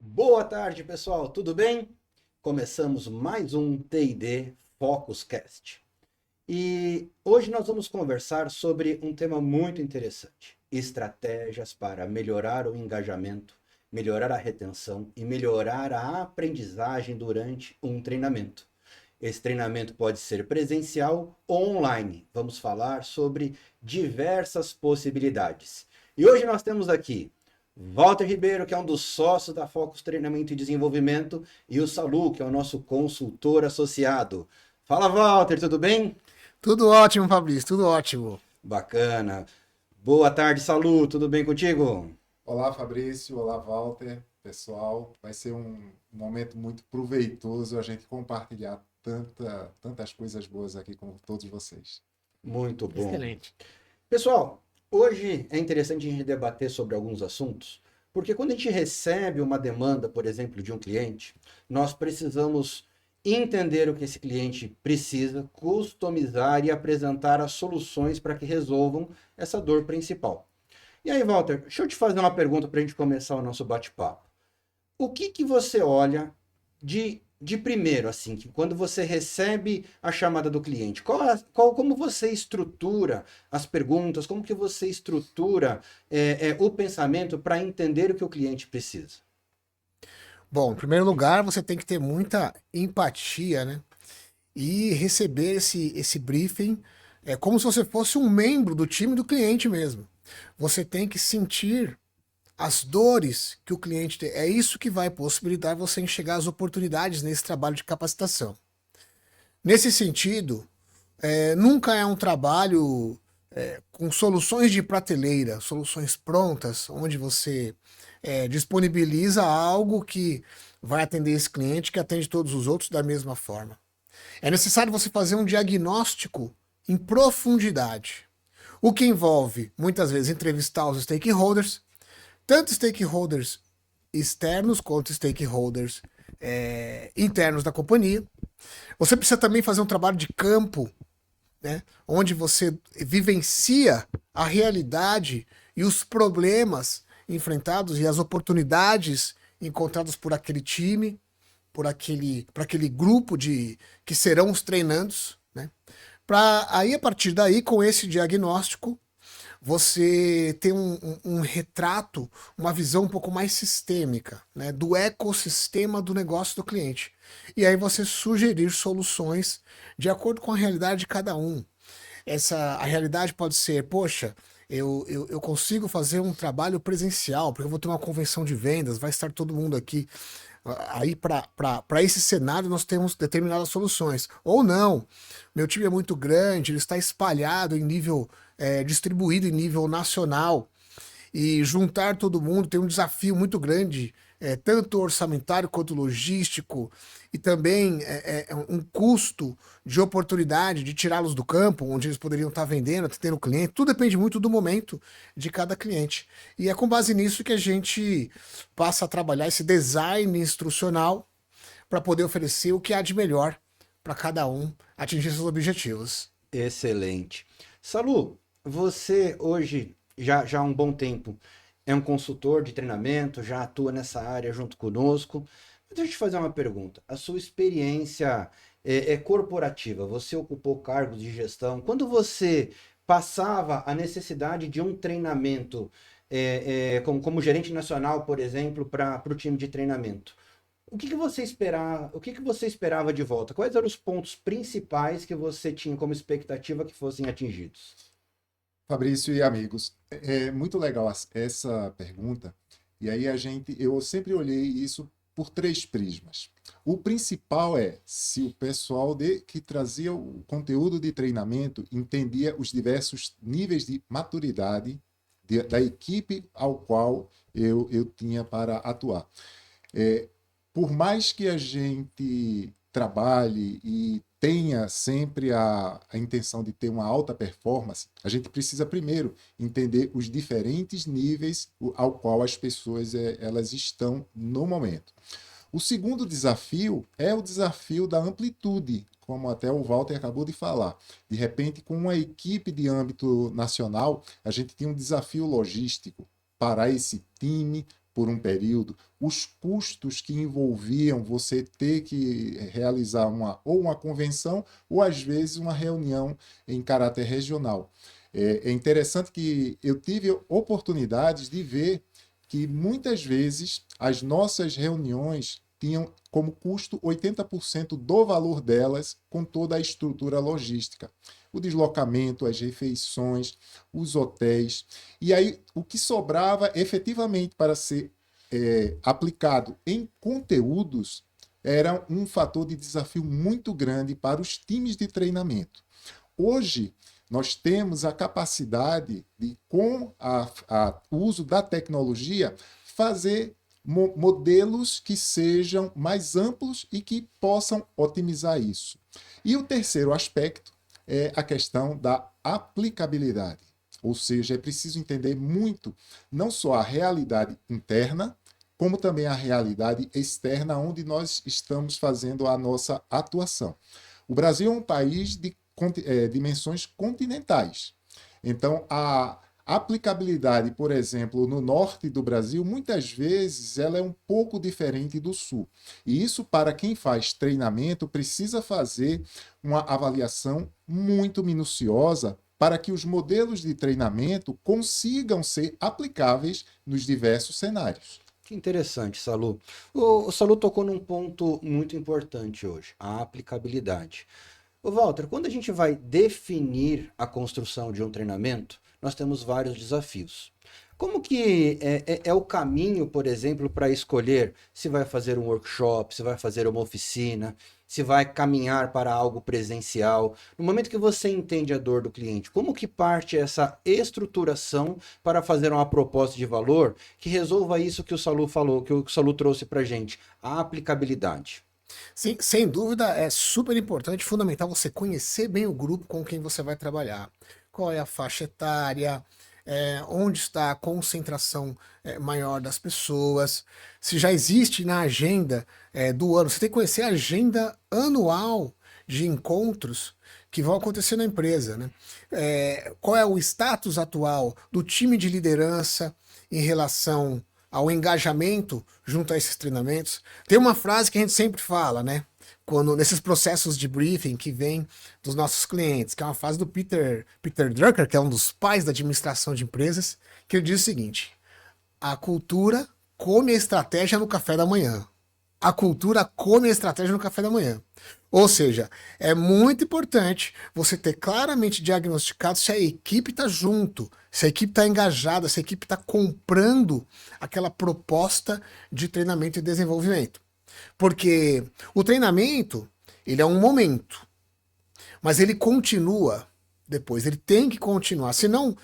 Boa tarde, pessoal, tudo bem? Começamos mais um T&D Focus Cast. E hoje nós vamos conversar sobre um tema muito interessante: estratégias para melhorar o engajamento, melhorar a retenção e melhorar a aprendizagem durante um treinamento. Esse treinamento pode ser presencial ou online. Vamos falar sobre diversas possibilidades. E hoje nós temos aqui Walter Ribeiro, que é um dos sócios da Focus Treinamento e Desenvolvimento, e o Salu, que é o nosso consultor associado. Fala, Walter, tudo bem? Tudo ótimo, Fabrício, tudo ótimo. Bacana. Boa tarde, Salu, tudo bem contigo? Olá, Fabrício. Olá, Walter. Pessoal, vai ser um momento muito proveitoso a gente compartilhar tantas coisas boas aqui com todos vocês. Muito bom. Excelente. Pessoal, hoje é interessante a gente debater sobre alguns assuntos, porque quando a gente recebe uma demanda, por exemplo, de um cliente, nós precisamos entender o que esse cliente precisa, customizar e apresentar as soluções para que resolvam essa dor principal. E aí, Walter, deixa eu te fazer uma pergunta para a gente começar o nosso bate-papo. O que que você olha de primeiro, assim, que quando você recebe a chamada do cliente? Como você estrutura as perguntas? Como que você estrutura o pensamento para entender o que o cliente precisa? Bom, em primeiro lugar, você tem que ter muita empatia, né? E receber esse briefing é como se você fosse um membro do time do cliente mesmo. Você tem que sentir as dores que o cliente tem. É isso que vai possibilitar você enxergar as oportunidades nesse trabalho de capacitação. Nesse sentido, nunca é um trabalho com soluções de prateleira, soluções prontas, onde você disponibiliza algo que vai atender esse cliente, que atende todos os outros da mesma forma. É necessário você fazer um diagnóstico em profundidade, o que envolve, muitas vezes, entrevistar os stakeholders, tanto stakeholders externos quanto stakeholders internos da companhia. Você precisa também fazer um trabalho de campo, né? Onde você vivencia a realidade e os problemas enfrentados e as oportunidades encontradas por aquele time, por aquele grupo de que serão os treinandos, né? Para aí a partir daí, com esse diagnóstico, você ter um retrato, uma visão um pouco mais sistêmica, né, do ecossistema do negócio do cliente. E aí você sugerir soluções de acordo com a realidade de cada um. A realidade pode ser, poxa, eu consigo fazer um trabalho presencial, porque eu vou ter uma convenção de vendas, vai estar todo mundo aqui. Aí, para esse cenário, nós temos determinadas soluções. Ou não, meu time é muito grande, ele está espalhado em nível, distribuído em nível nacional, e juntar todo mundo tem um desafio muito grande, tanto orçamentário quanto logístico, e também um custo de oportunidade de tirá-los do campo, onde eles poderiam estar vendendo, atendendo o cliente. Tudo depende muito do momento de cada cliente. E é com base nisso que a gente passa a trabalhar esse design instrucional para poder oferecer o que há de melhor para cada um atingir seus objetivos. Excelente. Salu, você hoje, já há um bom tempo, é um consultor de treinamento, já atua nessa área junto conosco. Mas deixa eu te fazer uma pergunta. A sua experiência é corporativa, você ocupou cargos de gestão. Quando você passava a necessidade de um treinamento, como gerente nacional, por exemplo, para o time de treinamento, o que que você esperava de volta? Quais eram os pontos principais que você tinha como expectativa que fossem atingidos? Fabrício e amigos, é muito legal essa pergunta. E aí eu sempre olhei isso por três prismas. O principal é se o pessoal que trazia o conteúdo de treinamento entendia os diversos níveis de maturidade da equipe ao qual eu tinha para atuar. É, por mais que a gente trabalhe e tenha sempre a intenção de ter uma alta performance, a gente precisa primeiro entender os diferentes níveis ao qual as pessoas elas estão no momento. O segundo desafio é o desafio da amplitude, como até o Walter acabou de falar. De repente, com uma equipe de âmbito nacional, a gente tem um desafio logístico para esse time, por um período, os custos que envolviam você ter que realizar uma convenção ou, às vezes, uma reunião em caráter regional. É interessante que eu tive oportunidades de ver que, muitas vezes, as nossas reuniões tinham como custo 80% do valor delas, com toda a estrutura logística. O deslocamento, as refeições, os hotéis. E aí, o que sobrava efetivamente para ser aplicado em conteúdos era um fator de desafio muito grande para os times de treinamento. Hoje, nós temos a capacidade de, com o uso da tecnologia, fazer modelos que sejam mais amplos e que possam otimizar isso. E o terceiro aspecto é a questão da aplicabilidade. Ou seja, é preciso entender muito não só a realidade interna, como também a realidade externa, onde nós estamos fazendo a nossa atuação. O Brasil é um país de dimensões continentais. Então, a aplicabilidade, por exemplo, no norte do Brasil, muitas vezes ela é um pouco diferente do sul. E isso, para quem faz treinamento, precisa fazer uma avaliação muito minuciosa para que os modelos de treinamento consigam ser aplicáveis nos diversos cenários. Que interessante, Salu. O Salu tocou num ponto muito importante hoje, a aplicabilidade. Ô Walter, quando a gente vai definir a construção de um treinamento, nós temos vários desafios. Como que é o caminho, por exemplo, para escolher se vai fazer um workshop, se vai fazer uma oficina, se vai caminhar para algo presencial? No momento que você entende a dor do cliente, como que parte essa estruturação para fazer uma proposta de valor que resolva isso que o Salu falou, que o Salu trouxe para a gente, a aplicabilidade? Sim, sem dúvida é super importante, fundamental você conhecer bem o grupo com quem você vai trabalhar. Qual é a faixa etária, onde está a concentração maior das pessoas, se já existe na agenda do ano. Você tem que conhecer a agenda anual de encontros que vão acontecer na empresa, né? Qual é o status atual do time de liderança em relação ao engajamento junto a esses treinamentos. Tem uma frase que a gente sempre fala, né? Quando nesses processos de briefing que vem dos nossos clientes, que é uma frase do Peter Drucker, que é um dos pais da administração de empresas, que ele diz o seguinte: a cultura come a estratégia no café da manhã. A cultura come a estratégia no café da manhã. Ou seja, é muito importante você ter claramente diagnosticado se a equipe está junto, se a equipe está engajada, se a equipe está comprando aquela proposta de treinamento e desenvolvimento. Porque o treinamento, ele é um momento, mas ele continua depois, ele tem que continuar, senão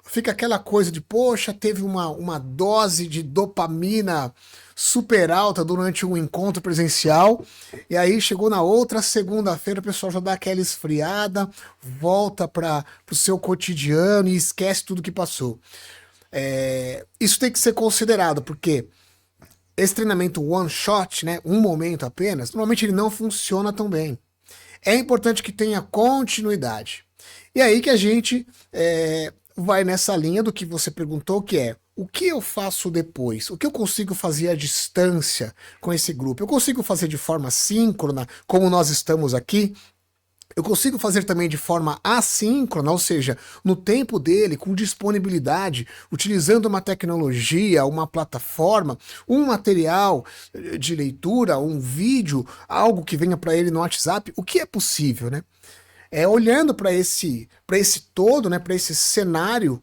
fica aquela coisa de, poxa, teve uma dose de dopamina super alta durante um encontro presencial, e aí chegou na outra segunda-feira, o pessoal já dá aquela esfriada, volta para o seu cotidiano e esquece tudo que passou. Isso tem que ser considerado, porque esse treinamento one shot, né, um momento apenas, normalmente ele não funciona tão bem. É importante que tenha continuidade. E aí que a gente vai nessa linha do que você perguntou, que é: o que eu faço depois? O que eu consigo fazer à distância com esse grupo? Eu consigo fazer de forma síncrona, como nós estamos aqui? Eu consigo fazer também de forma assíncrona, ou seja, no tempo dele, com disponibilidade, utilizando uma tecnologia, uma plataforma, um material de leitura, um vídeo, algo que venha para ele no WhatsApp? O que é possível, né? Olhando para esse todo, né, para esse cenário,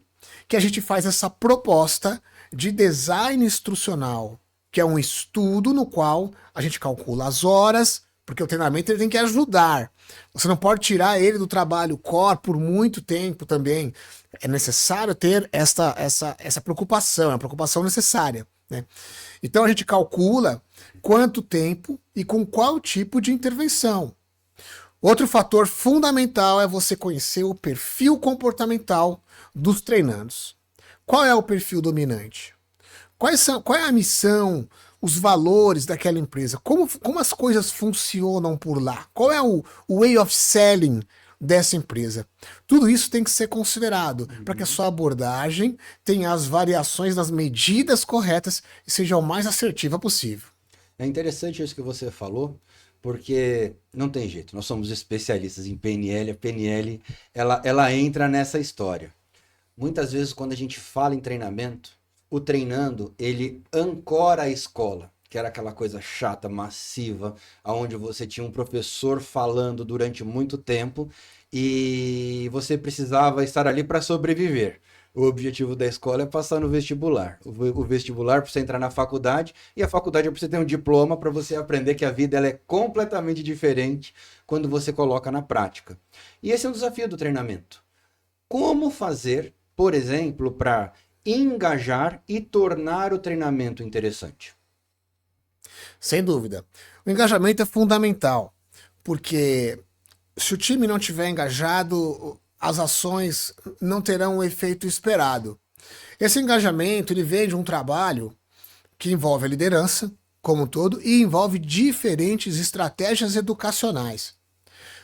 que a gente faz essa proposta de design instrucional, que é um estudo no qual a gente calcula as horas, porque o treinamento ele tem que ajudar. Você não pode tirar ele do trabalho core por muito tempo também. É necessário ter essa preocupação, é uma preocupação necessária, né? Então a gente calcula quanto tempo e com qual tipo de intervenção. Outro fator fundamental é você conhecer o perfil comportamental dos treinandos. Qual é o perfil dominante? Qual é a missão, os valores daquela empresa? Como as coisas funcionam por lá? Qual é o way of selling dessa empresa. Tudo isso tem que ser considerado para que a sua abordagem tenha as variações nas medidas corretas e seja o mais assertiva possível. É interessante isso que você falou, porque não tem jeito, nós somos especialistas em PNL, a PNL ela entra nessa história. Muitas vezes quando a gente fala em treinamento, o treinando ele ancora a escola, que era aquela coisa chata, massiva, onde você tinha um professor falando durante muito tempo e você precisava estar ali para sobreviver. O objetivo da escola é passar no vestibular. O vestibular para você entrar na faculdade e a faculdade é para você ter um diploma para você aprender que a vida ela é completamente diferente quando você coloca na prática. E esse é um desafio do treinamento. Como fazer, por exemplo, para engajar e tornar o treinamento interessante? Sem dúvida. O engajamento é fundamental, porque se o time não tiver engajado, as ações não terão o efeito esperado. Esse engajamento ele vem de um trabalho que envolve a liderança como um todo e envolve diferentes estratégias educacionais.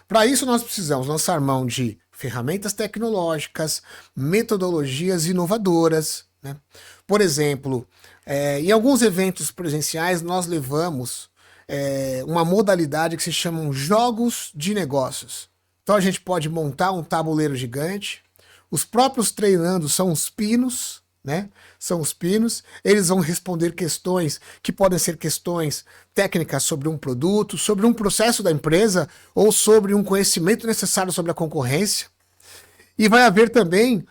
Para isso nós precisamos lançar mão de ferramentas tecnológicas, metodologias inovadoras, né? Por exemplo, em alguns eventos presenciais nós levamos uma modalidade que se chamam jogos de negócios. Então a gente pode montar um tabuleiro gigante, os próprios treinandos são os pinos, né? São os pinos, eles vão responder questões que podem ser questões técnicas sobre um produto, sobre um processo da empresa ou sobre um conhecimento necessário sobre a concorrência. E vai haver também,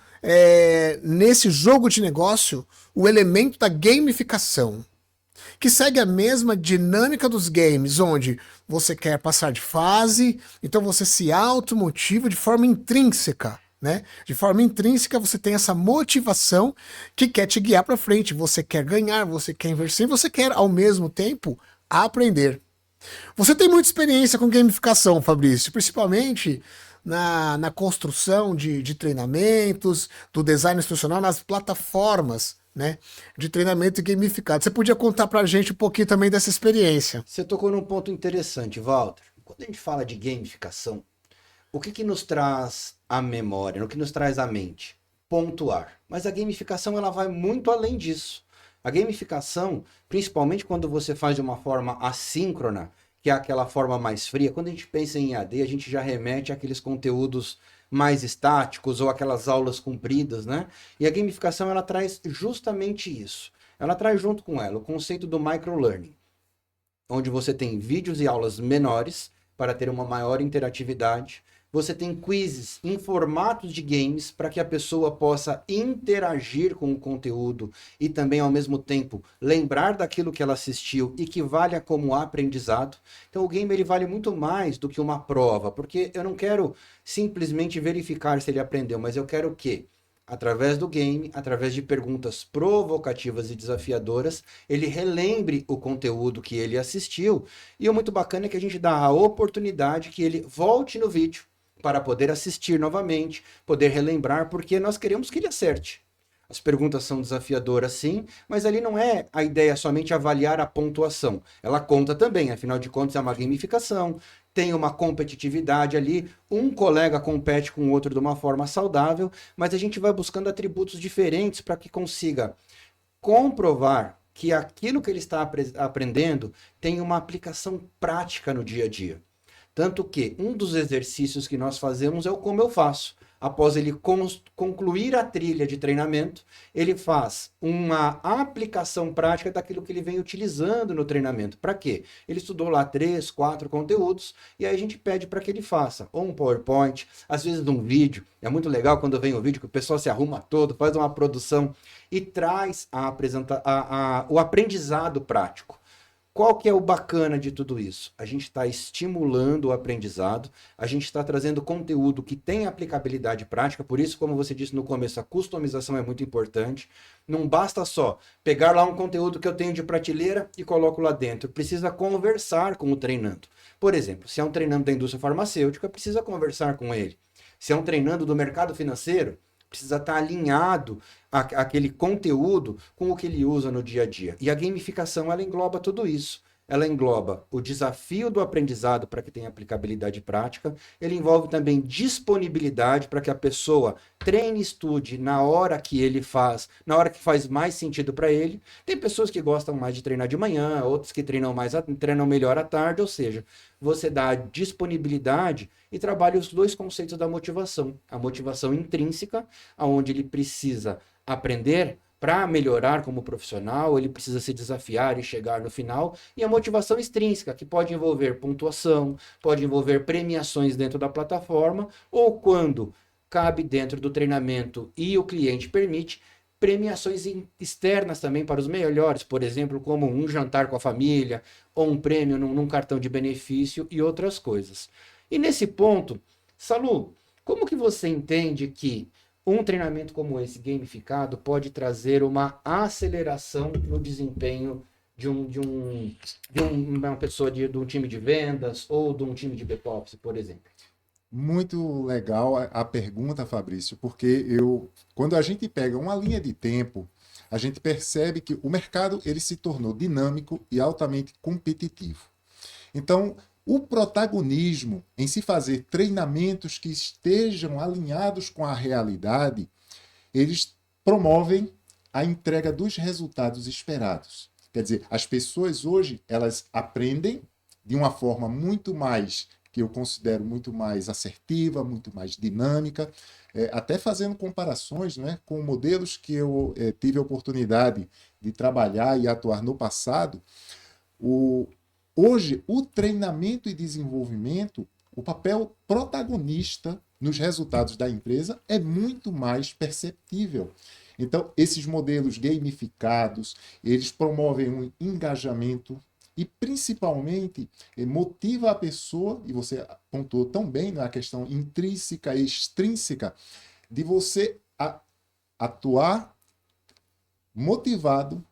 nesse jogo de negócio, o elemento da gamificação, que segue a mesma dinâmica dos games, onde você quer passar de fase, então você se automotiva de forma intrínseca, né? De forma intrínseca você tem essa motivação que quer te guiar para frente, você quer ganhar, você quer investir, você quer ao mesmo tempo aprender. Você tem muita experiência com gamificação, Fabrício, principalmente na construção de treinamentos, do design institucional, nas plataformas, né, de treinamento gamificado. Você podia contar pra gente um pouquinho também dessa experiência? Você tocou num ponto interessante, Walter. Quando a gente fala de gamificação, o que nos traz a memória, o que nos traz à mente? Pontuar. Mas a gamificação ela vai muito além disso. A gamificação, principalmente quando você faz de uma forma assíncrona, que é aquela forma mais fria, quando a gente pensa em EAD, a gente já remete àqueles conteúdos mais estáticos ou aquelas aulas compridas, né? E a gamificação ela traz justamente isso. Ela traz junto com ela o conceito do microlearning, onde você tem vídeos e aulas menores para ter uma maior interatividade. Você tem quizzes em formatos de games para que a pessoa possa interagir com o conteúdo e também, ao mesmo tempo, lembrar daquilo que ela assistiu e que valha como aprendizado. Então, o game ele vale muito mais do que uma prova, porque eu não quero simplesmente verificar se ele aprendeu, mas eu quero que, através do game, através de perguntas provocativas e desafiadoras, ele relembre o conteúdo que ele assistiu. E o muito bacana é que a gente dá a oportunidade que ele volte no vídeo para poder assistir novamente, poder relembrar, porque nós queremos que ele acerte. As perguntas são desafiadoras, sim, mas ali não é a ideia somente avaliar a pontuação. Ela conta também, afinal de contas é uma gamificação, tem uma competitividade ali, um colega compete com o outro de uma forma saudável, mas a gente vai buscando atributos diferentes para que consiga comprovar que aquilo que ele está aprendendo tem uma aplicação prática no dia a dia. Tanto que um dos exercícios que nós fazemos é o como eu faço. Após ele concluir a trilha de treinamento, ele faz uma aplicação prática daquilo que ele vem utilizando no treinamento. Para quê? Ele estudou lá 3, 4 conteúdos e aí a gente pede para que ele faça ou um PowerPoint, às vezes um vídeo. É muito legal quando vem um vídeo que o pessoal se arruma todo, faz uma produção e traz o aprendizado prático. Qual que é o bacana de tudo isso? A gente está estimulando o aprendizado, a gente está trazendo conteúdo que tem aplicabilidade prática, por isso, como você disse no começo, a customização é muito importante. Não basta só pegar lá um conteúdo que eu tenho de prateleira e coloco lá dentro, precisa conversar com o treinando. Por exemplo, se é um treinando da indústria farmacêutica, precisa conversar com ele. Se é um treinando do mercado financeiro, precisa estar alinhado aquele conteúdo com o que ele usa no dia a dia. E a gamificação, ela engloba tudo isso. ela engloba o desafio do aprendizado para que tenha aplicabilidade prática, ele envolve também disponibilidade para que a pessoa treine e estude na hora que ele faz, na hora que faz mais sentido para ele. Tem pessoas que gostam mais de treinar de manhã, outras que treinam melhor à tarde, ou seja, você dá a disponibilidade e trabalha os dois conceitos da motivação. A motivação intrínseca, onde ele precisa aprender para melhorar como profissional, ele precisa se desafiar e chegar no final, e a motivação extrínseca, que pode envolver pontuação, pode envolver premiações dentro da plataforma, ou quando cabe dentro do treinamento e o cliente permite, premiações externas também para os melhores, por exemplo, como um jantar com a família, ou um prêmio num cartão de benefício e outras coisas. E nesse ponto, Salu, como que você entende que um treinamento como esse, gamificado, pode trazer uma aceleração no desempenho de uma pessoa de um time de vendas ou de um time de back-office, por exemplo? Muito legal a pergunta, Fabrício, porque quando a gente pega uma linha de tempo, a gente percebe que o mercado ele se tornou dinâmico e altamente competitivo. Então, o protagonismo em se fazer treinamentos que estejam alinhados com a realidade, eles promovem a entrega dos resultados esperados. Quer dizer, as pessoas hoje, elas aprendem de uma forma muito mais, que eu considero muito mais assertiva, muito mais dinâmica, até fazendo comparações, né, com modelos que eu tive a oportunidade de trabalhar e atuar no passado. Hoje, o treinamento e desenvolvimento, o papel protagonista nos resultados da empresa é muito mais perceptível. Então, esses modelos gamificados, eles promovem um engajamento e, principalmente, motiva a pessoa, e você pontuou tão bem na questão intrínseca e extrínseca, de você atuar motivado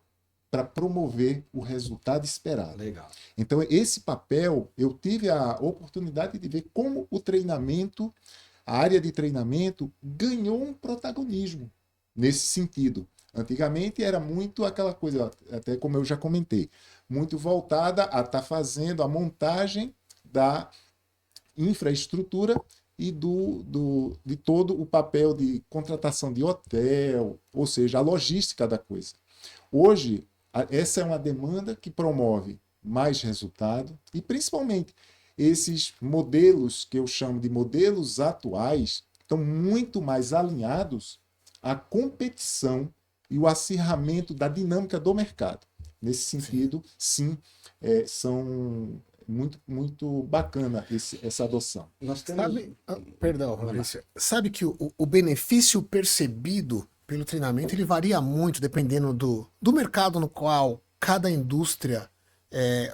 para promover o resultado esperado. Legal. Então, esse papel, eu tive a oportunidade de ver como o treinamento, a área de treinamento, ganhou um protagonismo nesse sentido. Antigamente era muito aquela coisa, até como eu já comentei, muito voltada a estar fazendo a montagem da infraestrutura e de todo o papel de contratação de hotel, ou seja, a logística da coisa. Hoje, essa é uma demanda que promove mais resultado e, principalmente, esses modelos que eu chamo de modelos atuais estão muito mais alinhados à competição e o acirramento da dinâmica do mercado. Nesse sentido, sim, são muito bacana essa adoção. Nós temos... Perdão, Maurício. Sabe que o benefício percebido pelo treinamento ele varia muito dependendo do mercado no qual cada indústria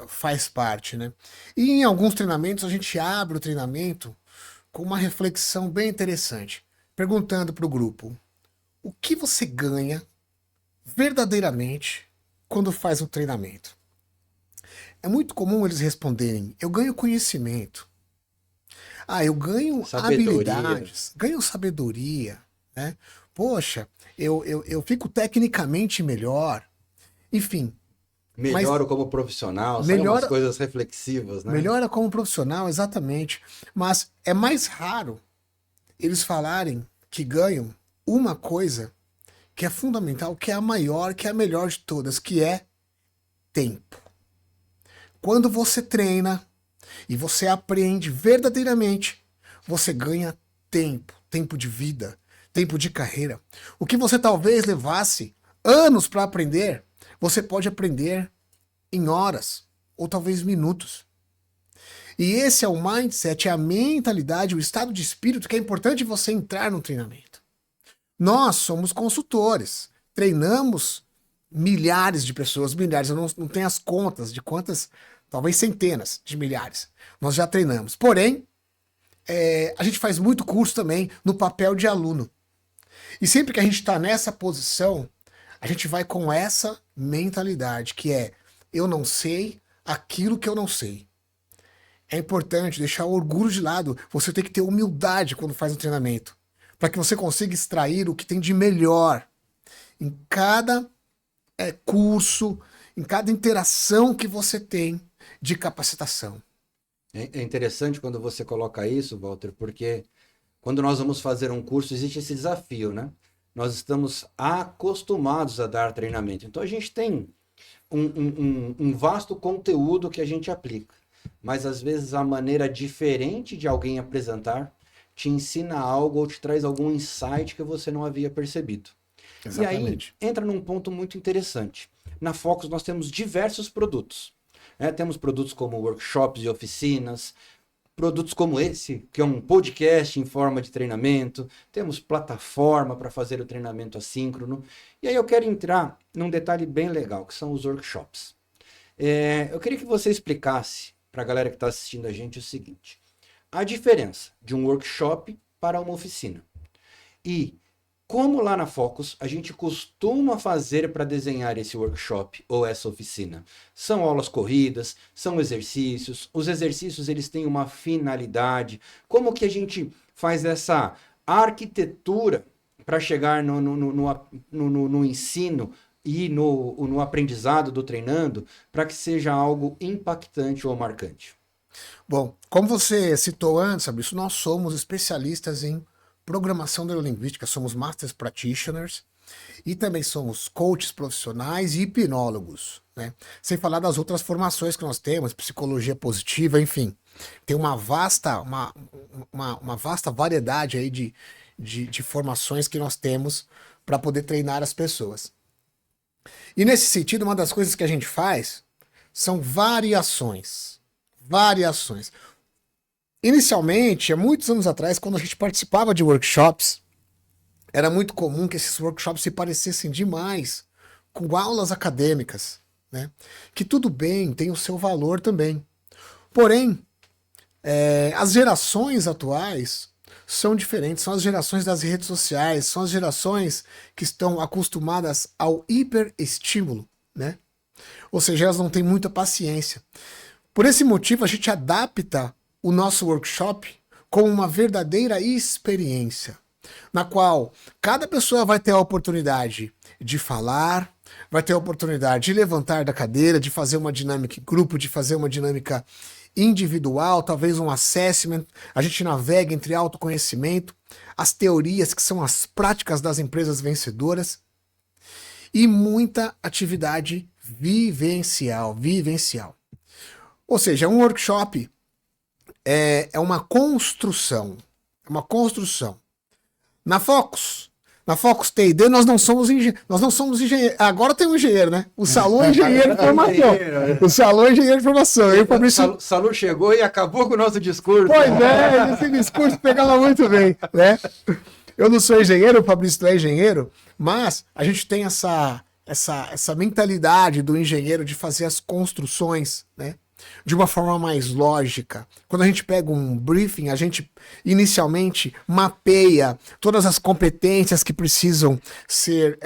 faz parte, né? E em alguns treinamentos a gente abre o treinamento com uma reflexão bem interessante, perguntando para o grupo: o que você ganha verdadeiramente quando faz um treinamento? É muito comum eles responderem: eu ganho conhecimento. Eu ganho habilidades, ganho sabedoria, né? Poxa, eu fico tecnicamente melhor. Enfim. Melhoro como profissional, são umas coisas reflexivas, né? Melhora como profissional, exatamente. Mas é mais raro eles falarem que ganham uma coisa que é fundamental, que é a maior, que é a melhor de todas, que é tempo. Quando você treina e você aprende verdadeiramente, você ganha tempo, tempo de vida, tempo de carreira. O que você talvez levasse anos para aprender, você pode aprender em horas, ou talvez minutos. E esse é o mindset, é a mentalidade, o estado de espírito que é importante você entrar no treinamento. Nós somos consultores, treinamos milhares de pessoas, milhares, eu não tenho as contas de quantas, talvez centenas de milhares, nós já treinamos. Porém, a gente faz muito curso também no papel de aluno. E sempre que a gente está nessa posição, a gente vai com essa mentalidade, que é: eu não sei aquilo que eu não sei. É importante deixar o orgulho de lado. Você tem que ter humildade quando faz um treinamento, para que você consiga extrair o que tem de melhor em cada curso, em cada interação que você tem, de capacitação. É interessante quando você coloca isso, Walter, porque quando nós vamos fazer um curso, existe esse desafio, né? Nós estamos acostumados a dar treinamento. Então a gente tem um vasto conteúdo que a gente aplica. Mas às vezes a maneira diferente de alguém apresentar te ensina algo ou te traz algum insight que você não havia percebido. Exatamente. E aí entra num ponto muito interessante. Na Focus nós temos diversos produtos. Temos produtos como workshops e oficinas, produtos como esse, que é um podcast em forma de treinamento, temos plataforma para fazer o treinamento assíncrono. E aí eu quero entrar num detalhe bem legal, que são os workshops. Eu queria que você explicasse para a galera que está assistindo a gente o seguinte: a diferença de um workshop para uma oficina. E como lá na Focus a gente costuma fazer para desenhar esse workshop ou essa oficina? São aulas corridas, são exercícios, os exercícios eles têm uma finalidade. Como que a gente faz essa arquitetura para chegar no ensino e no aprendizado do treinando para que seja algo impactante ou marcante? Bom, como você citou antes, Fabrício, nós somos especialistas em programação neurolinguística, somos Masters Practitioners e também somos coaches profissionais e hipnólogos, né? Sem falar das outras formações que nós temos, psicologia positiva, enfim. Tem uma vasta variedade aí de formações que nós temos para poder treinar as pessoas. E nesse sentido, uma das coisas que a gente faz são variações. Variações. Inicialmente, há muitos anos atrás, quando a gente participava de workshops, era muito comum que esses workshops se parecessem demais com aulas acadêmicas, né? Que tudo bem, tem o seu valor também. Porém, as gerações atuais são diferentes, são as gerações das redes sociais, são as gerações que estão acostumadas ao hiperestímulo, né? Ou seja, elas não têm muita paciência. Por esse motivo, a gente adapta o nosso workshop como uma verdadeira experiência, na qual cada pessoa vai ter a oportunidade de falar, vai ter a oportunidade de levantar da cadeira, de fazer uma dinâmica em grupo, de fazer uma dinâmica individual, talvez um assessment. A gente navega entre autoconhecimento, as teorias que são as práticas das empresas vencedoras e muita atividade vivencial. Ou seja, um workshop é uma construção. É uma construção. Na Focus T&D, nós não somos engenheiros. Agora tem um engenheiro, né? O Salô é engenheiro de formação. O Salô é engenheiro de formação. O Salô chegou e acabou com o nosso discurso. Pois é, esse discurso pegava muito bem, né? Eu não sou engenheiro, o Fabrício não é engenheiro, mas a gente tem essa mentalidade do engenheiro de fazer as construções, né? De uma forma mais lógica. Quando a gente pega um briefing, a gente inicialmente mapeia todas as competências que precisam ser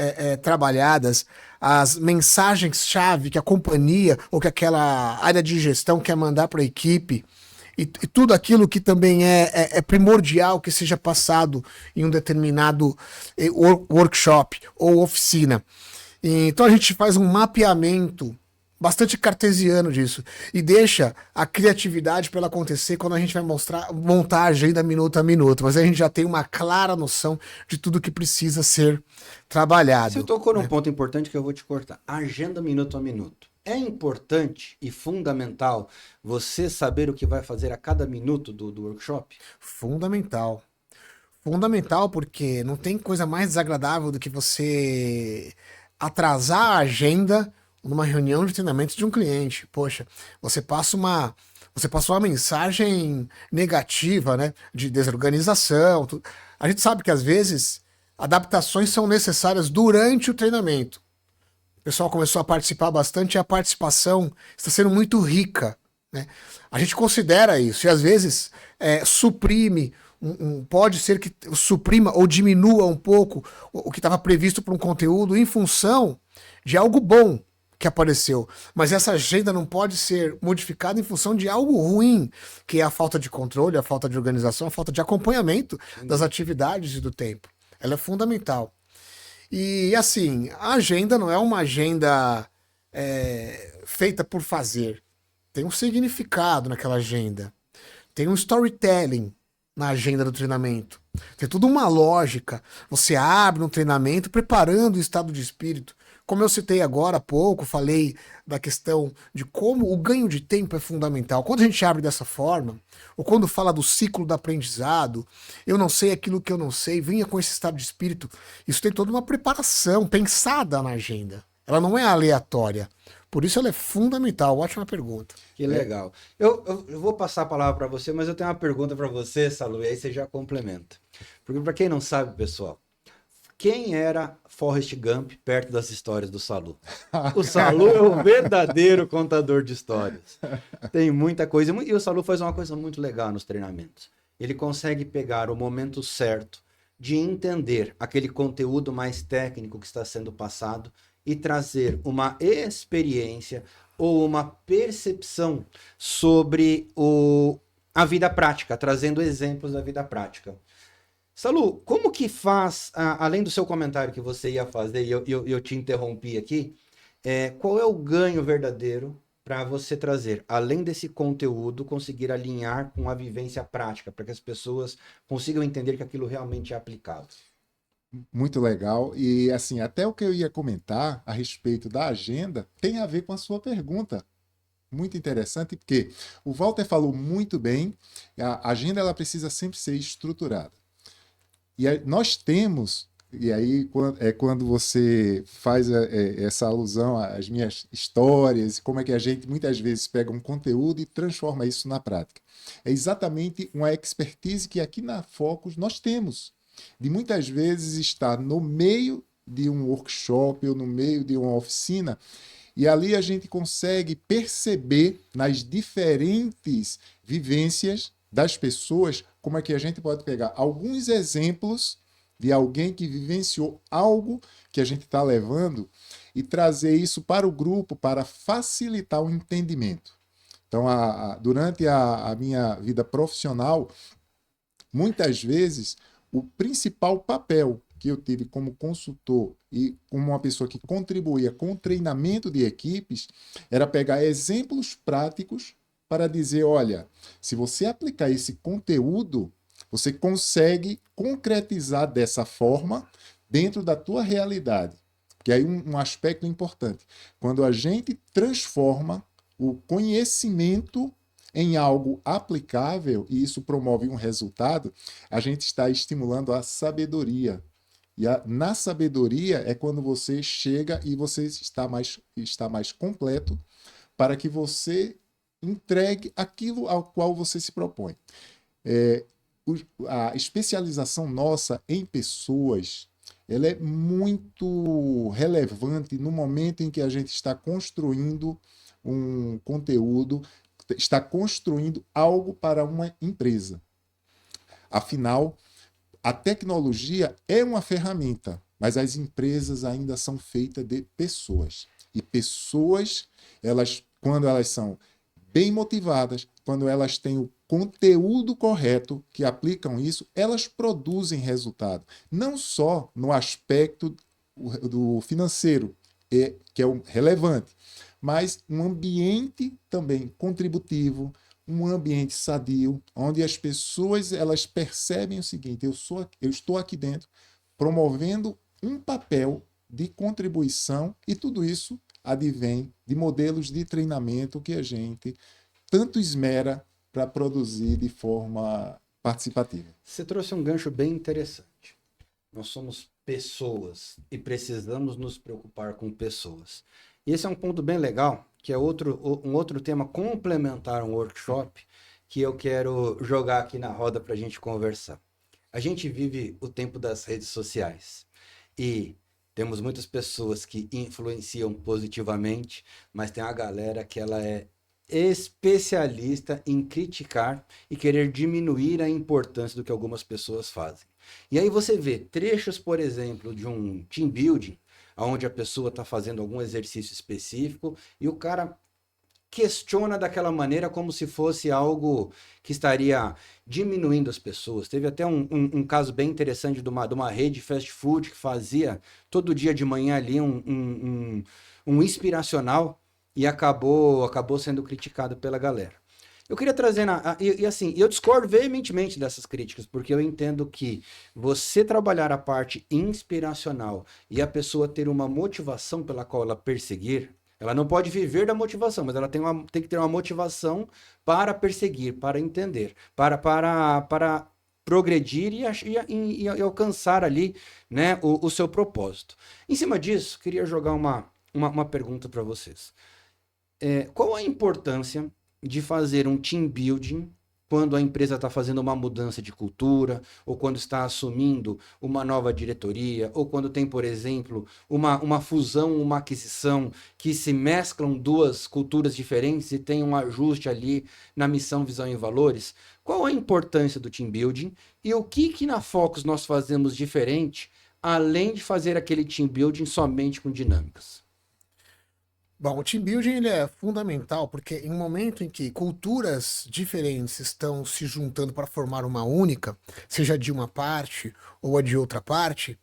trabalhadas, as mensagens-chave que a companhia ou que aquela área de gestão quer mandar para a equipe, e tudo aquilo que também é primordial que seja passado em um determinado workshop ou oficina. Então a gente faz um mapeamento bastante cartesiano disso, e deixa a criatividade para ela acontecer quando a gente vai montar a agenda minuto a minuto, mas a gente já tem uma clara noção de tudo que precisa ser trabalhado. Você tocou num ponto importante que eu vou te cortar. Agenda minuto a minuto. É importante e fundamental você saber o que vai fazer a cada minuto do workshop? Fundamental. Fundamental, porque não tem coisa mais desagradável do que você atrasar a agenda numa reunião de treinamento de um cliente. Poxa, você passa uma mensagem negativa, né, de desorganização. A gente sabe que às vezes adaptações são necessárias durante o treinamento. O pessoal começou a participar bastante e a participação está sendo muito rica, né? A gente considera isso e às vezes suprime, pode ser que suprima ou diminua um pouco o que estava previsto para um conteúdo em função de algo bom que apareceu, mas essa agenda não pode ser modificada em função de algo ruim, que é a falta de controle, a falta de organização, a falta de acompanhamento das atividades e do tempo. Ela é fundamental. E assim, a agenda não é uma agenda feita por fazer. tem um significado naquela agenda, tem um storytelling na agenda do treinamento, tem toda uma lógica. Você abre um treinamento preparando o estado de espírito. Como eu citei agora há pouco, falei da questão de como o ganho de tempo é fundamental. Quando a gente abre dessa forma, ou quando fala do ciclo do aprendizado, eu não sei aquilo que eu não sei, venha com esse estado de espírito. Isso tem toda uma preparação pensada na agenda. Ela não é aleatória. Por isso ela é fundamental. Ótima pergunta. Que legal. Eu vou passar a palavra para você, mas eu tenho uma pergunta para você, Salu, e aí você já complementa. Porque para quem não sabe, pessoal, quem era Forrest Gump perto das histórias do Salu? O Salu é o verdadeiro contador de histórias. Tem muita coisa. E o Salu faz uma coisa muito legal nos treinamentos. Ele consegue pegar o momento certo de entender aquele conteúdo mais técnico que está sendo passado e trazer uma experiência ou uma percepção sobre a vida prática, trazendo exemplos da vida prática. Salu, como que faz, além do seu comentário que você ia fazer, e eu te interrompi aqui, qual é o ganho verdadeiro para você trazer, além desse conteúdo, conseguir alinhar com a vivência prática, para que as pessoas consigam entender que aquilo realmente é aplicável? Muito legal. E assim, até o que eu ia comentar a respeito da agenda tem a ver com a sua pergunta. Muito interessante, porque o Walter falou muito bem, a agenda ela precisa sempre ser estruturada. E aí, nós temos, e aí quando você faz essa alusão às minhas histórias, como é que a gente muitas vezes pega um conteúdo e transforma isso na prática. É exatamente uma expertise que aqui na Focus nós temos, de muitas vezes estar no meio de um workshop ou no meio de uma oficina, e ali a gente consegue perceber nas diferentes vivências das pessoas como é que a gente pode pegar alguns exemplos de alguém que vivenciou algo que a gente está levando e trazer isso para o grupo para facilitar o entendimento. Então, durante a minha vida profissional, muitas vezes, o principal papel que eu tive como consultor e como uma pessoa que contribuía com o treinamento de equipes era pegar exemplos práticos para dizer, olha, se você aplicar esse conteúdo, você consegue concretizar dessa forma dentro da tua realidade. Que aí um aspecto importante. Quando a gente transforma o conhecimento em algo aplicável e isso promove um resultado, a gente está estimulando a sabedoria. E na sabedoria é quando você chega e você está mais completo para que você entregue aquilo ao qual você se propõe. A especialização nossa em pessoas, ela é muito relevante no momento em que a gente está construindo um conteúdo, está construindo algo para uma empresa. Afinal, a tecnologia é uma ferramenta, mas as empresas ainda são feitas de pessoas. E pessoas, quando elas são bem motivadas, quando elas têm o conteúdo correto, que aplicam isso, elas produzem resultado. Não só no aspecto do financeiro, que é o relevante, mas um ambiente também contributivo, um ambiente sadio, onde as pessoas elas percebem o seguinte, eu estou aqui dentro promovendo um papel de contribuição e tudo isso advém de modelos de treinamento que a gente tanto esmera para produzir de forma participativa. Você trouxe um gancho bem interessante. Nós somos pessoas e precisamos nos preocupar com pessoas. E esse é um ponto bem legal, que é um outro tema complementar um workshop que eu quero jogar aqui na roda para a gente conversar. A gente vive o tempo das redes sociais e temos muitas pessoas que influenciam positivamente, mas tem uma galera que ela é especialista em criticar e querer diminuir a importância do que algumas pessoas fazem. E aí você vê trechos, por exemplo, de um team building, onde a pessoa está fazendo algum exercício específico e o cara questiona daquela maneira como se fosse algo que estaria diminuindo as pessoas. Teve até um caso bem interessante de uma rede fast food que fazia todo dia de manhã ali um inspiracional e acabou sendo criticado pela galera. Eu queria trazer, assim, eu discordo veementemente dessas críticas, porque eu entendo que você trabalhar a parte inspiracional e a pessoa ter uma motivação pela qual ela perseguir, ela não pode viver da motivação, mas ela tem que ter uma motivação para perseguir, para entender, para progredir e alcançar ali, né, o seu propósito. Em cima disso, queria jogar uma pergunta para vocês. Qual a importância de fazer um team building quando a empresa está fazendo uma mudança de cultura, ou quando está assumindo uma nova diretoria, ou quando tem, por exemplo, uma fusão, uma aquisição, que se mesclam duas culturas diferentes e tem um ajuste ali na missão, visão e valores? Qual a importância do team building e o que na Focus nós fazemos diferente, além de fazer aquele team building somente com dinâmicas? Bom, o team building ele é fundamental porque em um momento em que culturas diferentes estão se juntando para formar uma única, seja de uma parte ou a de outra parte,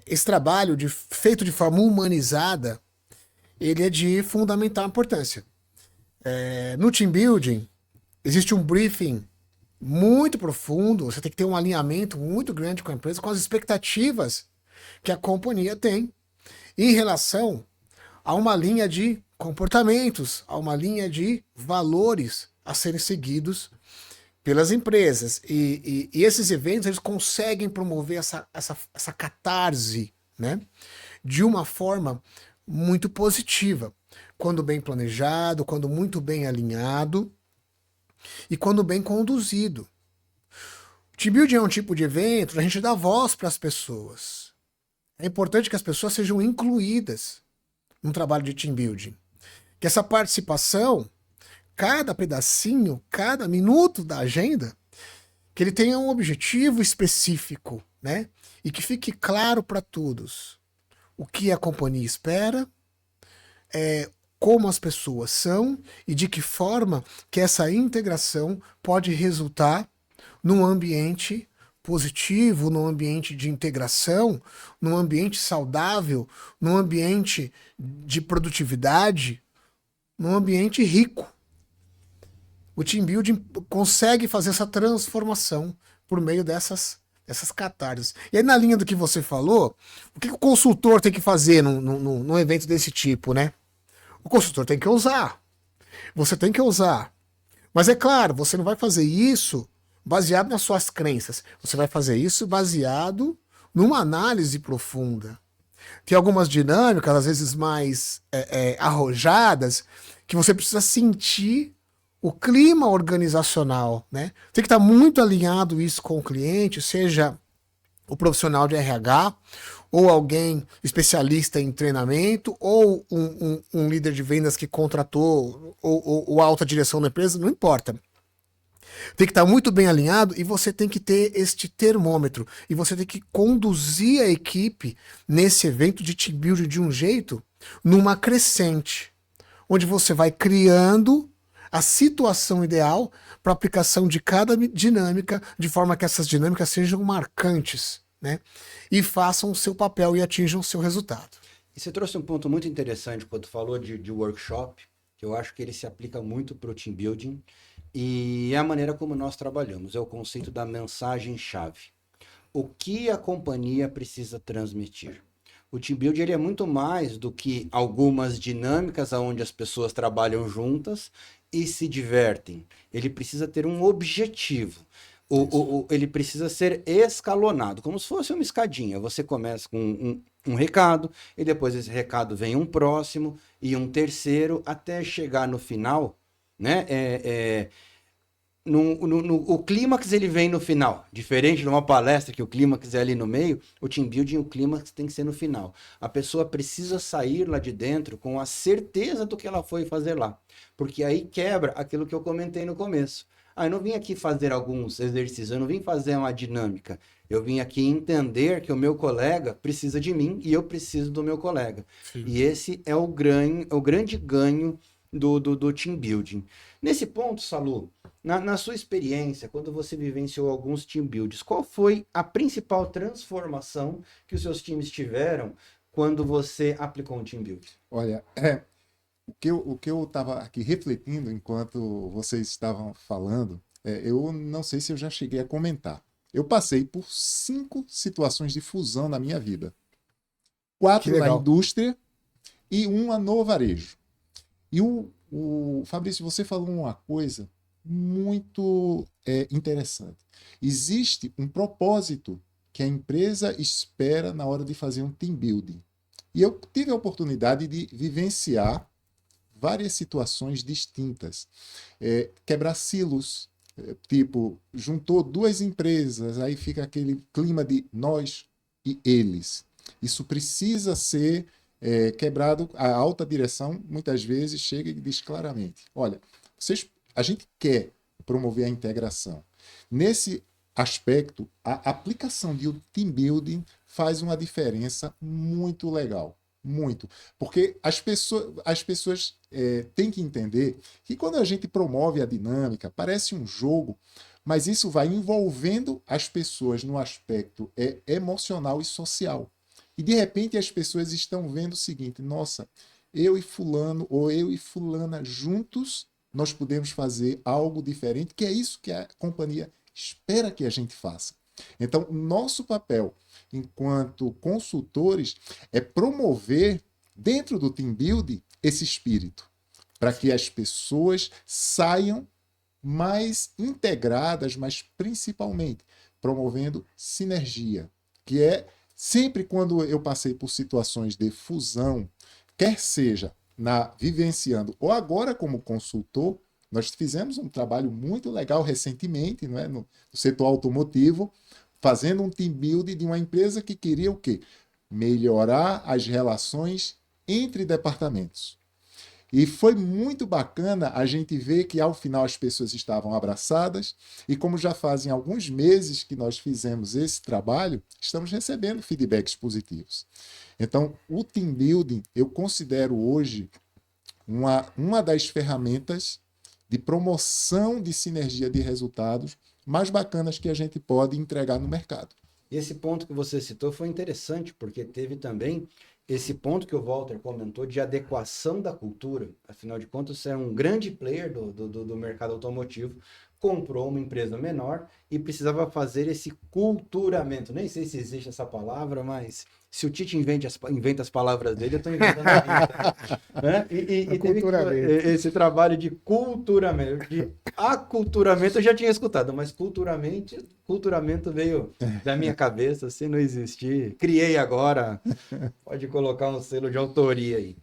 esse trabalho feito de forma humanizada, ele é de fundamental importância. No team building, existe um briefing muito profundo, você tem que ter um alinhamento muito grande com a empresa, com as expectativas que a companhia tem em relação a uma linha de comportamentos, a uma linha de valores a serem seguidos pelas empresas. E esses eventos eles conseguem promover essa catarse, né, de uma forma muito positiva, quando bem planejado, quando muito bem alinhado e quando bem conduzido. O team building é um tipo de evento onde a gente dá voz para as pessoas. É importante que as pessoas sejam incluídas num trabalho de team building. Que essa participação, cada pedacinho, cada minuto da agenda, que ele tenha um objetivo específico, né? E que fique claro para todos o que a companhia espera, como as pessoas são e de que forma que essa integração pode resultar num ambiente positivo, num ambiente de integração, num ambiente saudável, num ambiente de produtividade, num ambiente rico. O team building consegue fazer essa transformação por meio dessas catarses. E aí, na linha do que você falou, o que o consultor tem que fazer num evento desse tipo, né? O consultor tem que ousar. Você tem que ousar. Mas é claro, você não vai fazer isso baseado nas suas crenças. Você vai fazer isso baseado numa análise profunda. Tem algumas dinâmicas, às vezes mais arrojadas, que você precisa sentir o clima organizacional, né? Tem que estar muito alinhado isso com o cliente, seja o profissional de RH, ou alguém especialista em treinamento, ou um líder de vendas que contratou, ou a alta direção da empresa, não importa. Tem que estar muito bem alinhado e você tem que ter este termômetro. E você tem que conduzir a equipe nesse evento de team building de um jeito, numa crescente, onde você vai criando a situação ideal para a aplicação de cada dinâmica, de forma que essas dinâmicas sejam marcantes, né? E façam o seu papel e atinjam o seu resultado. E você trouxe um ponto muito interessante quando falou de workshop, que eu acho que ele se aplica muito para o team building, e é a maneira como nós trabalhamos, é o conceito da mensagem-chave. O que a companhia precisa transmitir? O team building ele é muito mais do que algumas dinâmicas onde as pessoas trabalham juntas e se divertem. Ele precisa ter um objetivo. Ele precisa ser escalonado, como se fosse uma escadinha. Você começa com um recado, e depois desse recado vem um próximo e um terceiro, até chegar no final, né? O clímax ele vem no final. Diferente de uma palestra que o clímax é ali no meio, o team building, o clímax tem que ser no final. A pessoa precisa sair lá de dentro com a certeza do que ela foi fazer lá. Porque aí quebra aquilo que eu comentei no começo. Eu não vim aqui fazer alguns exercícios, eu não vim fazer uma dinâmica. Eu vim aqui entender que o meu colega precisa de mim e eu preciso do meu colega. Sim. E esse é o grande ganho do team building. Nesse ponto, Salu, na sua experiência, quando você vivenciou alguns team buildings, qual foi a principal transformação que os seus times tiveram quando você aplicou um team building? Olha, O que eu estava aqui refletindo enquanto vocês estavam falando, eu não sei se eu já cheguei a comentar. Eu passei por 5 situações de fusão na minha vida. Que 4 na legal. indústria e uma no varejo. E o Fabrício, você falou uma coisa muito interessante. Existe um propósito que a empresa espera na hora de fazer um team building. E eu tive a oportunidade de vivenciar várias situações distintas. Quebrar silos, tipo, juntou 2 empresas, aí fica aquele clima de nós e eles. Isso precisa ser quebrado. A alta direção muitas vezes chega e diz claramente: olha, a gente quer promover a integração. Nesse aspecto, a aplicação de um team building faz uma diferença muito legal. Muito. Porque as pessoas têm que entender que quando a gente promove a dinâmica, parece um jogo, mas isso vai envolvendo as pessoas no aspecto emocional e social. E de repente as pessoas estão vendo o seguinte: nossa, eu e fulano ou eu e fulana juntos nós podemos fazer algo diferente, que é isso que a companhia espera que a gente faça. Então, nosso papel enquanto consultores é promover dentro do team building esse espírito, para que as pessoas saiam mais integradas, mas principalmente promovendo sinergia, que é sempre quando eu passei por situações de fusão, quer seja vivenciando ou agora como consultor, nós fizemos um trabalho muito legal recentemente, não é, no setor automotivo, fazendo um team building de uma empresa que queria o quê? Melhorar as relações entre departamentos. E foi muito bacana a gente ver que ao final as pessoas estavam abraçadas e como já fazem alguns meses que nós fizemos esse trabalho, estamos recebendo feedbacks positivos. Então, o team building eu considero hoje uma das ferramentas de promoção de sinergia de resultados mais bacanas que a gente pode entregar no mercado. E esse ponto que você citou foi interessante, porque teve também esse ponto que o Walter comentou de adequação da cultura. Afinal de contas, você é um grande player do mercado automotivo, comprou uma empresa menor e precisava fazer esse culturamento. Nem sei se existe essa palavra, mas se o Tite inventa as palavras dele, eu estou inventando a minha, né? E teve esse trabalho de culturamento, de aculturamento eu já tinha escutado, mas culturamento veio da minha cabeça, se não existir. Criei agora, pode colocar um selo de autoria aí.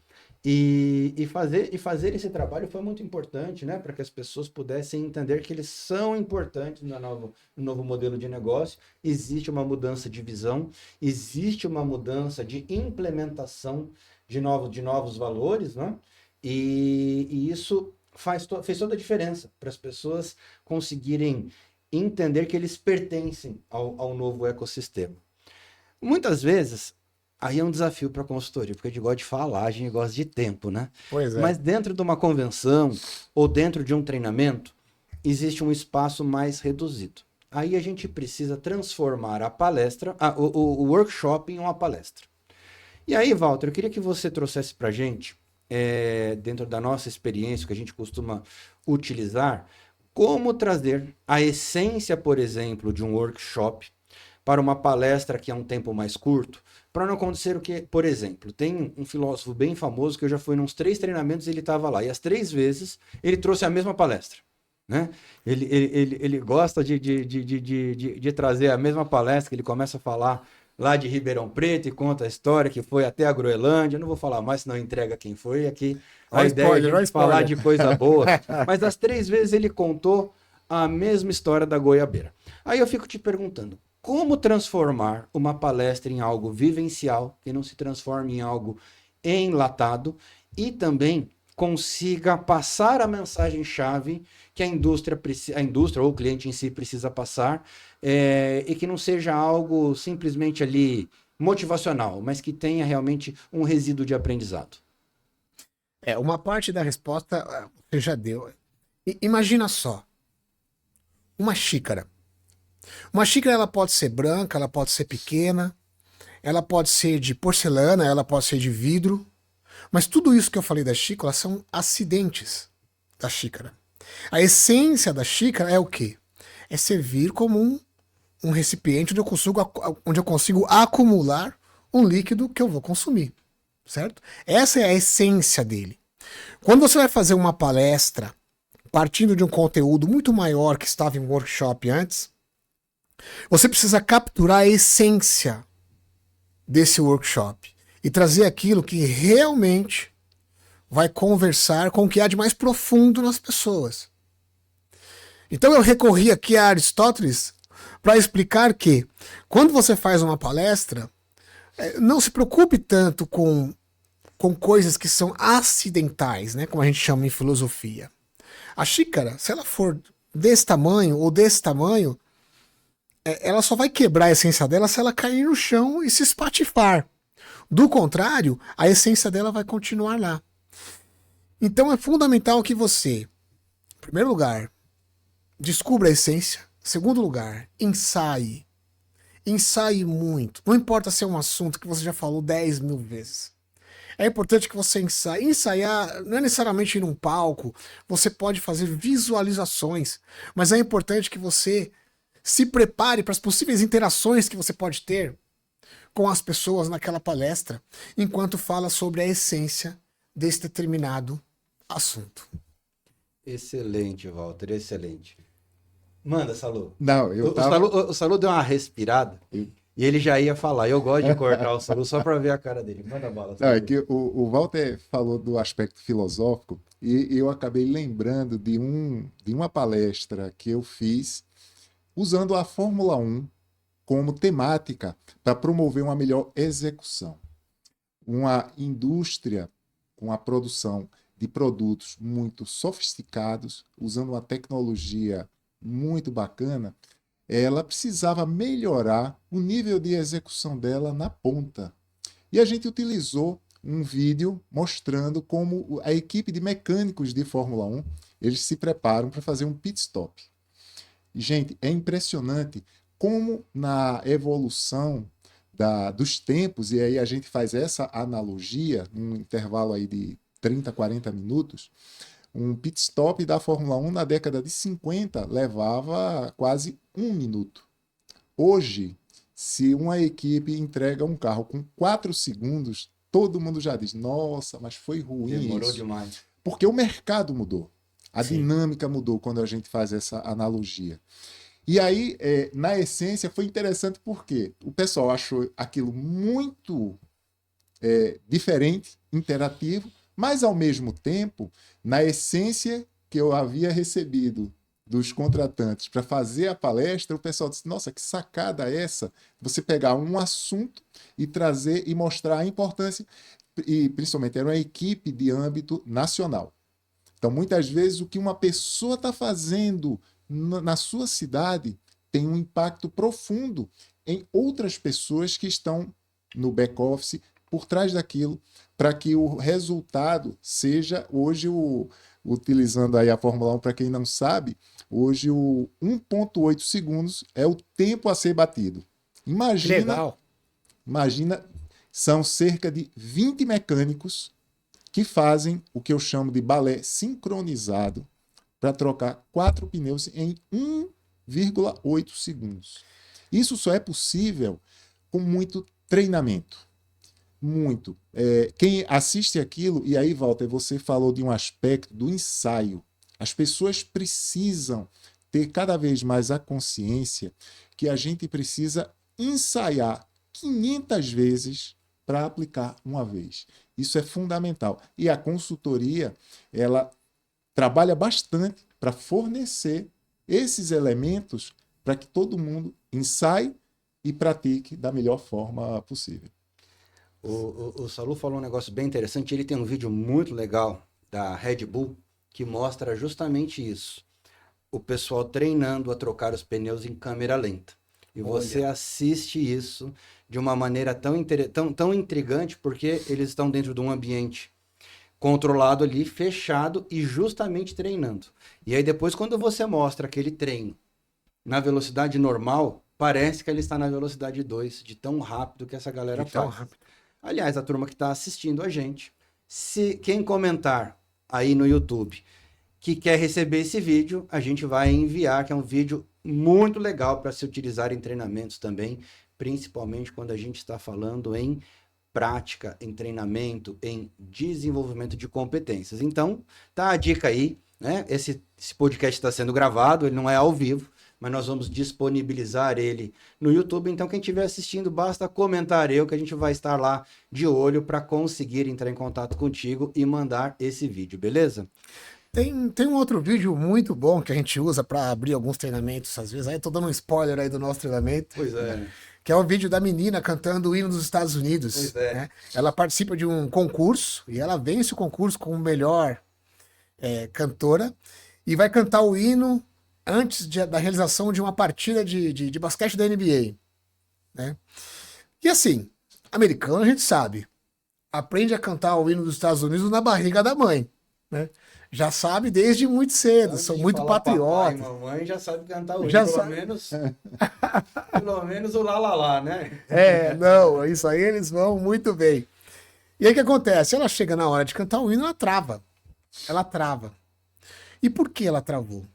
E fazer esse trabalho foi muito importante, né? Para que as pessoas pudessem entender que eles são importantes no novo modelo de negócio. Existe uma mudança de visão, existe uma mudança de implementação de novos valores, né? E isso fez toda a diferença para as pessoas conseguirem entender que eles pertencem ao novo ecossistema. Muitas vezes, aí é um desafio para a consultoria, porque a gente gosta de falar, a gente gosta de tempo, né? Pois é. Mas dentro de uma convenção ou dentro de um treinamento, existe um espaço mais reduzido. Aí a gente precisa transformar a palestra, o workshop em uma palestra. E aí, Walter, eu queria que você trouxesse para a gente, dentro da nossa experiência, que a gente costuma utilizar, como trazer a essência, por exemplo, de um workshop para uma palestra que é um tempo mais curto, para não acontecer o que, por exemplo, tem um filósofo bem famoso que eu já fui nos 3 treinamentos e ele estava lá, e as 3 vezes ele trouxe a mesma palestra, né? Ele gosta de trazer a mesma palestra, que ele começa a falar lá de Ribeirão Preto e conta a história que foi até a Groenlândia. Eu não vou falar mais, senão entrega quem foi aqui. A ideia é falar de coisa boa. Mas das 3 vezes ele contou a mesma história da goiabeira. Aí eu fico te perguntando, como transformar uma palestra em algo vivencial, que não se transforme em algo enlatado, e também consiga passar a mensagem-chave que a indústria ou o cliente em si precisa passar, e que não seja algo simplesmente ali motivacional, mas que tenha realmente um resíduo de aprendizado. Uma parte da resposta você já deu. Imagina só, uma xícara. Uma xícara ela pode ser branca, ela pode ser pequena, ela pode ser de porcelana, ela pode ser de vidro, Mas tudo isso que eu falei da xícara são acidentes da xícara. A essência da xícara é o quê? É servir como um recipiente onde eu consigo acumular um líquido que eu vou consumir, certo? Essa é a essência dele. Quando você vai fazer uma palestra partindo de um conteúdo muito maior que estava em workshop antes, você precisa capturar a essência desse workshop e trazer aquilo que realmente vai conversar com o que há de mais profundo nas pessoas. Então eu recorri aqui a Aristóteles para explicar que quando você faz uma palestra, não se preocupe tanto com coisas que são acidentais, né, como a gente chama em filosofia. A xícara, se ela for desse tamanho ou desse tamanho, ela só vai quebrar a essência dela se ela cair no chão e se espatifar. Do contrário, a essência dela vai continuar lá. Então é fundamental que você, em primeiro lugar, descubra a essência. Em segundo lugar, ensaie. Ensaie muito. Não importa se é um assunto que você já falou 10 mil vezes. É importante que você ensaie. Ensaiar não é necessariamente ir num palco. Você pode fazer visualizações. Mas é importante que você se prepare para as possíveis interações que você pode ter com as pessoas naquela palestra, enquanto fala sobre a essência desse determinado assunto. Excelente, Walter, excelente. Manda, Salu. Não, O Salu deu uma respirada e ele já ia falar. Eu gosto de cortar o Salu só para ver a cara dele. Manda bala, Salu. Não, é que o Walter falou do aspecto filosófico e eu acabei lembrando de uma palestra que eu fiz usando a Fórmula 1 como temática para promover uma melhor execução. Uma indústria com a produção de produtos muito sofisticados, usando uma tecnologia muito bacana, ela precisava melhorar o nível de execução dela na ponta. E a gente utilizou um vídeo mostrando como a equipe de mecânicos de Fórmula 1, eles se preparam para fazer um pit stop. E, gente, é impressionante como na evolução dos tempos, e aí a gente faz essa analogia, num intervalo aí de 30, 40 minutos, um pit stop da Fórmula 1 na década de 50 levava quase 1 minuto. Hoje, se uma equipe entrega um carro com 4 segundos, todo mundo já diz, nossa, mas foi ruim Demorou isso. demais. Porque o mercado mudou. A Sim. dinâmica mudou quando a gente faz essa analogia. E aí, na essência, foi interessante porque o pessoal achou aquilo muito diferente, interativo, mas, ao mesmo tempo, na essência que eu havia recebido dos contratantes para fazer a palestra, o pessoal disse, nossa, que sacada é essa? Você pegar um assunto e trazer e mostrar a importância, e principalmente era uma equipe de âmbito nacional. Então, muitas vezes, o que uma pessoa está fazendo na sua cidade tem um impacto profundo em outras pessoas que estão no back-office, por trás daquilo, para que o resultado seja, hoje, utilizando aí a Fórmula 1, para quem não sabe, hoje o 1,8 segundos é o tempo a ser batido. Legal. Imagina, são cerca de 20 mecânicos que fazem o que eu chamo de balé sincronizado para trocar 4 pneus em 1,8 segundos. Isso só é possível com muito treinamento. Muito. Quem assiste aquilo, e aí, Walter, você falou de um aspecto do ensaio. As pessoas precisam ter cada vez mais a consciência que a gente precisa ensaiar 500 vezes para aplicar uma vez. Isso é fundamental. E a consultoria, ela trabalha bastante para fornecer esses elementos para que todo mundo ensaie e pratique da melhor forma possível. O Salu falou um negócio bem interessante. Ele tem um vídeo muito legal da Red Bull que mostra justamente isso. O pessoal treinando a trocar os pneus em câmera lenta. E você assiste isso de uma maneira tão intrigante, porque eles estão dentro de um ambiente controlado ali, fechado e justamente treinando. E aí depois, quando você mostra aquele treino na velocidade normal, parece que ele está na velocidade 2, de tão rápido que essa galera faz. Aliás, a turma que está assistindo a gente Se quem comentar aí no YouTube que quer receber esse vídeo, a gente vai enviar, que é um vídeo muito legal para se utilizar em treinamentos também, principalmente quando a gente está falando em prática, em treinamento, em desenvolvimento de competências. Então, tá a dica aí, né? Esse podcast está sendo gravado, ele não é ao vivo, mas nós vamos disponibilizar ele no YouTube. Então, quem estiver assistindo, basta comentar que a gente vai estar lá de olho para conseguir entrar em contato contigo e mandar esse vídeo, beleza? Tem um outro vídeo muito bom que a gente usa para abrir alguns treinamentos, às vezes. Aí eu tô dando um spoiler aí do nosso treinamento. Pois é. Que é o vídeo da menina cantando o hino dos Estados Unidos. Pois é. Né? Ela participa de um concurso e ela vence o concurso como melhor cantora e vai cantar o hino antes da realização de uma partida de basquete da NBA. Né? E assim, americano a gente sabe, aprende a cantar o hino dos Estados Unidos na barriga da mãe. Né? Já sabe desde muito cedo, Antes são de muito falar patriotas. Papai e mamãe já sabe cantar o Já hino, sabe. pelo menos o lá lá lá, né? Não, isso aí eles vão muito bem. E aí o que acontece? Ela chega na hora de cantar o hino, ela trava. Ela trava. E por que ela travou?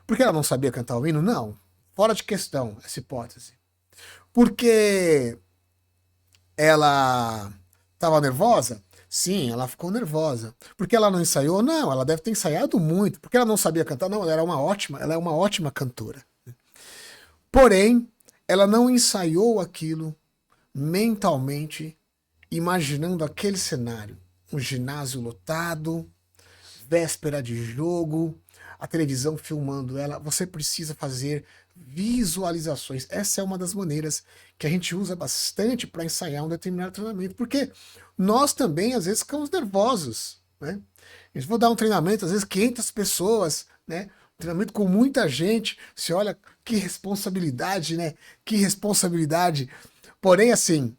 Porque ela não sabia cantar o hino? Não. Fora de questão essa hipótese. Porque ela estava nervosa? Sim, ela ficou nervosa. Porque ela não ensaiou? Não, ela deve ter ensaiado muito. Porque ela não sabia cantar? Não, ela é uma ótima cantora. Porém, ela não ensaiou aquilo mentalmente, imaginando aquele cenário. Um ginásio lotado, véspera de jogo, a televisão filmando ela. Você precisa fazer visualizações. Essa é uma das maneiras que a gente usa bastante para ensaiar um determinado treinamento, porque nós também, às vezes, ficamos nervosos, né? A gente vai dar um treinamento, às vezes, 500 pessoas, né? Um treinamento com muita gente. Você olha que responsabilidade, né? Que responsabilidade. Porém, assim,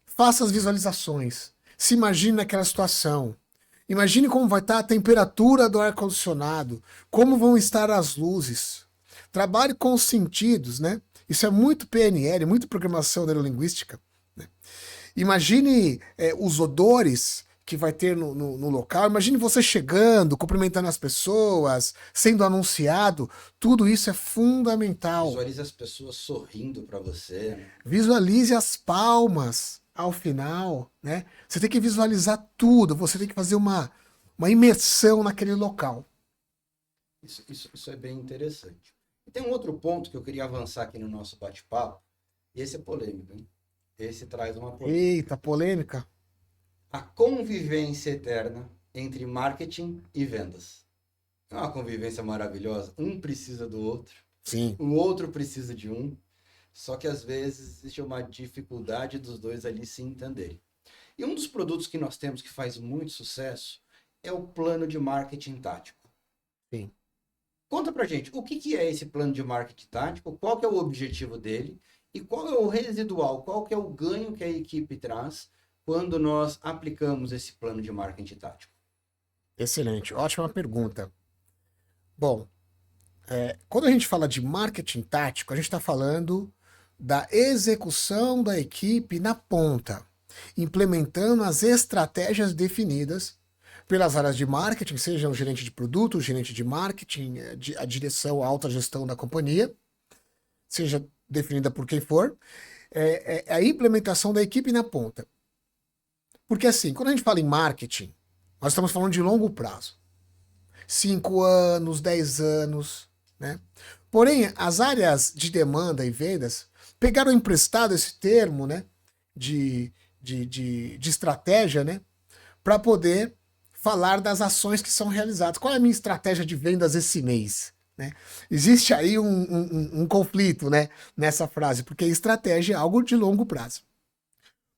faça as visualizações. Se imagine naquela situação. Imagine como vai estar a temperatura do ar-condicionado, como vão estar as luzes. Trabalhe com os sentidos, né? Isso é muito PNL, muito programação neurolinguística. Né? Imagine os odores que vai ter no local. Imagine você chegando, cumprimentando as pessoas, sendo anunciado. Tudo isso é fundamental. Visualize as pessoas sorrindo para você. Visualize as palmas ao final, né? Você tem que visualizar tudo, você tem que fazer uma imersão naquele local. Isso é bem interessante. E tem um outro ponto que eu queria avançar aqui no nosso bate-papo, e esse é polêmico, hein? Esse traz uma polêmica. Eita, polêmica. A convivência eterna entre marketing e vendas. É uma convivência maravilhosa. Um precisa do outro. Sim. O outro precisa de um. Só que às vezes existe uma dificuldade dos dois ali se entenderem. E um dos produtos que nós temos que faz muito sucesso é o plano de marketing tático. Sim. Conta pra gente, o que é esse plano de marketing tático? Qual que é o objetivo dele? E qual é o residual? Qual que é o ganho que a equipe traz quando nós aplicamos esse plano de marketing tático? Excelente, ótima pergunta. Bom, quando a gente fala de marketing tático, a gente está falando da execução da equipe na ponta, implementando as estratégias definidas pelas áreas de marketing, seja o gerente de produto, o gerente de marketing, a direção, a alta gestão da companhia, seja definida por quem for, a implementação da equipe na ponta. Porque assim, quando a gente fala em marketing, nós estamos falando de longo prazo. 5 anos, 10 anos, né? Porém, as áreas de demanda e vendas pegaram emprestado esse termo, né, de estratégia, né, para poder falar das ações que são realizadas. Qual é a minha estratégia de vendas esse mês? Né? Existe aí um conflito, né, nessa frase, porque estratégia é algo de longo prazo.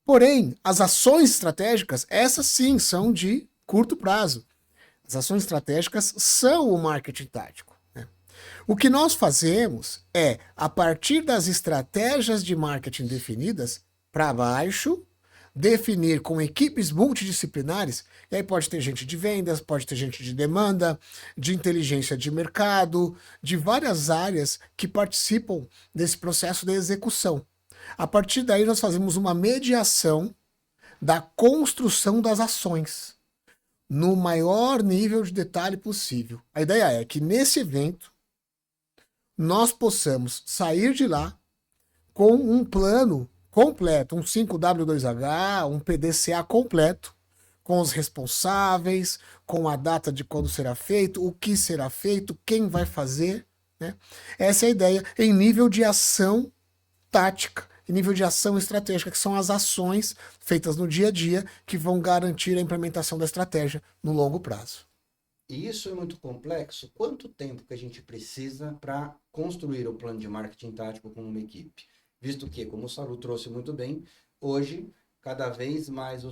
Porém, as ações estratégicas, essas sim, são de curto prazo. As ações estratégicas são o marketing tático. Né? O que nós fazemos é, a partir das estratégias de marketing definidas, para baixo, definir com equipes multidisciplinares, e aí pode ter gente de vendas, pode ter gente de demanda, de inteligência de mercado, de várias áreas que participam desse processo de execução. A partir daí nós fazemos uma mediação da construção das ações. no maior nível de detalhe possível. A ideia é que nesse evento nós possamos sair de lá com um plano completo, um 5W2H, um PDCA completo, com os responsáveis, com a data de quando será feito, o que será feito, quem vai fazer, né? Essa é a ideia em nível de ação tática, em nível de ação estratégica, que são as ações feitas no dia a dia que vão garantir a implementação da estratégia no longo prazo. E isso é muito complexo. Quanto tempo que a gente precisa para construir o plano de marketing tático com uma equipe? Visto que, como o Salu trouxe muito bem, hoje, cada vez mais o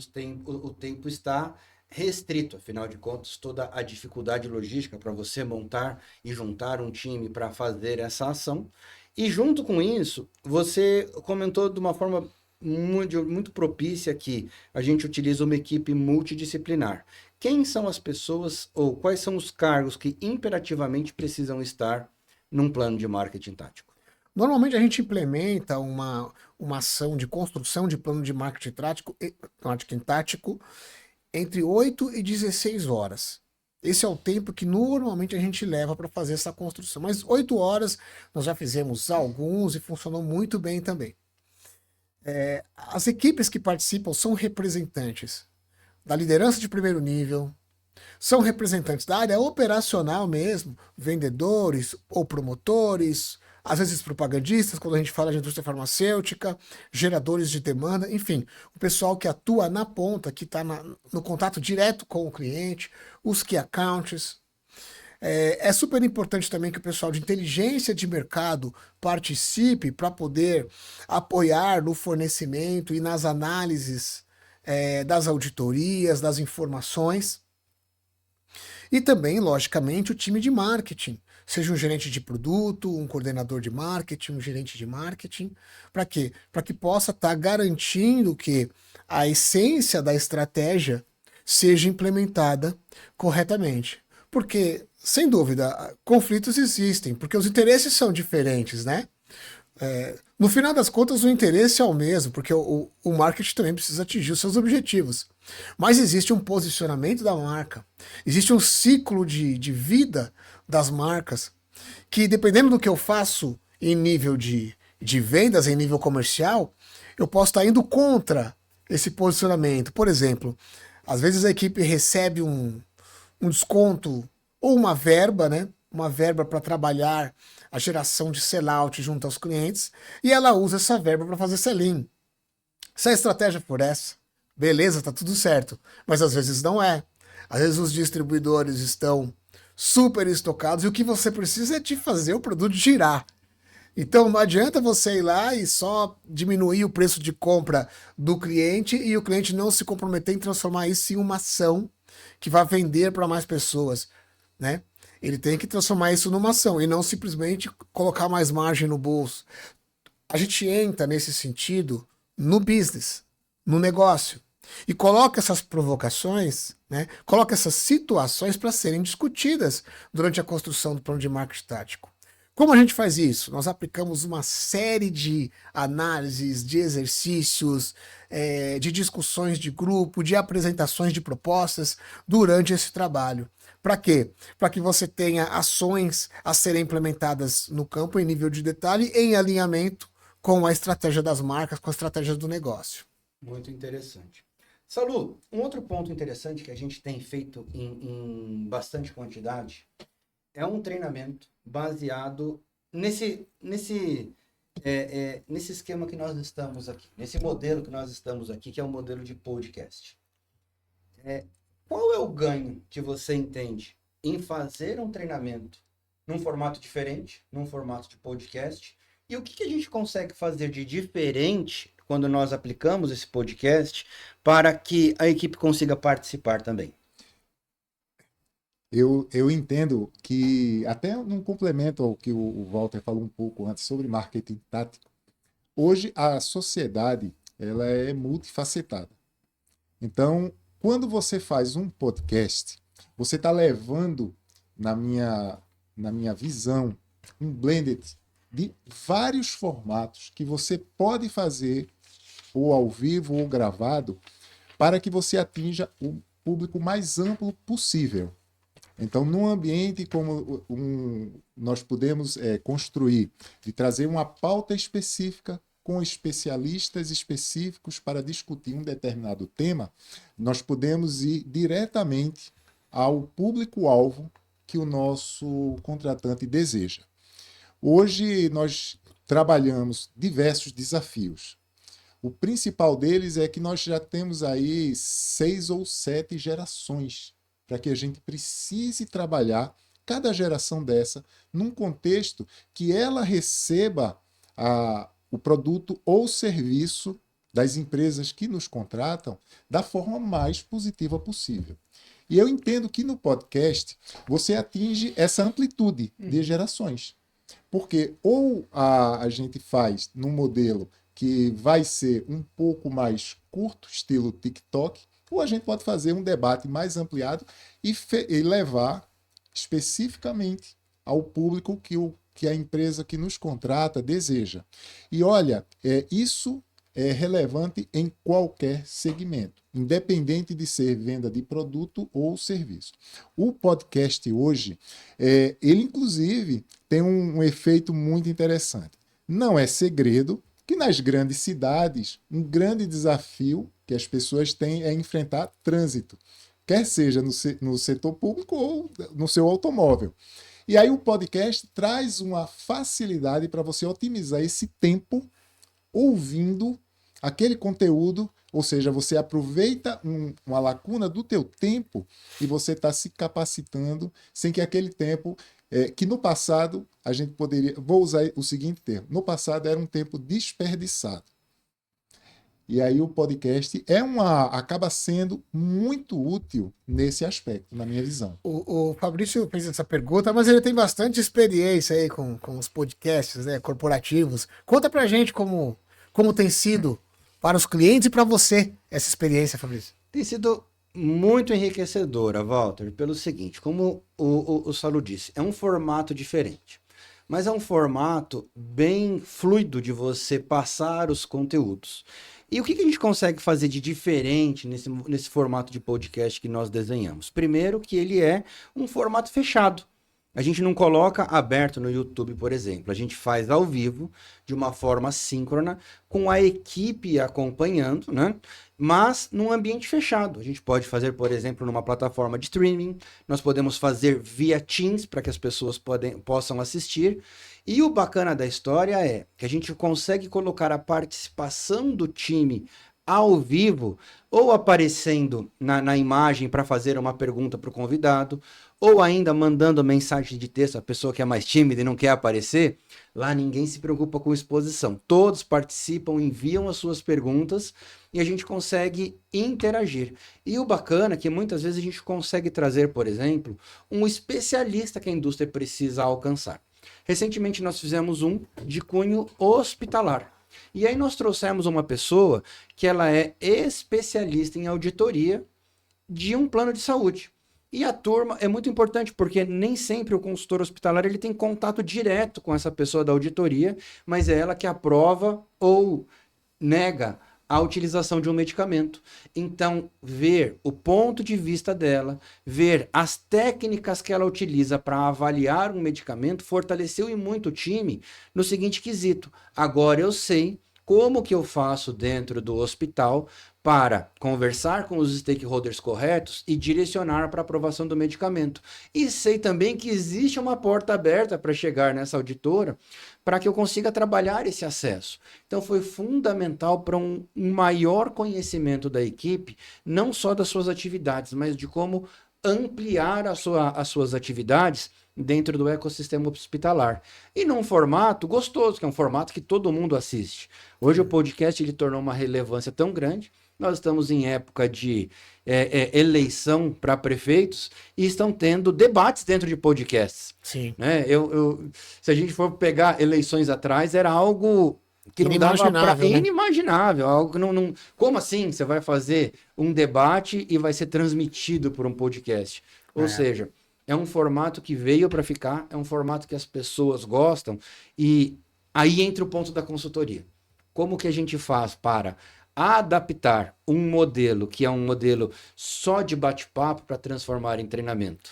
tempo está restrito. Afinal de contas, toda a dificuldade logística para você montar e juntar um time para fazer essa ação. E junto com isso, você comentou de uma forma muito propícia que a gente utiliza uma equipe multidisciplinar. Quem são as pessoas ou quais são os cargos que imperativamente precisam estar num plano de marketing tático? Normalmente a gente implementa uma ação de construção de plano de marketing tático entre 8 e 16 horas. Esse é o tempo que normalmente a gente leva para fazer essa construção. Mas 8 horas nós já fizemos alguns e funcionou muito bem também. As equipes que participam são representantes da liderança de primeiro nível, são representantes da área operacional mesmo, vendedores ou promotores, às vezes propagandistas, quando a gente fala de indústria farmacêutica, geradores de demanda, enfim, o pessoal que atua na ponta, que está no contato direto com o cliente, os key accounts. É super importante também que o pessoal de inteligência de mercado participe para poder apoiar no fornecimento e nas análises das auditorias, das informações. E também, logicamente, o time de marketing, seja um gerente de produto, um coordenador de marketing, um gerente de marketing. Para quê? Para que possa estar garantindo que a essência da estratégia seja implementada corretamente. Porque, sem dúvida, conflitos existem, porque os interesses são diferentes, né? No final das contas, o interesse é o mesmo, porque o marketing também precisa atingir os seus objetivos. Mas existe um posicionamento da marca, existe um ciclo de vida das marcas, que dependendo do que eu faço em nível de vendas, em nível comercial, eu posso estar indo contra esse posicionamento. Por exemplo, às vezes a equipe recebe um desconto ou uma verba, né? Uma verba para trabalhar a geração de sellout junto aos clientes, e ela usa essa verba para fazer sell-in. Se a estratégia for essa, beleza, tá tudo certo, mas às vezes não é. Às vezes os distribuidores estão super estocados e o que você precisa é de fazer o produto girar. Então não adianta você ir lá e só diminuir o preço de compra do cliente e o cliente não se comprometer em transformar isso em uma ação que vai vender para mais pessoas, né? Ele tem que transformar isso numa ação e não simplesmente colocar mais margem no bolso. A gente entra nesse sentido no business, no negócio, e coloca essas provocações, né? Coloca essas situações para serem discutidas durante a construção do plano de marketing tático. Como a gente faz isso? Nós aplicamos uma série de análises, de exercícios, de discussões de grupo, de apresentações de propostas durante esse trabalho. Para quê? Para que você tenha ações a serem implementadas no campo em nível de detalhe, em alinhamento com a estratégia das marcas, com a estratégia do negócio. Muito interessante. Salu, um outro ponto interessante que a gente tem feito em bastante quantidade é um treinamento baseado nesse esquema que nós estamos aqui, nesse modelo que nós estamos aqui, que é o modelo de podcast. Qual é o ganho que você entende em fazer um treinamento num formato diferente, num formato de podcast? E o que a gente consegue fazer de diferente quando nós aplicamos esse podcast para que a equipe consiga participar também? Eu entendo que, até num complemento ao que o Walter falou um pouco antes sobre marketing tático, hoje a sociedade ela é multifacetada. Então, quando você faz um podcast, você está levando, na minha visão, um blended de vários formatos que você pode fazer ou ao vivo ou gravado para que você atinja público mais amplo possível. Então, num ambiente como nós podemos construir, de trazer uma pauta específica com especialistas específicos para discutir um determinado tema, nós podemos ir diretamente ao público-alvo que o nosso contratante deseja. Hoje, nós trabalhamos diversos desafios. O principal deles é que nós já temos aí 6 ou 7 gerações para que a gente precise trabalhar cada geração dessa num contexto que ela receba o produto ou serviço das empresas que nos contratam da forma mais positiva possível. E eu entendo que no podcast você atinge essa amplitude de gerações. Porque ou a gente faz num modelo que vai ser um pouco mais curto, estilo TikTok, ou a gente pode fazer um debate mais ampliado e levar especificamente ao público que a empresa que nos contrata deseja. E olha, isso é relevante em qualquer segmento, independente de ser venda de produto ou serviço. O podcast hoje, ele inclusive tem um efeito muito interessante. Não é segredo que nas grandes cidades, um grande desafio que as pessoas têm é enfrentar trânsito, quer seja no setor público ou no seu automóvel. E aí o podcast traz uma facilidade para você otimizar esse tempo ouvindo aquele conteúdo, ou seja, você aproveita uma lacuna do teu tempo e você está se capacitando sem que aquele tempo, que no passado a gente poderia, vou usar o seguinte termo, no passado era um tempo desperdiçado. E aí o podcast acaba sendo muito útil nesse aspecto, na minha visão. O Fabrício fez essa pergunta, mas ele tem bastante experiência aí com os podcasts, né, corporativos. Conta pra gente como tem sido para os clientes e para você essa experiência, Fabrício. Tem sido muito enriquecedora, Walter, pelo seguinte, como o Saulo disse, é um formato diferente, mas é um formato bem fluido de você passar os conteúdos. E o que a gente consegue fazer de diferente nesse formato de podcast que nós desenhamos? Primeiro, que ele é um formato fechado. A gente não coloca aberto no YouTube, por exemplo. A gente faz ao vivo, de uma forma síncrona, com a equipe acompanhando, né? Mas num ambiente fechado. A gente pode fazer, por exemplo, numa plataforma de streaming. Nós podemos fazer via Teams, para que as pessoas possam assistir. E o bacana da história é que a gente consegue colocar a participação do time ao vivo, ou aparecendo na imagem para fazer uma pergunta para o convidado, ou ainda mandando mensagem de texto, a pessoa que é mais tímida e não quer aparecer, lá ninguém se preocupa com exposição. Todos participam, enviam as suas perguntas e a gente consegue interagir. E o bacana é que muitas vezes a gente consegue trazer, por exemplo, um especialista que a indústria precisa alcançar. Recentemente nós fizemos um de cunho hospitalar. E aí nós trouxemos uma pessoa que ela é especialista em auditoria de um plano de saúde. E a turma é muito importante, porque nem sempre o consultor hospitalar ele tem contato direto com essa pessoa da auditoria, mas é ela que aprova ou nega a utilização de um medicamento. Então, ver o ponto de vista dela, ver as técnicas que ela utiliza para avaliar um medicamento, fortaleceu e muito o time no seguinte quesito: agora eu sei como que eu faço dentro do hospital para conversar com os stakeholders corretos e direcionar para a aprovação do medicamento. E sei também que existe uma porta aberta para chegar nessa auditora para que eu consiga trabalhar esse acesso. Então foi fundamental para um maior conhecimento da equipe, não só das suas atividades, mas de como ampliar as suas atividades dentro do ecossistema hospitalar. E num formato gostoso, que é um formato que todo mundo assiste. Hoje o podcast ele tornou uma relevância tão grande. Nós estamos em época de eleição para prefeitos e estão tendo debates dentro de podcasts. Sim. Né? Se a gente for pegar eleições atrás, era algo que não dava para... Né? Inimaginável. Algo que não... Como assim você vai fazer um debate e vai ser transmitido por um podcast? Ou seja, é um formato que veio para ficar, é um formato que as pessoas gostam, e aí entra o ponto da consultoria. Como que a gente faz para adaptar um modelo que é um modelo só de bate-papo para transformar em treinamento?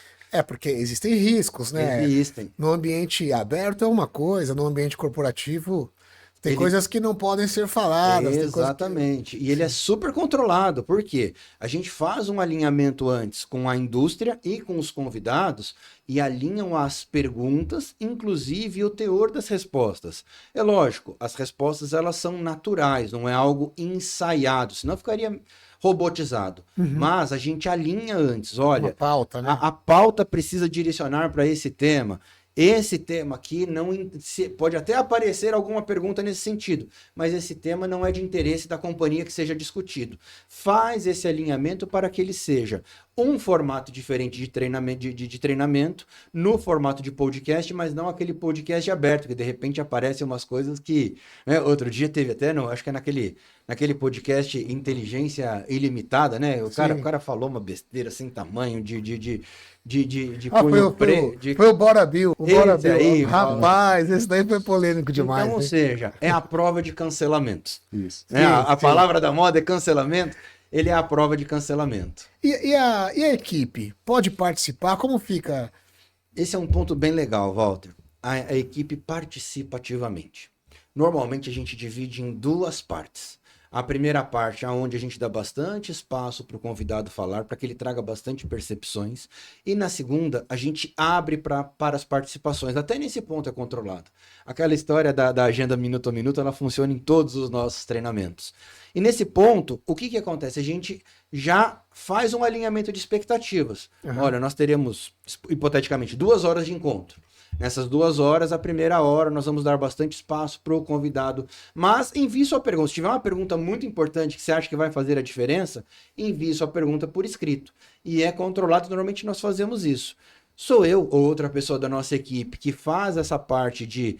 Porque existem riscos, né? Existem. No ambiente aberto é uma coisa, no ambiente corporativo tem coisas que não podem ser faladas. Tem coisas que... Exatamente. E ele é super controlado. Por quê? A gente faz um alinhamento antes com a indústria e com os convidados e alinham as perguntas, inclusive o teor das respostas. É lógico, as respostas elas são naturais, não é algo ensaiado, senão ficaria robotizado. Mas a gente alinha antes. Olha, Uma pauta, né? a pauta precisa direcionar para esse tema. Esse tema aqui pode até aparecer alguma pergunta nesse sentido, mas esse tema não é de interesse da companhia que seja discutido. Faz esse alinhamento para que ele seja um formato diferente de treinamento no formato de podcast, mas não aquele podcast aberto, que de repente aparecem umas coisas que... Né, outro dia teve até, acho que é naquele podcast Inteligência Ilimitada, né? O cara falou uma besteira assim, tamanho de cunho foi o Bora Bill. O Bora Bill. Aí, rapaz, esse daí foi polêmico demais. Então, ou seja, é a prova de cancelamentos. Isso. Né? A palavra da moda é cancelamento. Ele é a prova de cancelamento. E a equipe? Pode participar? Como fica? Esse é um ponto bem legal, Walter. A equipe participa ativamente. Normalmente a gente divide em duas partes. A primeira parte é onde a gente dá bastante espaço para o convidado falar, para que ele traga bastante percepções. E na segunda, a gente abre para as participações. Até nesse ponto é controlado. Aquela história da agenda minuto a minuto, ela funciona em todos os nossos treinamentos. E nesse ponto, o que acontece? A gente já faz um alinhamento de expectativas. Olha, nós teremos, hipoteticamente, 2 horas de encontro. Nessas 2 horas, a primeira hora, nós vamos dar bastante espaço para o convidado. Mas envie sua pergunta. Se tiver uma pergunta muito importante que você acha que vai fazer a diferença, envie sua pergunta por escrito. E é controlado, normalmente nós fazemos isso. Sou eu ou outra pessoa da nossa equipe que faz essa parte de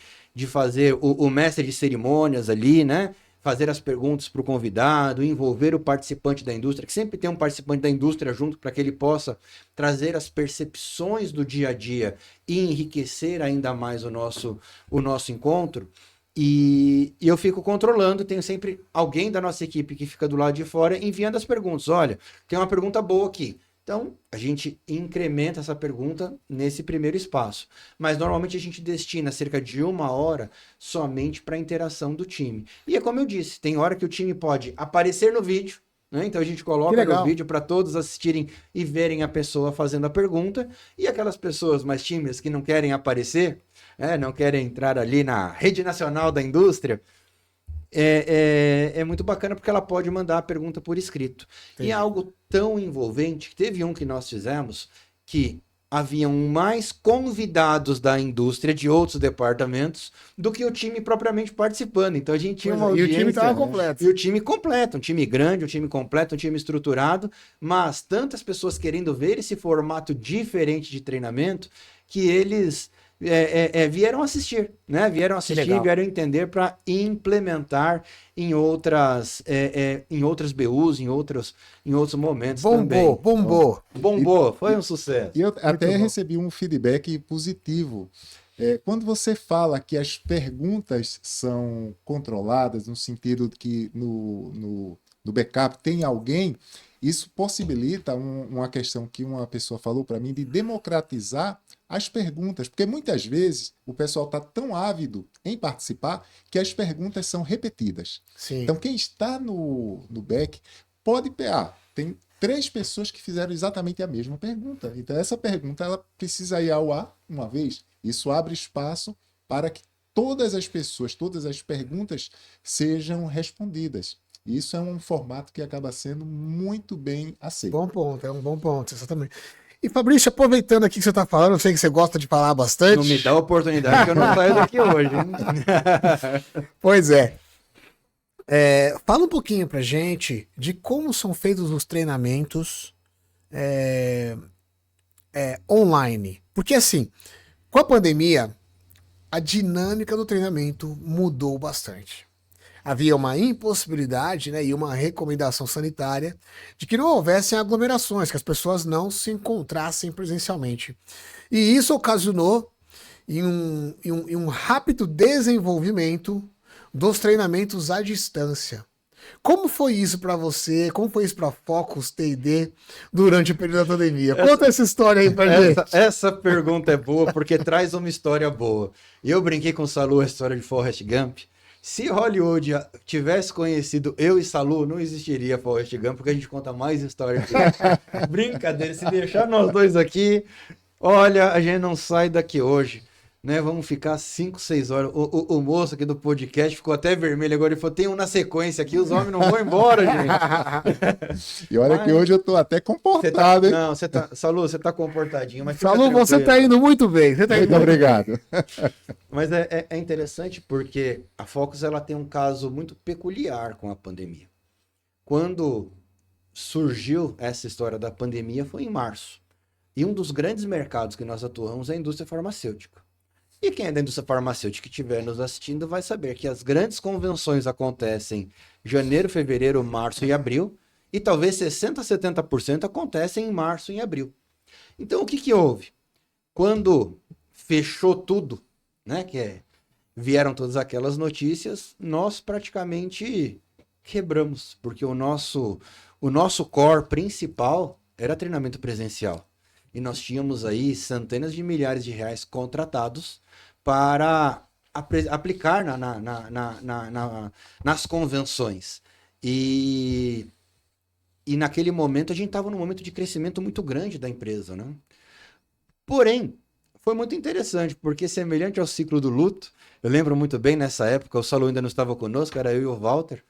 fazer o mestre de cerimônias ali, né? Fazer as perguntas para o convidado, envolver o participante da indústria, que sempre tem um participante da indústria junto para que ele possa trazer as percepções do dia a dia e enriquecer ainda mais o nosso encontro. E eu fico controlando, tenho sempre alguém da nossa equipe que fica do lado de fora enviando as perguntas. Olha, tem uma pergunta boa aqui. Então, a gente incrementa essa pergunta nesse primeiro espaço. Mas, normalmente, a gente destina cerca de 1 hora somente para a interação do time. E é como eu disse, tem hora que o time pode aparecer no vídeo, né? Então, a gente coloca no vídeo para todos assistirem e verem a pessoa fazendo a pergunta. E aquelas pessoas mais tímidas que não querem aparecer, não querem entrar ali na rede nacional da indústria, é muito bacana porque ela pode mandar a pergunta por escrito. Entendi. E é algo tão envolvente, teve um que nós fizemos que haviam mais convidados da indústria de outros departamentos do que o time propriamente participando. Então a gente tinha uma audiência... E o time estava completo. E o time completo, um time grande, um time completo, um time estruturado, mas tantas pessoas querendo ver esse formato diferente de treinamento que eles... vieram assistir, né? Vieram assistir, vieram entender para implementar em outras BUs, em outros momentos também. Bombou, foi um sucesso. E eu até recebi um feedback positivo. Quando você fala que as perguntas são controladas, no sentido de que no backup tem alguém, isso possibilita uma questão que uma pessoa falou para mim de democratizar as perguntas, porque muitas vezes o pessoal está tão ávido em participar que as perguntas são repetidas. Sim. Então, quem está no back pode pegar. Tem 3 pessoas que fizeram exatamente a mesma pergunta. Então, essa pergunta ela precisa ir ao ar uma vez. Isso abre espaço para que todas as pessoas, todas as perguntas sejam respondidas. Isso é um formato que acaba sendo muito bem aceito. Bom ponto, é um bom ponto, exatamente. E Fabrício, aproveitando aqui que você está falando, eu sei que você gosta de falar bastante. Não me dá oportunidade que eu não saio daqui hoje. Hein? Pois é. Fala um pouquinho pra gente de como são feitos os treinamentos online. Porque assim, com a pandemia, a dinâmica do treinamento mudou bastante. Havia uma impossibilidade, né, e uma recomendação sanitária de que não houvessem aglomerações, que as pessoas não se encontrassem presencialmente. E isso ocasionou em um rápido desenvolvimento dos treinamentos à distância. Como foi isso pra você? Como foi isso pra Focus T&D durante o período da pandemia? Conta essa história aí pra gente. Essa pergunta é boa porque traz uma história boa. Eu brinquei com o Salu a história de Forrest Gump. Se Hollywood tivesse conhecido eu e Salu, não existiria Forrest Gump, porque a gente conta mais histórias que ele. Brincadeira, se deixar nós dois aqui, olha, a gente não sai daqui hoje, né? Vamos ficar 5, 6 horas. O moço aqui do podcast ficou até vermelho agora. Ele falou: tem um na sequência aqui, os homens não vão embora, gente. E olha que hoje eu tô até comportado, hein? Não, Salu, você tá comportadinho, mas fica Salu, você tranquilo. tá indo muito bem. Você tá indo Muito obrigado. Mas é interessante porque a Focus ela tem um caso muito peculiar com a pandemia. Quando surgiu essa história da pandemia foi em março. E um dos grandes mercados que nós atuamos é a indústria farmacêutica. E quem é da indústria farmacêutica que estiver nos assistindo vai saber que as grandes convenções acontecem em janeiro, fevereiro, março e abril. E talvez 60% a 70% acontecem em março e em abril. Então o que houve? Quando fechou tudo, né, vieram todas aquelas notícias, nós praticamente quebramos, porque o nosso core principal era treinamento presencial. E nós tínhamos aí centenas de milhares de reais contratados para aplicar nas convenções. E naquele momento a gente estava num momento de crescimento muito grande da empresa, né? Porém, foi muito interessante, porque semelhante ao ciclo do luto, eu lembro muito bem nessa época, o Salu ainda não estava conosco, era eu e o Walter,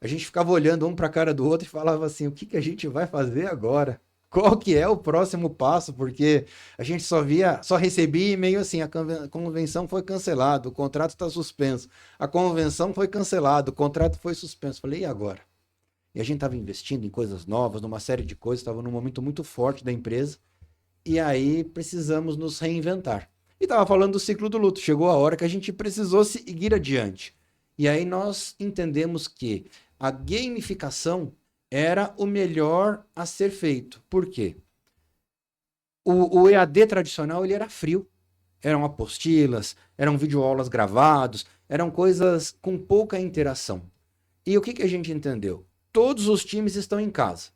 a gente ficava olhando um para a cara do outro e falava assim, o que a gente vai fazer agora? Qual que é o próximo passo? Porque a gente só recebia e-mail assim, a convenção foi cancelada, o contrato está suspenso, a convenção foi cancelada, o contrato foi suspenso. Falei, e agora? E a gente estava investindo em coisas novas, numa série de coisas, estava num momento muito forte da empresa, e aí precisamos nos reinventar. E estava falando do ciclo do luto, chegou a hora que a gente precisou seguir adiante. E aí nós entendemos que a gamificação era o melhor a ser feito. Por quê? O EAD tradicional ele era frio. Eram apostilas, eram videoaulas gravados, eram coisas com pouca interação. E o que a gente entendeu? Todos os times estão em casa.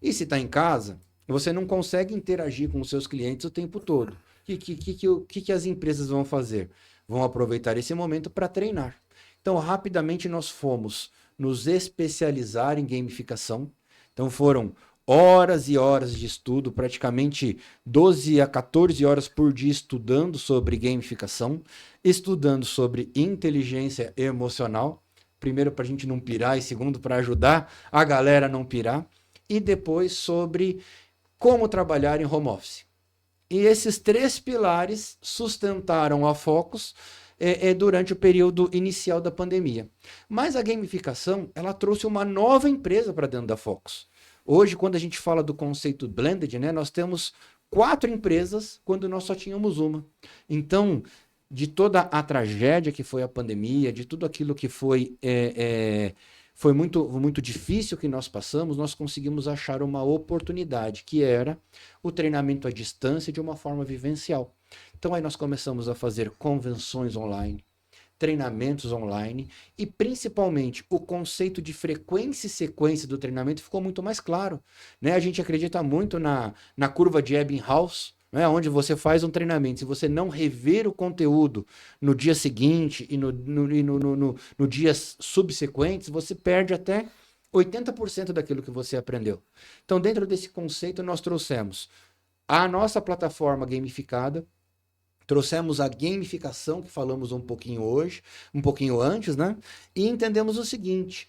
E se está em casa, você não consegue interagir com os seus clientes o tempo todo. O que as empresas vão fazer? Vão aproveitar esse momento para treinar. Então, rapidamente nós fomos nos especializar em gamificação. Então foram horas e horas de estudo, praticamente 12 a 14 horas por dia estudando sobre gamificação, estudando sobre inteligência emocional, primeiro para a gente não pirar e segundo para ajudar a galera a não pirar, e depois sobre como trabalhar em home office. E esses 3 pilares sustentaram a Focus durante o período inicial da pandemia. Mas a gamificação, ela trouxe uma nova empresa para dentro da Focus. Hoje, quando a gente fala do conceito blended, né, nós temos 4 empresas quando nós só tínhamos uma. Então, de toda a tragédia que foi a pandemia, de tudo aquilo que foi muito, muito difícil que nós passamos, nós conseguimos achar uma oportunidade, que era o treinamento à distância de uma forma vivencial. Então aí nós começamos a fazer convenções online, treinamentos online e principalmente o conceito de frequência e sequência do treinamento ficou muito mais claro, né? A gente acredita muito na curva de Ebbinghaus, né? Onde você faz um treinamento, se você não rever o conteúdo no dia seguinte e no dias subsequentes, você perde até 80% daquilo que você aprendeu. Então dentro desse conceito nós trouxemos a nossa plataforma gamificada, trouxemos a gamificação, que falamos um pouquinho hoje, um pouquinho antes, né? E entendemos o seguinte,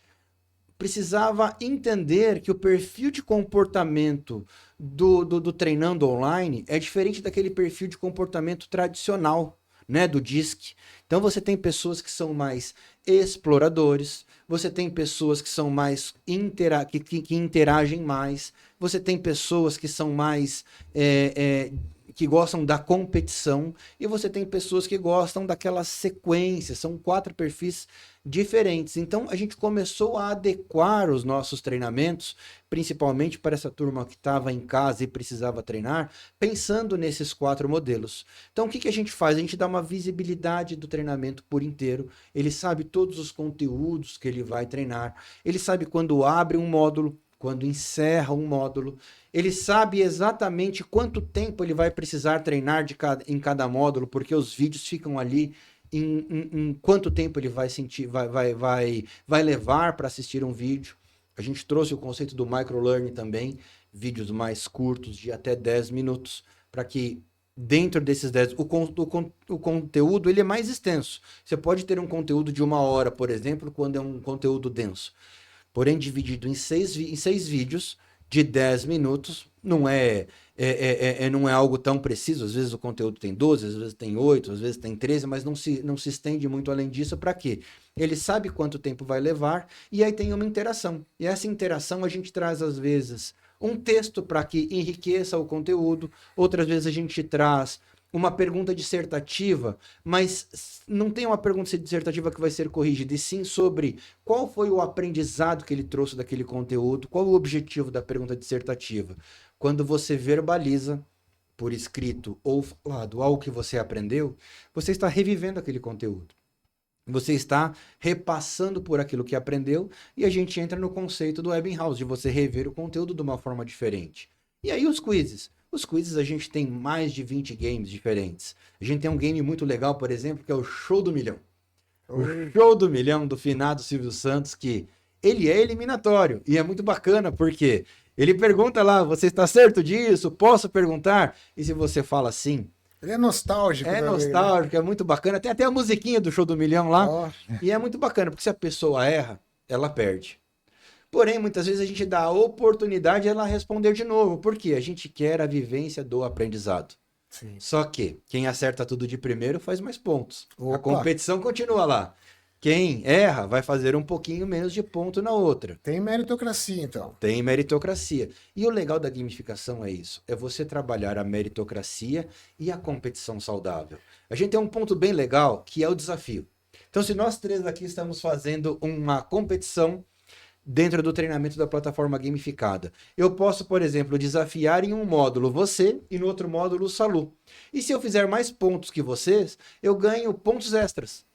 precisava entender que o perfil de comportamento do treinando online é diferente daquele perfil de comportamento tradicional, né? Do DISC. Então você tem pessoas que são mais exploradores, você tem pessoas que são mais que interagem mais, você tem pessoas que são mais que gostam da competição e você tem pessoas que gostam daquela sequência. São 4 perfis diferentes. Então a gente começou a adequar os nossos treinamentos, principalmente para essa turma que estava em casa e precisava treinar, pensando nesses 4 modelos. Então o que a gente faz? A gente dá uma visibilidade do treinamento por inteiro. Ele sabe todos os conteúdos que ele vai treinar. Ele sabe quando abre um módulo, quando encerra um módulo. Ele sabe exatamente quanto tempo ele vai precisar treinar em cada módulo, porque os vídeos ficam ali em quanto tempo ele vai sentir, vai levar para assistir um vídeo. A gente trouxe o conceito do microlearning também, vídeos mais curtos, de até 10 minutos, para que dentro desses 10, o conteúdo ele é mais extenso. Você pode ter um conteúdo de 1 hora, por exemplo, quando é um conteúdo denso. Porém, dividido em 6 vídeos de 10 minutos, não é algo tão preciso. Às vezes o conteúdo tem 12, às vezes tem 8, às vezes tem 13, mas não se estende muito além disso. Para quê? Ele sabe quanto tempo vai levar e aí tem uma interação. E essa interação a gente traz, às vezes, um texto para que enriqueça o conteúdo. Outras vezes a gente traz uma pergunta dissertativa, mas não tem uma pergunta dissertativa que vai ser corrigida, e sim sobre qual foi o aprendizado que ele trouxe daquele conteúdo, qual o objetivo da pergunta dissertativa. Quando você verbaliza por escrito ou falado algo que você aprendeu, você está revivendo aquele conteúdo. Você está repassando por aquilo que aprendeu, e a gente entra no conceito do Ebbinghaus, de você rever o conteúdo de uma forma diferente. E aí os quizzes. Os quizzes, a gente tem mais de 20 games diferentes. A gente tem um game muito legal, por exemplo, que é o Show do Milhão. O Show do Milhão do finado Silvio Santos, que ele é eliminatório. E é muito bacana, porque ele pergunta lá, você está certo disso? Posso perguntar? E se você fala sim... Ele é nostálgico. É nostálgico, é muito bacana. Tem até a musiquinha do Show do Milhão lá. Oh. E é muito bacana, porque se a pessoa erra, ela perde. Porém, muitas vezes a gente dá a oportunidade de ela responder de novo. Por quê? A gente quer a vivência do aprendizado. Sim. Só que quem acerta tudo de primeiro faz mais pontos. Opa. A competição continua lá. Quem erra vai fazer um pouquinho menos de ponto na outra. Tem meritocracia, então. Tem meritocracia. E o legal da gamificação é isso. É você trabalhar a meritocracia e a competição saudável. A gente tem um ponto bem legal, que é o desafio. Então, se nós 3 aqui estamos fazendo uma competição dentro do treinamento da plataforma gamificada, eu posso, por exemplo, desafiar em um módulo você e no outro módulo o Salu. E se eu fizer mais pontos que vocês, eu ganho pontos extras.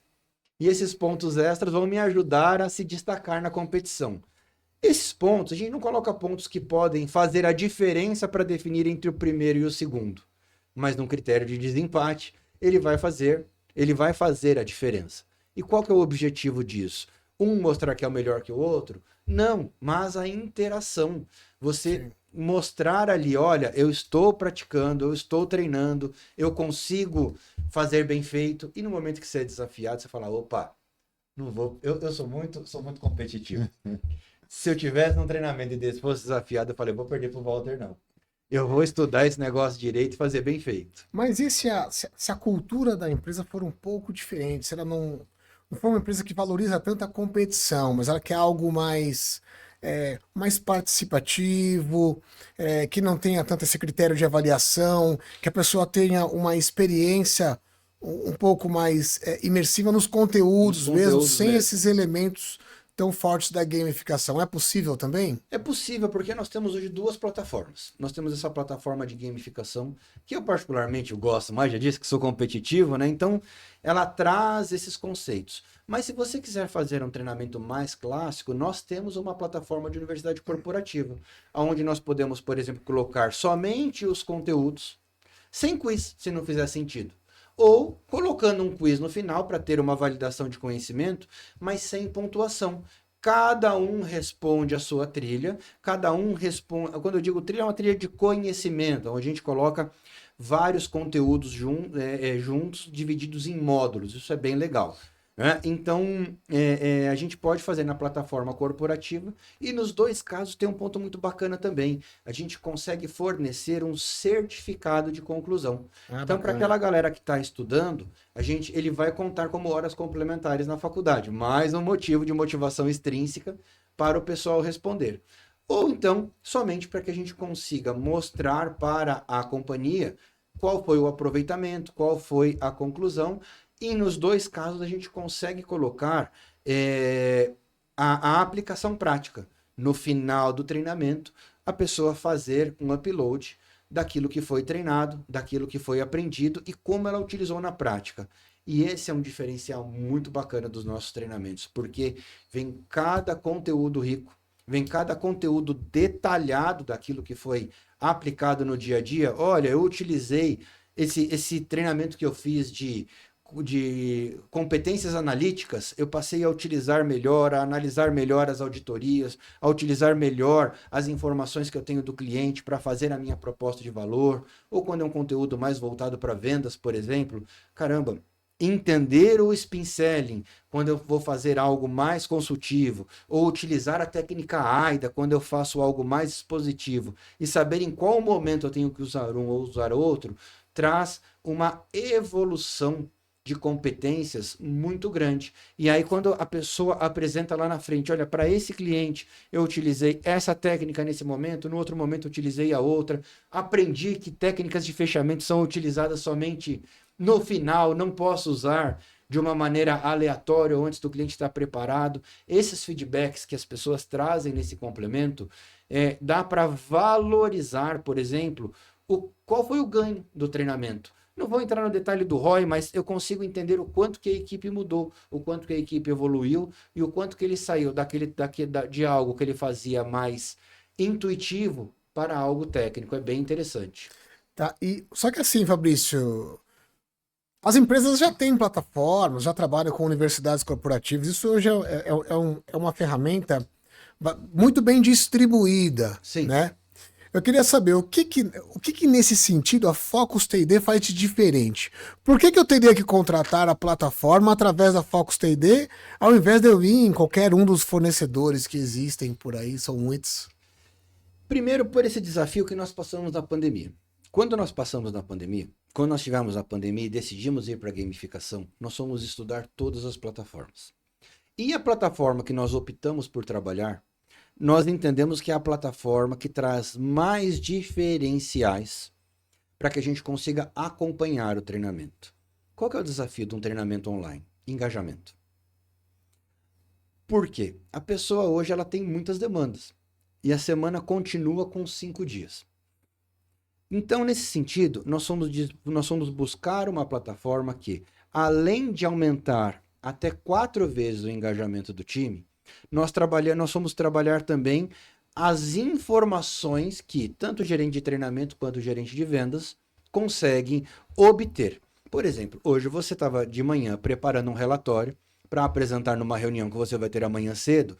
E esses pontos extras vão me ajudar a se destacar na competição. Esses pontos, a gente não coloca pontos que podem fazer a diferença para definir entre o primeiro e o segundo. Mas num critério de desempate, ele vai fazer a diferença. E qual que é o objetivo disso? Um mostrar que é o melhor que o outro? Não, mas a interação. Você Sim. mostrar ali, olha, eu estou praticando, eu estou treinando, eu consigo fazer bem feito. E no momento que você é desafiado, você fala, opa, não vou, eu sou muito competitivo. Se eu tivesse num treinamento desse, fosse desafiado, eu falei, vou perder pro Walter, não. Eu vou estudar esse negócio direito e fazer bem feito. Mas e se a cultura da empresa for um pouco diferente? Se ela não for uma empresa que valoriza tanta competição, mas ela quer algo mais participativo, que não tenha tanto esse critério de avaliação, que a pessoa tenha uma experiência um pouco mais imersiva nos conteúdos mesmo, sem esses elementos tão fortes da gamificação. É possível também? É possível, porque nós temos hoje 2 plataformas. Nós temos essa plataforma de gamificação, que eu particularmente gosto mais, já disse que sou competitivo, né? Então, ela traz esses conceitos. Mas se você quiser fazer um treinamento mais clássico, nós temos uma plataforma de universidade corporativa, onde nós podemos, por exemplo, colocar somente os conteúdos, sem quiz, se não fizer sentido. Ou colocando um quiz no final para ter uma validação de conhecimento, mas sem pontuação. Cada um responde a sua trilha, cada um responde... Quando eu digo trilha, é uma trilha de conhecimento, onde a gente coloca vários conteúdos juntos, divididos em módulos. Isso é bem legal. Então, a gente pode fazer na plataforma corporativa e nos 2 casos tem um ponto muito bacana também. A gente consegue fornecer um certificado de conclusão. Então, para aquela galera que está estudando, ele vai contar como horas complementares na faculdade. Mais um motivo de motivação extrínseca para o pessoal responder. Ou então, somente para que a gente consiga mostrar para a companhia qual foi o aproveitamento, qual foi a conclusão, e nos dois casos a gente consegue colocar a aplicação prática. No final do treinamento, a pessoa fazer um upload daquilo que foi treinado, daquilo que foi aprendido e como ela utilizou na prática. E esse é um diferencial muito bacana dos nossos treinamentos, porque vem cada conteúdo rico, vem cada conteúdo detalhado daquilo que foi aplicado no dia a dia. Olha, eu utilizei esse treinamento que eu fiz de competências analíticas, eu passei a utilizar melhor, a analisar melhor as auditorias, a utilizar melhor as informações que eu tenho do cliente para fazer a minha proposta de valor, ou quando é um conteúdo mais voltado para vendas, por exemplo, caramba, entender o spin selling quando eu vou fazer algo mais consultivo, ou utilizar a técnica AIDA quando eu faço algo mais expositivo, e saber em qual momento eu tenho que usar um ou usar outro, traz uma evolução de competências muito grande. E aí quando a pessoa apresenta lá na frente, olha, para esse cliente eu utilizei essa técnica nesse momento, no outro momento eu utilizei a outra, aprendi que técnicas de fechamento são utilizadas somente no final, não posso usar de uma maneira aleatória ou antes do cliente estar preparado. Esses feedbacks que as pessoas trazem nesse complemento, dá para valorizar, por exemplo, qual foi o ganho do treinamento. Não vou entrar no detalhe do ROI, mas eu consigo entender o quanto que a equipe mudou, o quanto que a equipe evoluiu e o quanto que ele saiu de algo que ele fazia mais intuitivo para algo técnico. É bem interessante. Tá, só que assim, Fabrício, as empresas já têm plataformas, já trabalham com universidades corporativas, isso hoje é uma ferramenta muito bem distribuída, Sim. Né? Eu queria saber o que nesse sentido a Focus TD faz de diferente. Por que eu teria que contratar a plataforma através da Focus TD, ao invés de eu ir em qualquer um dos fornecedores que existem por aí, são muitos? Primeiro, por esse desafio que nós passamos na pandemia. Quando nós tivemos a pandemia e decidimos ir para a gamificação, nós fomos estudar todas as plataformas. E a plataforma que nós optamos por trabalhar, nós entendemos que é a plataforma que traz mais diferenciais para que a gente consiga acompanhar o treinamento. Qual que é o desafio de um treinamento online? Engajamento. Por quê? A pessoa hoje ela tem muitas demandas e a semana continua com 5 dias. Então, nesse sentido, nós fomos buscar uma plataforma que, além de aumentar até 4 vezes o engajamento do time, nós fomos trabalhar também as informações que tanto o gerente de treinamento quanto o gerente de vendas conseguem obter. Por exemplo, hoje você estava de manhã preparando um relatório para apresentar numa reunião que você vai ter amanhã cedo,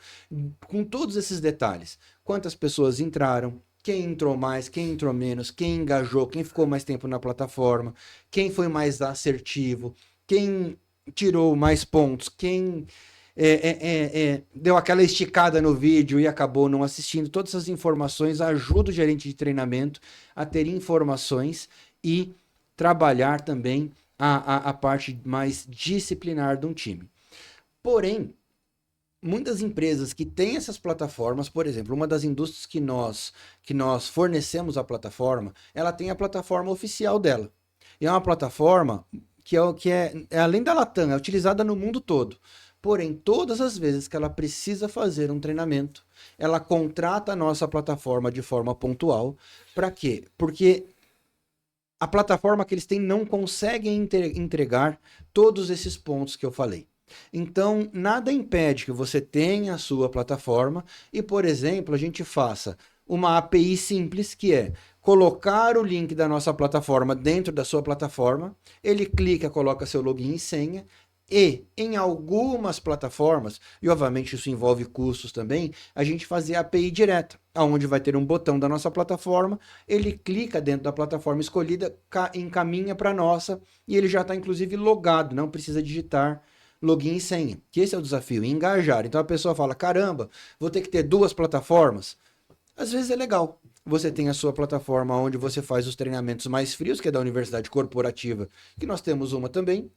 com todos esses detalhes. Quantas pessoas entraram, quem entrou mais, quem entrou menos, quem engajou, quem ficou mais tempo na plataforma, quem foi mais assertivo, quem tirou mais pontos, quem deu aquela esticada no vídeo e acabou não assistindo. Todas essas informações ajudam o gerente de treinamento a ter informações e trabalhar também a parte mais disciplinar de um time. Porém, muitas empresas que têm essas plataformas, por exemplo, uma das indústrias que nós fornecemos a plataforma, ela tem a plataforma oficial dela. E é uma plataforma que é além da Latam, é utilizada no mundo todo. Porém, todas as vezes que ela precisa fazer um treinamento, ela contrata a nossa plataforma de forma pontual. Para quê? Porque a plataforma que eles têm não consegue entregar todos esses pontos que eu falei. Então, nada impede que você tenha a sua plataforma e, por exemplo, a gente faça uma API simples, que é colocar o link da nossa plataforma dentro da sua plataforma, ele clica, coloca seu login e senha, e em algumas plataformas, e obviamente isso envolve custos também, a gente fazer a API direta, onde vai ter um botão da nossa plataforma, ele clica dentro da plataforma escolhida, encaminha para a nossa, e ele já está inclusive logado, não precisa digitar login e senha, que esse é o desafio, engajar. Então a pessoa fala, caramba, vou ter que ter 2 plataformas. Às vezes é legal. Você tem a sua plataforma onde você faz os treinamentos mais frios, que é da Universidade Corporativa, que nós temos uma também.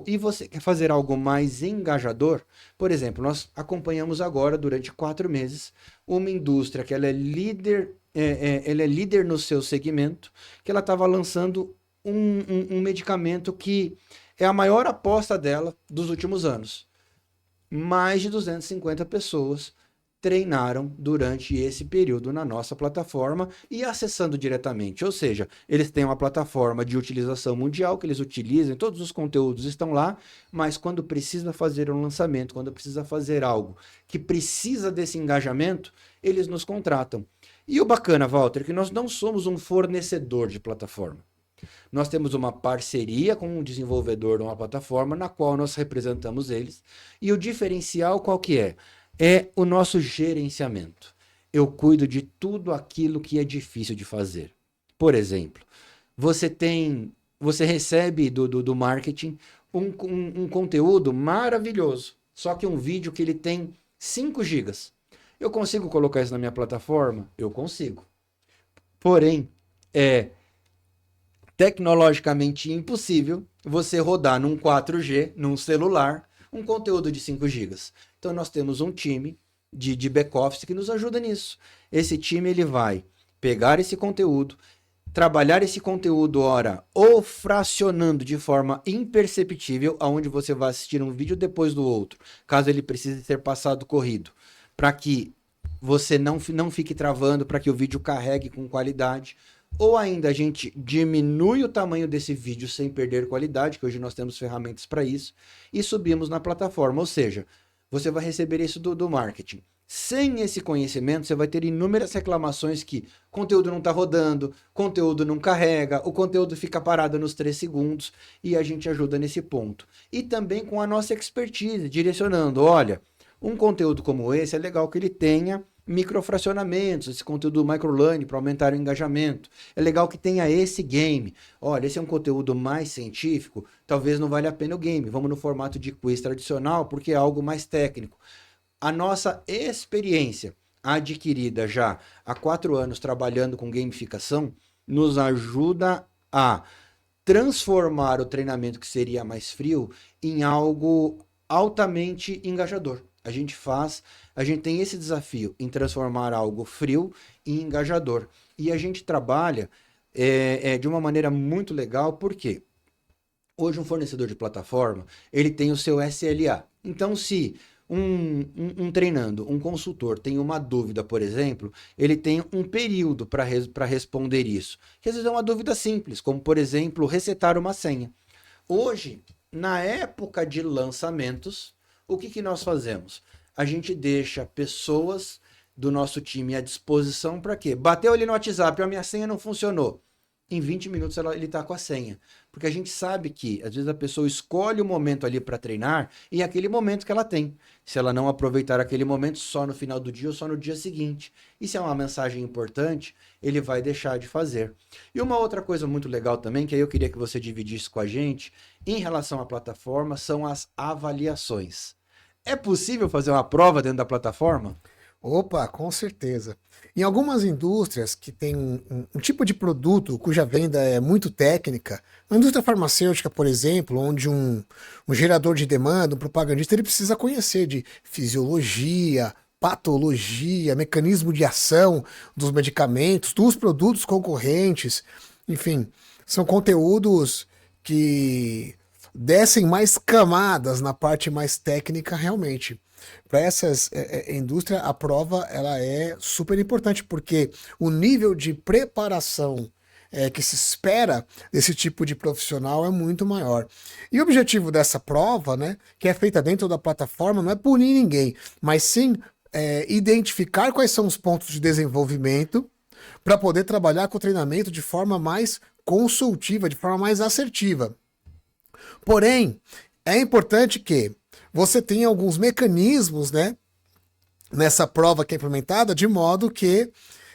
E você quer fazer algo mais engajador? Por exemplo, nós acompanhamos agora, durante 4 meses, uma indústria que ela é líder ela é líder no seu segmento, que ela estava lançando um medicamento que é a maior aposta dela dos últimos anos. Mais de 250 pessoas treinaram durante esse período na nossa plataforma e acessando diretamente. Ou seja, eles têm uma plataforma de utilização mundial que eles utilizam, todos os conteúdos estão lá, mas quando precisa fazer um lançamento, quando precisa fazer algo que precisa desse engajamento, eles nos contratam. E o bacana, Walter, é que nós não somos um fornecedor de plataforma. Nós temos uma parceria com um desenvolvedor de uma plataforma na qual nós representamos eles. E o diferencial qual que é? É o nosso gerenciamento. Eu cuido de tudo aquilo que é difícil de fazer. Por exemplo, você recebe do marketing um conteúdo maravilhoso, só que um vídeo que ele tem 5 gigas. Eu consigo colocar isso na minha plataforma? Eu consigo. Porém, é tecnologicamente impossível você rodar num 4G, num celular, um conteúdo de 5 gigas. Então nós temos um time de back-office que nos ajuda nisso. Esse time ele vai pegar esse conteúdo, trabalhar esse conteúdo, ora, ou fracionando de forma imperceptível, aonde você vai assistir um vídeo depois do outro, caso ele precise ser passado corrido, para que você não fique travando, para que o vídeo carregue com qualidade. Ou ainda a gente diminui o tamanho desse vídeo sem perder qualidade, que hoje nós temos ferramentas para isso, e subimos na plataforma. Ou seja, você vai receber isso do marketing. Sem esse conhecimento, você vai ter inúmeras reclamações que conteúdo não está rodando, conteúdo não carrega, o conteúdo fica parado nos 3 segundos, e a gente ajuda nesse ponto. E também com a nossa expertise, direcionando, olha, um conteúdo como esse é legal que ele tenha microfracionamentos, esse conteúdo microlearning para aumentar o engajamento. É legal que tenha esse game. Olha, esse é um conteúdo mais científico, talvez não valha a pena o game. Vamos no formato de quiz tradicional, porque é algo mais técnico. A nossa experiência adquirida já há 4 anos trabalhando com gamificação nos ajuda a transformar o treinamento que seria mais frio em algo altamente engajador. A gente tem esse desafio em transformar algo frio em engajador. E a gente trabalha de uma maneira muito legal, porque hoje um fornecedor de plataforma, ele tem o seu SLA. Então, se um treinando, um consultor tem uma dúvida, por exemplo, ele tem um período para responder isso. Que às vezes é uma dúvida simples, como, por exemplo, resetar uma senha. Hoje, na época de lançamentos, o que nós fazemos? A gente deixa pessoas do nosso time à disposição para quê? Bateu ali no WhatsApp, a minha senha não funcionou. Em 20 minutos ele está com a senha. Porque a gente sabe que, às vezes, a pessoa escolhe o momento ali para treinar e é aquele momento que ela tem. Se ela não aproveitar aquele momento, só no final do dia ou só no dia seguinte. E se é uma mensagem importante, ele vai deixar de fazer. E uma outra coisa muito legal também, que aí eu queria que você dividisse com a gente, em relação à plataforma, são as avaliações. É possível fazer uma prova dentro da plataforma? Opa, com certeza. Em algumas indústrias que tem um tipo de produto cuja venda é muito técnica, na indústria farmacêutica, por exemplo, onde um gerador de demanda, um propagandista, ele precisa conhecer de fisiologia, patologia, mecanismo de ação dos medicamentos, dos produtos concorrentes, enfim, são conteúdos que descem mais camadas na parte mais técnica realmente. Para essas indústrias, a prova ela é super importante, porque o nível de preparação que se espera desse tipo de profissional é muito maior. E o objetivo dessa prova, né, que é feita dentro da plataforma, não é punir ninguém, mas sim identificar quais são os pontos de desenvolvimento para poder trabalhar com o treinamento de forma mais consultiva, de forma mais assertiva. Porém, é importante que você tenha alguns mecanismos, né, nessa prova que é implementada, de modo que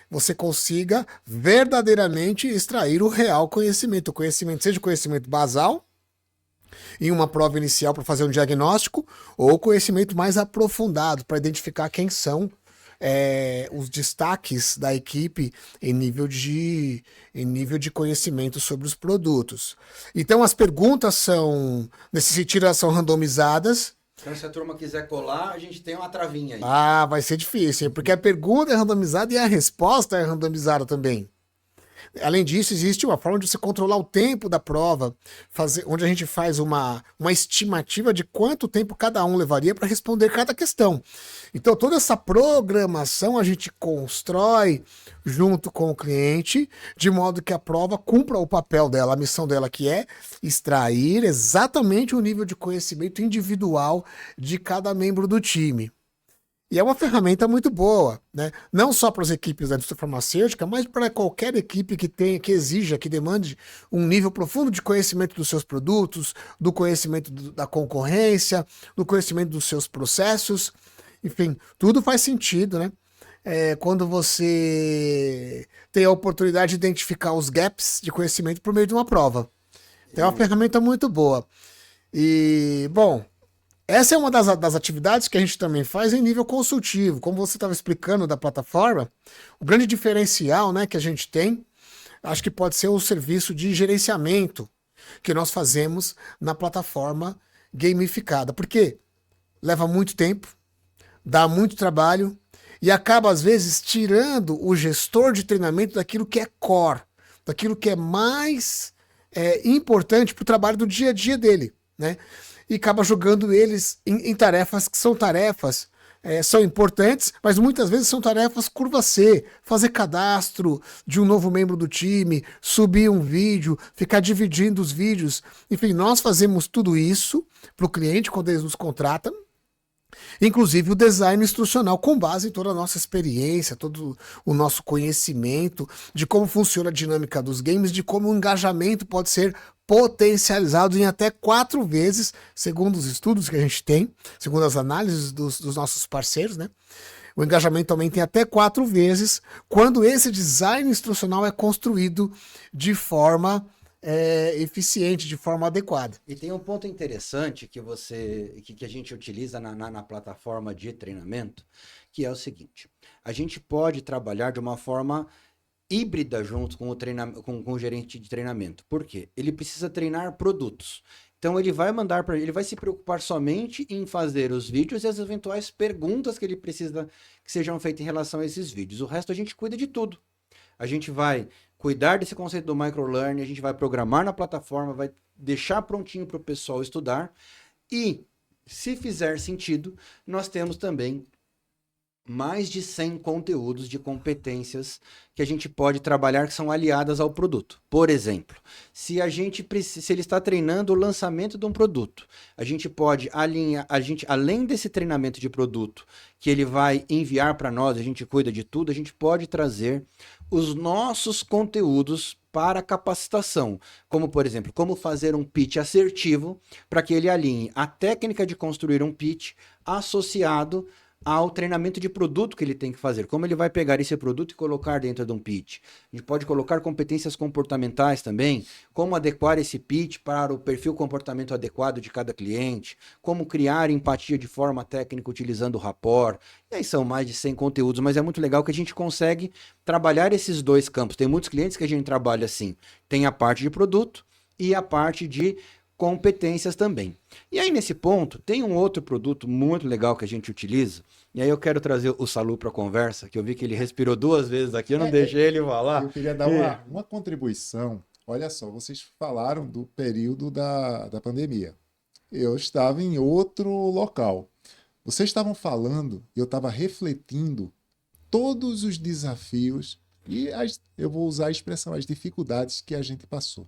você consiga verdadeiramente extrair o real conhecimento. O conhecimento, seja o conhecimento basal, em uma prova inicial para fazer um diagnóstico, ou conhecimento mais aprofundado para identificar quem são os destaques da equipe em nível de conhecimento sobre os produtos. Então as perguntas nesse sentido, elas são randomizadas Então, se a turma quiser colar, a gente tem uma travinha aí. Ah, vai ser difícil, hein? Porque a pergunta é randomizada e a resposta é randomizada também. Além disso, existe uma forma de você controlar o tempo da prova, onde a gente faz uma estimativa de quanto tempo cada um levaria para responder cada questão. Então, toda essa programação a gente constrói junto com o cliente, de modo que a prova cumpra o papel dela, a missão dela, que é extrair exatamente o nível de conhecimento individual de cada membro do time. E é uma ferramenta muito boa, né? Não só para as equipes da indústria farmacêutica, mas para qualquer equipe que exija, que demande um nível profundo de conhecimento dos seus produtos, do conhecimento da concorrência, do conhecimento dos seus processos. Enfim, tudo faz sentido, né? Quando você tem a oportunidade de identificar os gaps de conhecimento por meio de uma prova. Então é uma ferramenta muito boa. E, bom, essa é uma das atividades que a gente também faz em nível consultivo. Como você estava explicando da plataforma, o grande diferencial, né, que a gente tem, acho que pode ser o serviço de gerenciamento que nós fazemos na plataforma gamificada. Porque leva muito tempo, dá muito trabalho e acaba, às vezes, tirando o gestor de treinamento daquilo que é core, daquilo que é mais importante para o trabalho do dia a dia dele, né? E acaba jogando eles em tarefas que são são importantes, mas muitas vezes são tarefas curva C, fazer cadastro de um novo membro do time, subir um vídeo, ficar dividindo os vídeos. Enfim, nós fazemos tudo isso para o cliente quando eles nos contratam, inclusive o design instrucional com base em toda a nossa experiência, todo o nosso conhecimento de como funciona a dinâmica dos games, de como o engajamento pode ser potencializado em até 4 vezes, segundo os estudos que a gente tem, segundo as análises dos nossos parceiros, né? O engajamento aumenta em até 4 vezes quando esse design instrucional é construído de forma eficiente, de forma adequada. E tem um ponto interessante que a gente utiliza na plataforma de treinamento, que é o seguinte: a gente pode trabalhar de uma forma híbrida junto com o gerente de treinamento. Por quê? Ele precisa treinar produtos. Então ele vai ele vai se preocupar somente em fazer os vídeos e as eventuais perguntas que ele precisa que sejam feitas em relação a esses vídeos. O resto a gente cuida de tudo. A gente vai cuidar desse conceito do microlearning, a gente vai programar na plataforma, vai deixar prontinho para o pessoal estudar e, se fizer sentido, nós temos também mais de 100 conteúdos de competências que a gente pode trabalhar que são aliadas ao produto. Por exemplo, se ele está treinando o lançamento de um produto, a gente pode alinhar, além desse treinamento de produto que ele vai enviar para nós, a gente cuida de tudo, a gente pode trazer os nossos conteúdos para capacitação, como por exemplo, como fazer um pitch assertivo para que ele alinhe a técnica de construir um pitch associado ao treinamento de produto que ele tem que fazer. Como ele vai pegar esse produto e colocar dentro de um pitch. A gente pode colocar competências comportamentais também, como adequar esse pitch para o perfil comportamento adequado de cada cliente, como criar empatia de forma técnica utilizando o rapport. E aí são mais de 100 conteúdos, mas é muito legal que a gente consegue trabalhar esses dois campos. Tem muitos clientes que a gente trabalha assim. Tem a parte de produto e a parte de competências também. E aí, nesse ponto, tem um outro produto muito legal que a gente utiliza, e aí eu quero trazer o Salu para a conversa, que eu vi que ele respirou 2 vezes aqui, eu não deixei ele falar. Eu queria dar uma contribuição. Olha só, vocês falaram do período da pandemia. Eu estava em outro local. Vocês estavam falando, e eu estava refletindo todos os desafios, e eu vou usar a expressão, as dificuldades que a gente passou.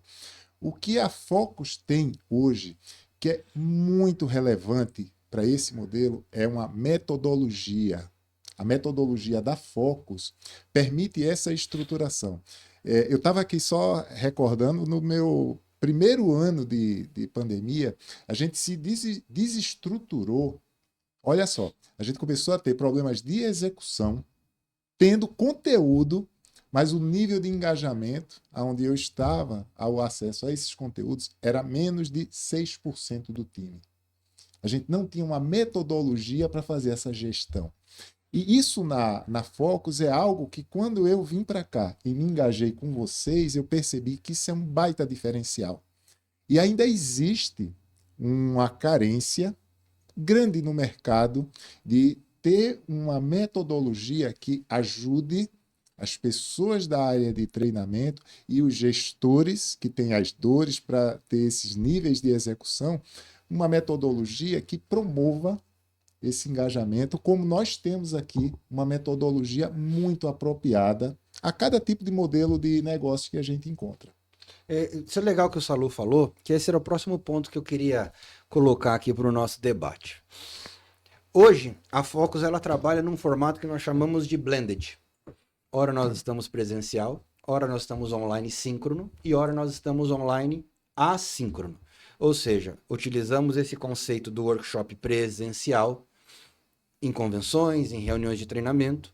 O que a Focus tem hoje, que é muito relevante para esse modelo, é uma metodologia. A metodologia da Focus permite essa estruturação. Eu estava aqui só recordando, no meu primeiro ano de pandemia, a gente se desestruturou. Olha só, a gente começou a ter problemas de execução, tendo conteúdo, mas o nível de engajamento, onde eu estava ao acesso a esses conteúdos, era menos de 6% do time. A gente não tinha uma metodologia para fazer essa gestão. E isso na Focus é algo que, quando eu vim para cá e me engajei com vocês, eu percebi que isso é um baita diferencial. E ainda existe uma carência grande no mercado de ter uma metodologia que ajude as pessoas da área de treinamento e os gestores que têm as dores para ter esses níveis de execução, uma metodologia que promova esse engajamento, como nós temos aqui uma metodologia muito apropriada a cada tipo de modelo de negócio que a gente encontra. Isso é legal que o Salu falou, que esse era o próximo ponto que eu queria colocar aqui para o nosso debate. Hoje, a Focus ela trabalha num formato que nós chamamos de blended. Ora nós estamos presencial, ora nós estamos online síncrono e ora nós estamos online assíncrono. Ou seja, utilizamos esse conceito do workshop presencial em convenções, em reuniões de treinamento.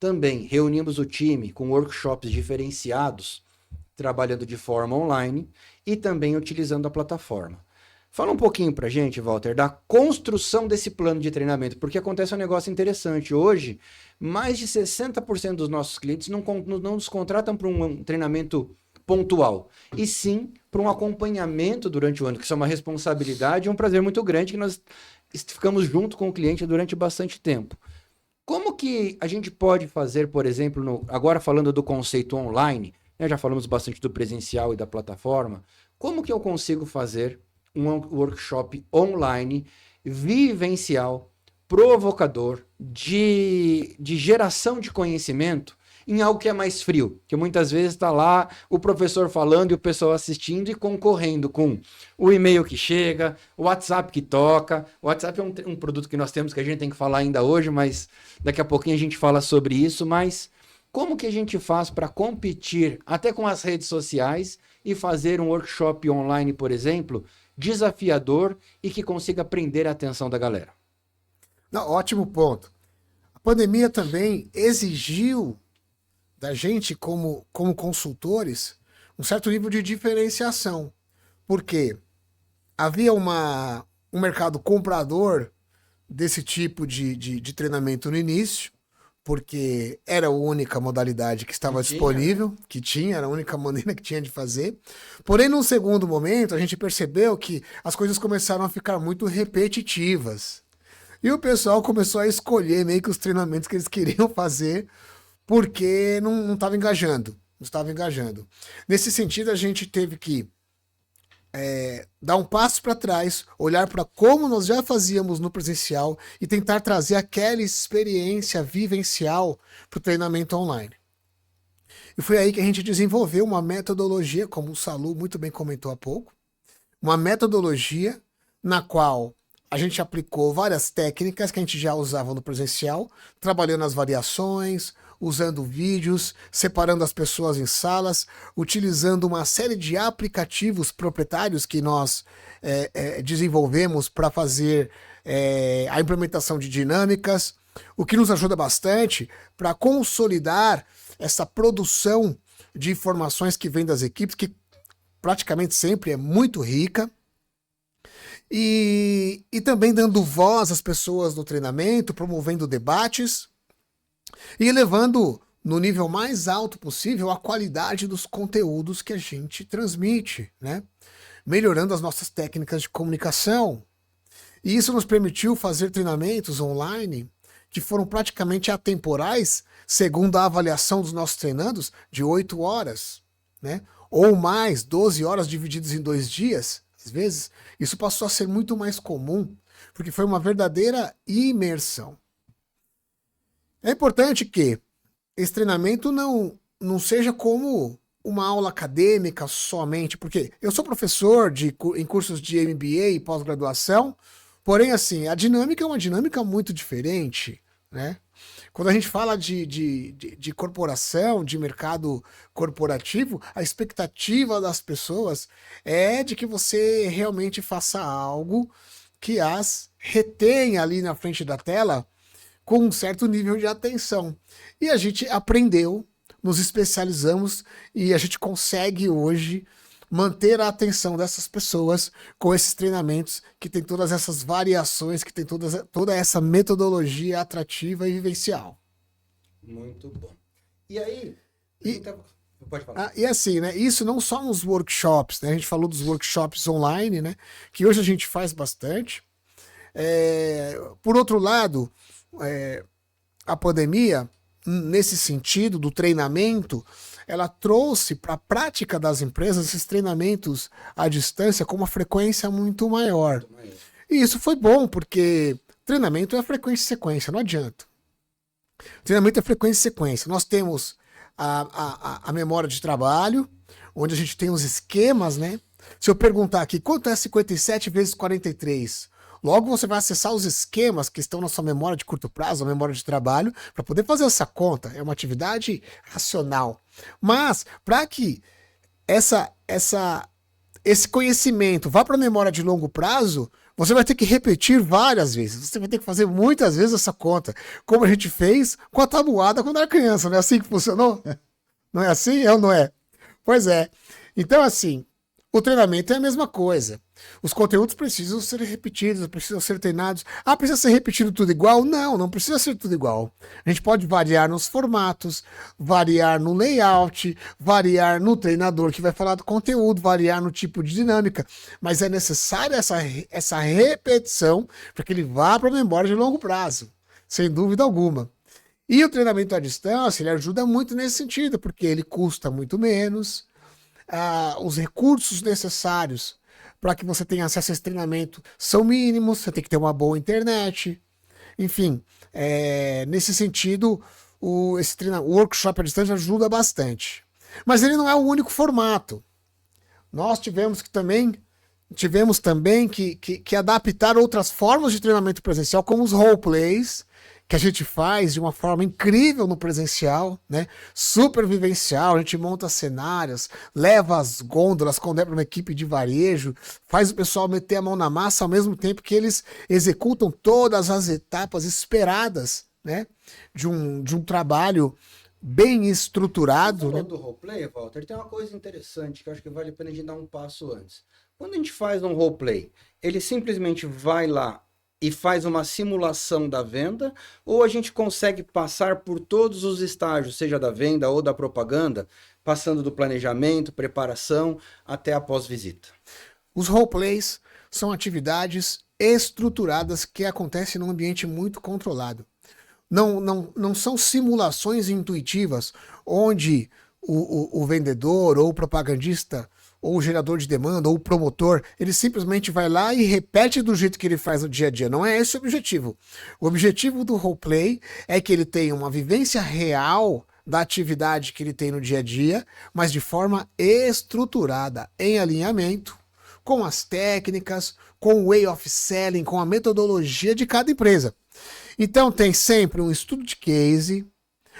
Também reunimos o time com workshops diferenciados, trabalhando de forma online e também utilizando a plataforma. Fala um pouquinho pra gente, Walter, da construção desse plano de treinamento, porque acontece um negócio interessante. Hoje, mais de 60% dos nossos clientes não nos contratam para um treinamento pontual, e sim para um acompanhamento durante o ano, que isso é uma responsabilidade e um prazer muito grande, que nós ficamos junto com o cliente durante bastante tempo. Como que a gente pode fazer, por exemplo, agora falando do conceito online, né, já falamos bastante do presencial e da plataforma, como que eu consigo fazer um workshop online, vivencial, provocador, de geração de conhecimento em algo que é mais frio, que muitas vezes está lá o professor falando e o pessoal assistindo e concorrendo com o e-mail que chega, o WhatsApp que toca. O WhatsApp é um produto que nós temos que a gente tem que falar ainda hoje, mas daqui a pouquinho a gente fala sobre isso. Mas como que a gente faz para competir até com as redes sociais e fazer um workshop online, por exemplo, desafiador e que consiga prender a atenção da galera? Não, ótimo ponto. A pandemia também exigiu da gente, como consultores, um certo nível de diferenciação. Porque havia um mercado comprador desse tipo de treinamento no início, porque era a única modalidade que estava disponível, era a única maneira que tinha de fazer. Porém, num segundo momento, a gente percebeu que as coisas começaram a ficar muito repetitivas. E o pessoal começou a escolher meio que os treinamentos que eles queriam fazer, porque não estava engajando. Não estava engajando. Nesse sentido, a gente teve que dar um passo para trás, olhar para como nós já fazíamos no presencial e tentar trazer aquela experiência vivencial para o treinamento online. E foi aí que a gente desenvolveu uma metodologia, como o Salu muito bem comentou há pouco, uma metodologia na qual a gente aplicou várias técnicas que a gente já usava no presencial, trabalhando as variações, usando vídeos, separando as pessoas em salas, utilizando uma série de aplicativos proprietários que nós desenvolvemos para fazer a implementação de dinâmicas, o que nos ajuda bastante para consolidar essa produção de informações que vem das equipes, que praticamente sempre é muito rica, e também dando voz às pessoas no treinamento, promovendo debates, e elevando no nível mais alto possível a qualidade dos conteúdos que a gente transmite, né? Melhorando as nossas técnicas de comunicação. E isso nos permitiu fazer treinamentos online que foram praticamente atemporais, segundo a avaliação dos nossos treinandos, de 8 horas, né? Ou mais, 12 horas divididas em 2 dias. Às vezes, isso passou a ser muito mais comum, porque foi uma verdadeira imersão. É importante que esse treinamento não seja como uma aula acadêmica somente, porque eu sou professor em cursos de MBA e pós-graduação, porém, assim, a dinâmica é uma dinâmica muito diferente, né? Quando a gente fala de corporação, de mercado corporativo, a expectativa das pessoas é de que você realmente faça algo que as retenha ali na frente da tela com um certo nível de atenção. E a gente aprendeu, nos especializamos e a gente consegue hoje manter a atenção dessas pessoas com esses treinamentos que tem todas essas variações, que tem toda essa metodologia atrativa e vivencial. Muito bom. E aí... Pode falar. E assim, né? Isso não só nos workshops, né? A gente falou dos workshops online, né? Que hoje a gente faz bastante. Por outro lado, a pandemia, nesse sentido do treinamento, ela trouxe para a prática das empresas esses treinamentos à distância com uma frequência muito maior. E isso foi bom, porque treinamento é frequência e sequência, não adianta. Treinamento é frequência e sequência. Nós temos a memória de trabalho, onde a gente tem os esquemas, né? Se eu perguntar aqui, quanto é 57 vezes 43? Logo você vai acessar os esquemas que estão na sua memória de curto prazo, a memória de trabalho, para poder fazer essa conta. É uma atividade racional. Mas, para que esse conhecimento vá para a memória de longo prazo, você vai ter que repetir várias vezes. Você vai ter que fazer muitas vezes essa conta, como a gente fez com a tabuada quando era criança. Não é assim que funcionou? Não é assim? É ou não é? Pois é. Então, assim, o treinamento é a mesma coisa. Os conteúdos precisam ser repetidos, precisam ser treinados. Ah, precisa ser repetido tudo igual? Não, não precisa ser tudo igual. A gente pode variar nos formatos, variar no layout, variar no treinador que vai falar do conteúdo, variar no tipo de dinâmica. Mas é necessária essa repetição para que ele vá para a memória de longo prazo, sem dúvida alguma. E o treinamento à distância, ele ajuda muito nesse sentido, porque ele custa muito menos. Os recursos necessários para que você tenha acesso a esse treinamento são mínimos, você tem que ter uma boa internet. Enfim, nesse sentido, o workshop à distância ajuda bastante. Mas ele não é o único formato. Nós tivemos também que adaptar outras formas de treinamento presencial, como os roleplays, que a gente faz de uma forma incrível no presencial, né? Super vivencial, a gente monta cenários, leva as gôndolas quando é para uma equipe de varejo, faz o pessoal meter a mão na massa ao mesmo tempo que eles executam todas as etapas esperadas, né? De um trabalho bem estruturado. Você falou né? do roleplay, Walter, tem uma coisa interessante que eu acho que vale a pena a gente dar um passo antes. Quando a gente faz um roleplay, ele simplesmente vai lá e faz uma simulação da venda, ou a gente consegue passar por todos os estágios, seja da venda ou da propaganda, passando do planejamento, preparação, até a pós-visita? Os roleplays são atividades estruturadas que acontecem num ambiente muito controlado. Não são simulações intuitivas onde o vendedor ou o propagandista ou o gerador de demanda, ou o promotor, ele simplesmente vai lá e repete do jeito que ele faz no dia a dia. Não é esse o objetivo. O objetivo do roleplay é que ele tenha uma vivência real da atividade que ele tem no dia a dia, mas de forma estruturada, em alinhamento com as técnicas, com o way of selling, com a metodologia de cada empresa. Então tem sempre um estudo de case.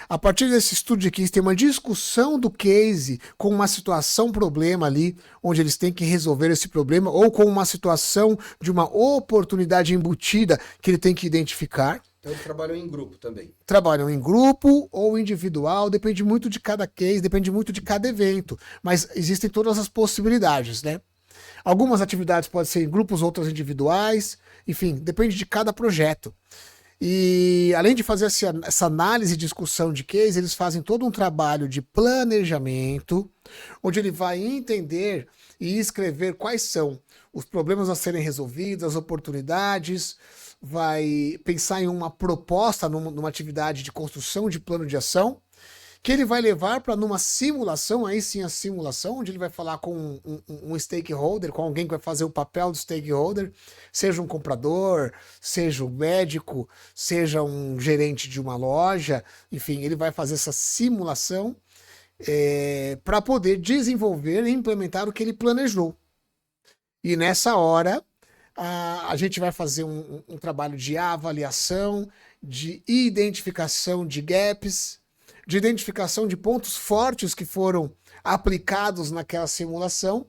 A partir desse estudo de case, tem uma discussão do case com uma situação, problema ali, onde eles têm que resolver esse problema, ou com uma situação de uma oportunidade embutida que ele tem que identificar. Então eles trabalham em grupo também. Trabalham em grupo ou individual, depende muito de cada case, depende muito de cada evento, mas existem todas as possibilidades, né? Algumas atividades podem ser em grupos, outras individuais, enfim, depende de cada projeto. E além de fazer essa análise e discussão de case, eles fazem todo um trabalho de planejamento, onde ele vai entender e escrever quais são os problemas a serem resolvidos, as oportunidades, vai pensar em uma proposta, numa atividade de construção de plano de ação, que ele vai levar para numa simulação, aí sim a simulação, onde ele vai falar com um stakeholder, com alguém que vai fazer o papel do stakeholder, seja um comprador, seja um médico, seja um gerente de uma loja, enfim, ele vai fazer essa simulação para poder desenvolver e implementar o que ele planejou. E nessa hora, a gente vai fazer um trabalho de avaliação, de identificação de gaps, de identificação de pontos fortes que foram aplicados naquela simulação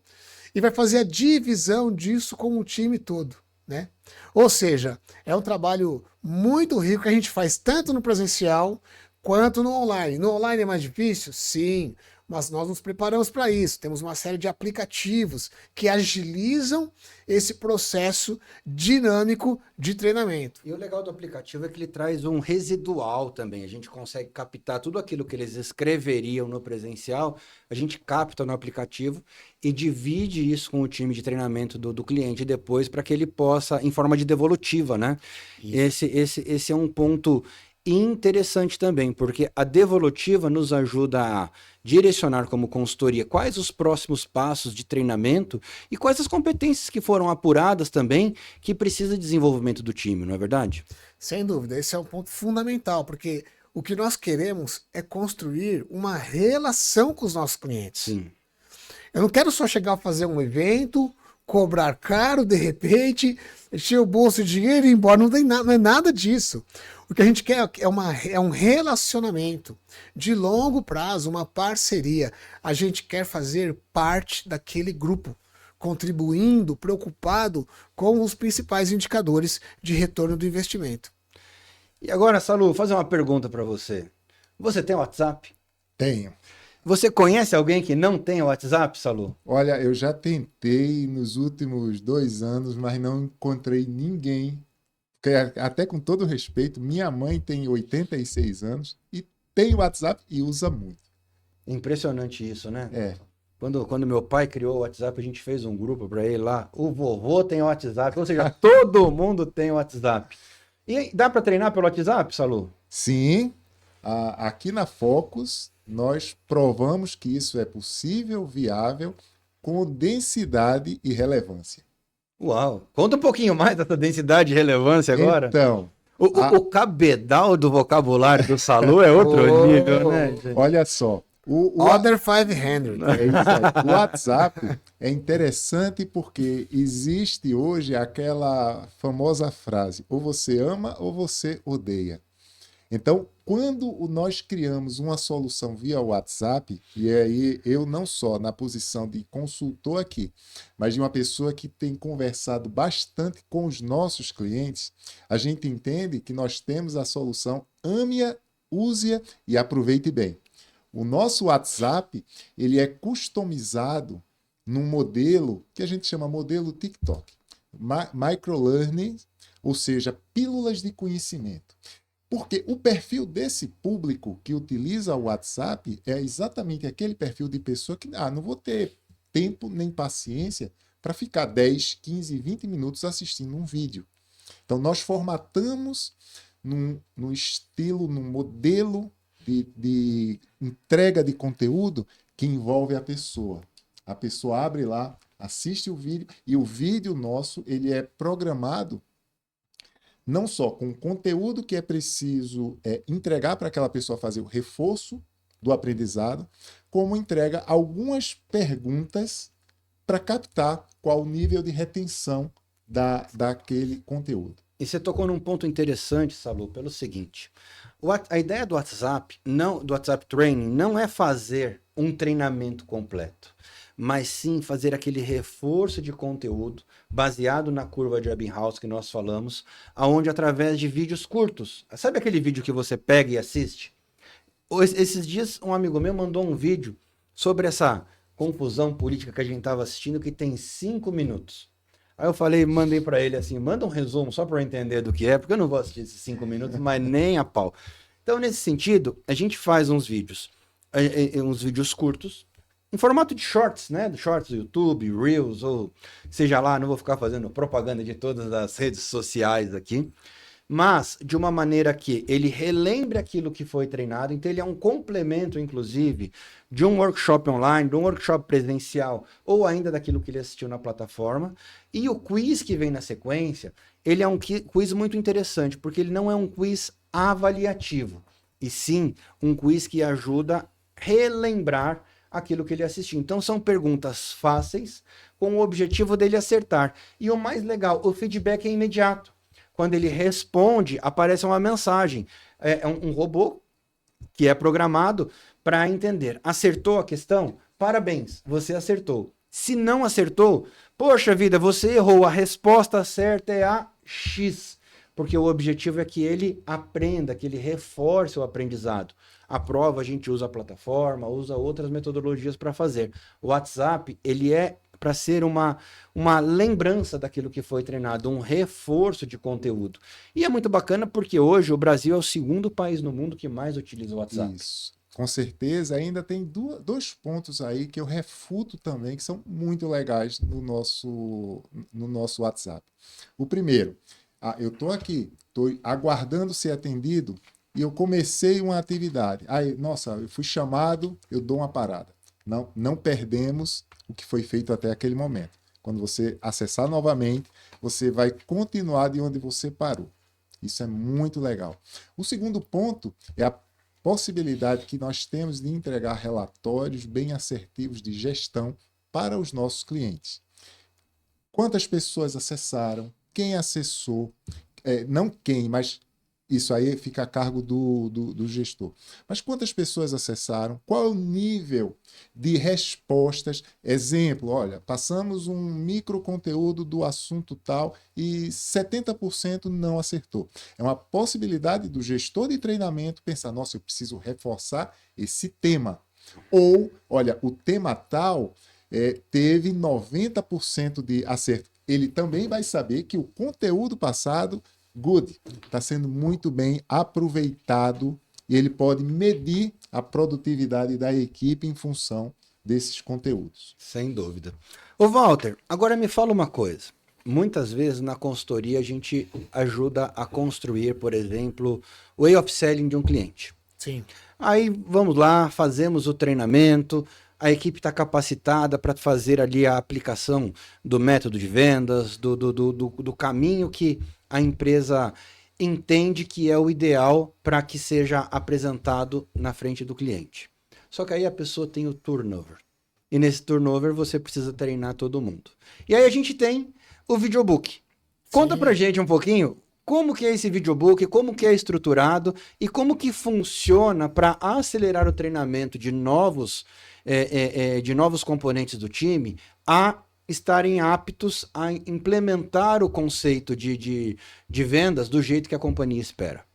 e vai fazer a divisão disso com o time todo, né? Ou seja, é um trabalho muito rico que a gente faz tanto no presencial quanto no online. No online é mais difícil? Sim. mas nós nos preparamos para isso. Temos uma série de aplicativos que agilizam esse processo dinâmico de treinamento. E o legal do aplicativo é que ele traz um residual também. A gente consegue captar tudo aquilo que eles escreveriam no presencial, a gente capta no aplicativo e divide isso com o time de treinamento do cliente depois para que ele possa, em forma de devolutiva, né? Esse é um ponto interessante também, porque a devolutiva nos ajuda a direcionar como consultoria quais os próximos passos de treinamento e quais as competências que foram apuradas também que precisa de desenvolvimento do time, não é verdade? Sem dúvida, esse é um ponto fundamental, porque o que nós queremos é construir uma relação com os nossos clientes. Sim. Eu não quero só chegar a fazer um evento, cobrar caro de repente, encher o bolso de dinheiro e ir embora. Não é nada disso. O que a gente quer é um relacionamento de longo prazo, uma parceria. A gente quer fazer parte daquele grupo, contribuindo, preocupado com os principais indicadores de retorno do investimento. E agora, Salu, vou fazer uma pergunta para você. Você tem WhatsApp? Tenho. Você conhece alguém que não tem WhatsApp, Salu? Olha, eu já tentei nos últimos 2 anos, mas não encontrei ninguém. Porque, até com todo respeito, minha mãe tem 86 anos e tem WhatsApp e usa muito. Impressionante isso, né? É. Quando meu pai criou o WhatsApp, a gente fez um grupo para ele lá. O vovô tem WhatsApp, ou seja, todo mundo tem WhatsApp. E dá para treinar pelo WhatsApp, Salu? Sim, aqui na Focus nós provamos que isso é possível, viável, com densidade e relevância. Uau! Conta um pouquinho mais dessa densidade e relevância agora. Então, O cabedal do vocabulário do Salu é outro nível, né, gente? olha só. Other 500. É isso aí. O WhatsApp é interessante porque existe hoje aquela famosa frase: ou você ama ou você odeia. Então, quando nós criamos uma solução via WhatsApp, e aí eu não só na posição de consultor aqui, mas de uma pessoa que tem conversado bastante com os nossos clientes, a gente entende que nós temos a solução ame-a, use-a e aproveite bem. O nosso WhatsApp, ele é customizado num modelo que a gente chama modelo TikTok. Microlearning, ou seja, pílulas de conhecimento. Porque o perfil desse público que utiliza o WhatsApp é exatamente aquele perfil de pessoa que não vou ter tempo nem paciência para ficar 10, 15, 20 minutos assistindo um vídeo. Então, nós formatamos num estilo, num modelo de entrega de conteúdo que envolve a pessoa. A pessoa abre lá, assiste o vídeo, e o vídeo nosso ele é programado não só com conteúdo que é preciso entregar para aquela pessoa fazer o reforço do aprendizado, como entrega algumas perguntas para captar qual o nível de retenção daquele conteúdo. E você tocou num ponto interessante, Salu, pelo seguinte. A ideia do WhatsApp, do WhatsApp Training, não é fazer um treinamento completo, mas sim fazer aquele reforço de conteúdo baseado na curva de Ebbinghaus que nós falamos, aonde através de vídeos curtos. Sabe aquele vídeo que você pega e assiste? Esses dias um amigo meu mandou um vídeo sobre essa confusão política que a gente estava assistindo que tem 5 minutos. Aí eu mandei para ele assim, manda um resumo só para eu entender do que é, porque eu não vou assistir esses 5 minutos, mas nem a pau. Então, nesse sentido, a gente faz uns vídeos curtos, em formato de shorts, né? De shorts do YouTube, Reels, ou seja lá, não vou ficar fazendo propaganda de todas as redes sociais aqui, mas de uma maneira que ele relembre aquilo que foi treinado, então ele é um complemento, inclusive, de um workshop online, de um workshop presencial, ou ainda daquilo que ele assistiu na plataforma, e o quiz que vem na sequência, ele é um quiz muito interessante, porque ele não é um quiz avaliativo, e sim um quiz que ajuda a relembrar aquilo que ele assistiu. Então são perguntas fáceis com o objetivo dele acertar. E o mais legal, o feedback é imediato. Quando ele responde, aparece uma mensagem. É um robô que é programado para entender. Acertou a questão? Parabéns, você acertou. Se não acertou, poxa vida, você errou. A resposta certa é a X. Porque o objetivo é que ele aprenda, que ele reforce o aprendizado. aprova, a gente usa a plataforma, usa outras metodologias para fazer. O WhatsApp, ele é para ser uma lembrança daquilo que foi treinado, um reforço de conteúdo. E é muito bacana porque hoje o Brasil é o segundo país no mundo que mais utiliza o WhatsApp. Isso. Com certeza, ainda tem dois pontos aí que eu refuto também, que são muito legais no nosso WhatsApp. O primeiro, eu estou aqui, estou aguardando ser atendido e eu comecei uma atividade. Aí, nossa, eu fui chamado, eu dou uma parada. Não perdemos o que foi feito até aquele momento. Quando você acessar novamente, você vai continuar de onde você parou. Isso é muito legal. O segundo ponto é a possibilidade que nós temos de entregar relatórios bem assertivos de gestão para os nossos clientes. Quantas pessoas acessaram, quem acessou, não quem, mas isso aí fica a cargo do gestor. Mas quantas pessoas acessaram, qual é o nível de respostas? Exemplo, olha, passamos um micro conteúdo do assunto tal e 70% não acertou. É uma possibilidade do gestor de treinamento pensar, nossa, eu preciso reforçar esse tema. Ou, olha, o tema tal teve 90% de acerto. Ele também vai saber que o conteúdo passado está sendo muito bem aproveitado e ele pode medir a produtividade da equipe em função desses conteúdos. Sem dúvida. Ô Walter, agora me fala uma coisa. Muitas vezes na consultoria a gente ajuda a construir, por exemplo, o way of selling de um cliente. Sim. Aí vamos lá, fazemos o treinamento, a equipe está capacitada para fazer ali a aplicação do método de vendas, do caminho que a empresa entende que é o ideal para que seja apresentado na frente do cliente. Só que aí a pessoa tem o turnover. E nesse turnover você precisa treinar todo mundo. E aí a gente tem o videobook. Conta pra gente um pouquinho como que é esse videobook, como que é estruturado e como que funciona para acelerar o treinamento de novos componentes do time a estarem aptos a implementar o conceito de vendas do jeito que a companhia espera.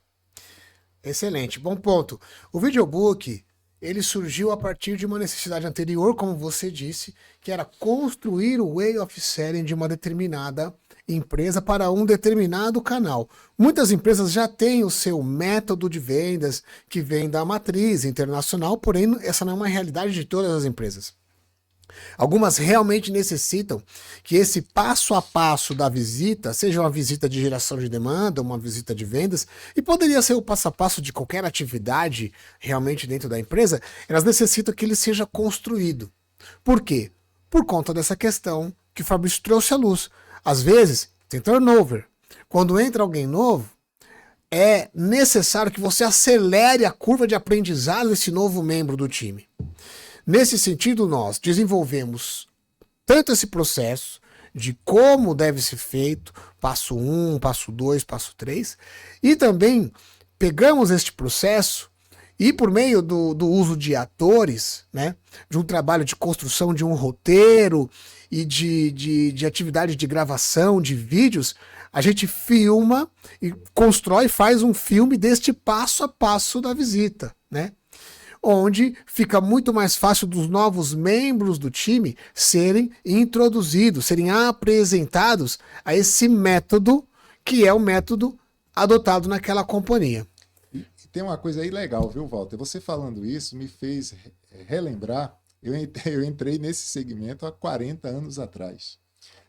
Excelente, bom ponto. O videobook, ele surgiu a partir de uma necessidade anterior, como você disse, que era construir o way of selling de uma determinada empresa para um determinado canal. Muitas empresas já têm o seu método de vendas que vem da matriz internacional, porém essa não é uma realidade de todas as empresas. Algumas realmente necessitam que esse passo a passo da visita, seja uma visita de geração de demanda, uma visita de vendas, e poderia ser o passo a passo de qualquer atividade realmente dentro da empresa, elas necessitam que ele seja construído. Por quê? Por conta dessa questão que o Fabrício trouxe à luz. Às vezes, tem turnover. Quando entra alguém novo, é necessário que você acelere a curva de aprendizado desse novo membro do time. Nesse sentido, nós desenvolvemos tanto esse processo de como deve ser feito, passo 1, passo 2, passo 3, e também pegamos este processo e por meio do uso de atores, né, de um trabalho de construção de um roteiro e de atividade de gravação de vídeos, a gente filma e constrói, faz um filme deste passo a passo da visita, né? Onde fica muito mais fácil dos novos membros do time serem introduzidos, serem apresentados a esse método que é o método adotado naquela companhia. E tem uma coisa aí legal, viu, Walter? Você falando isso me fez relembrar, eu entrei nesse segmento há 40 anos atrás.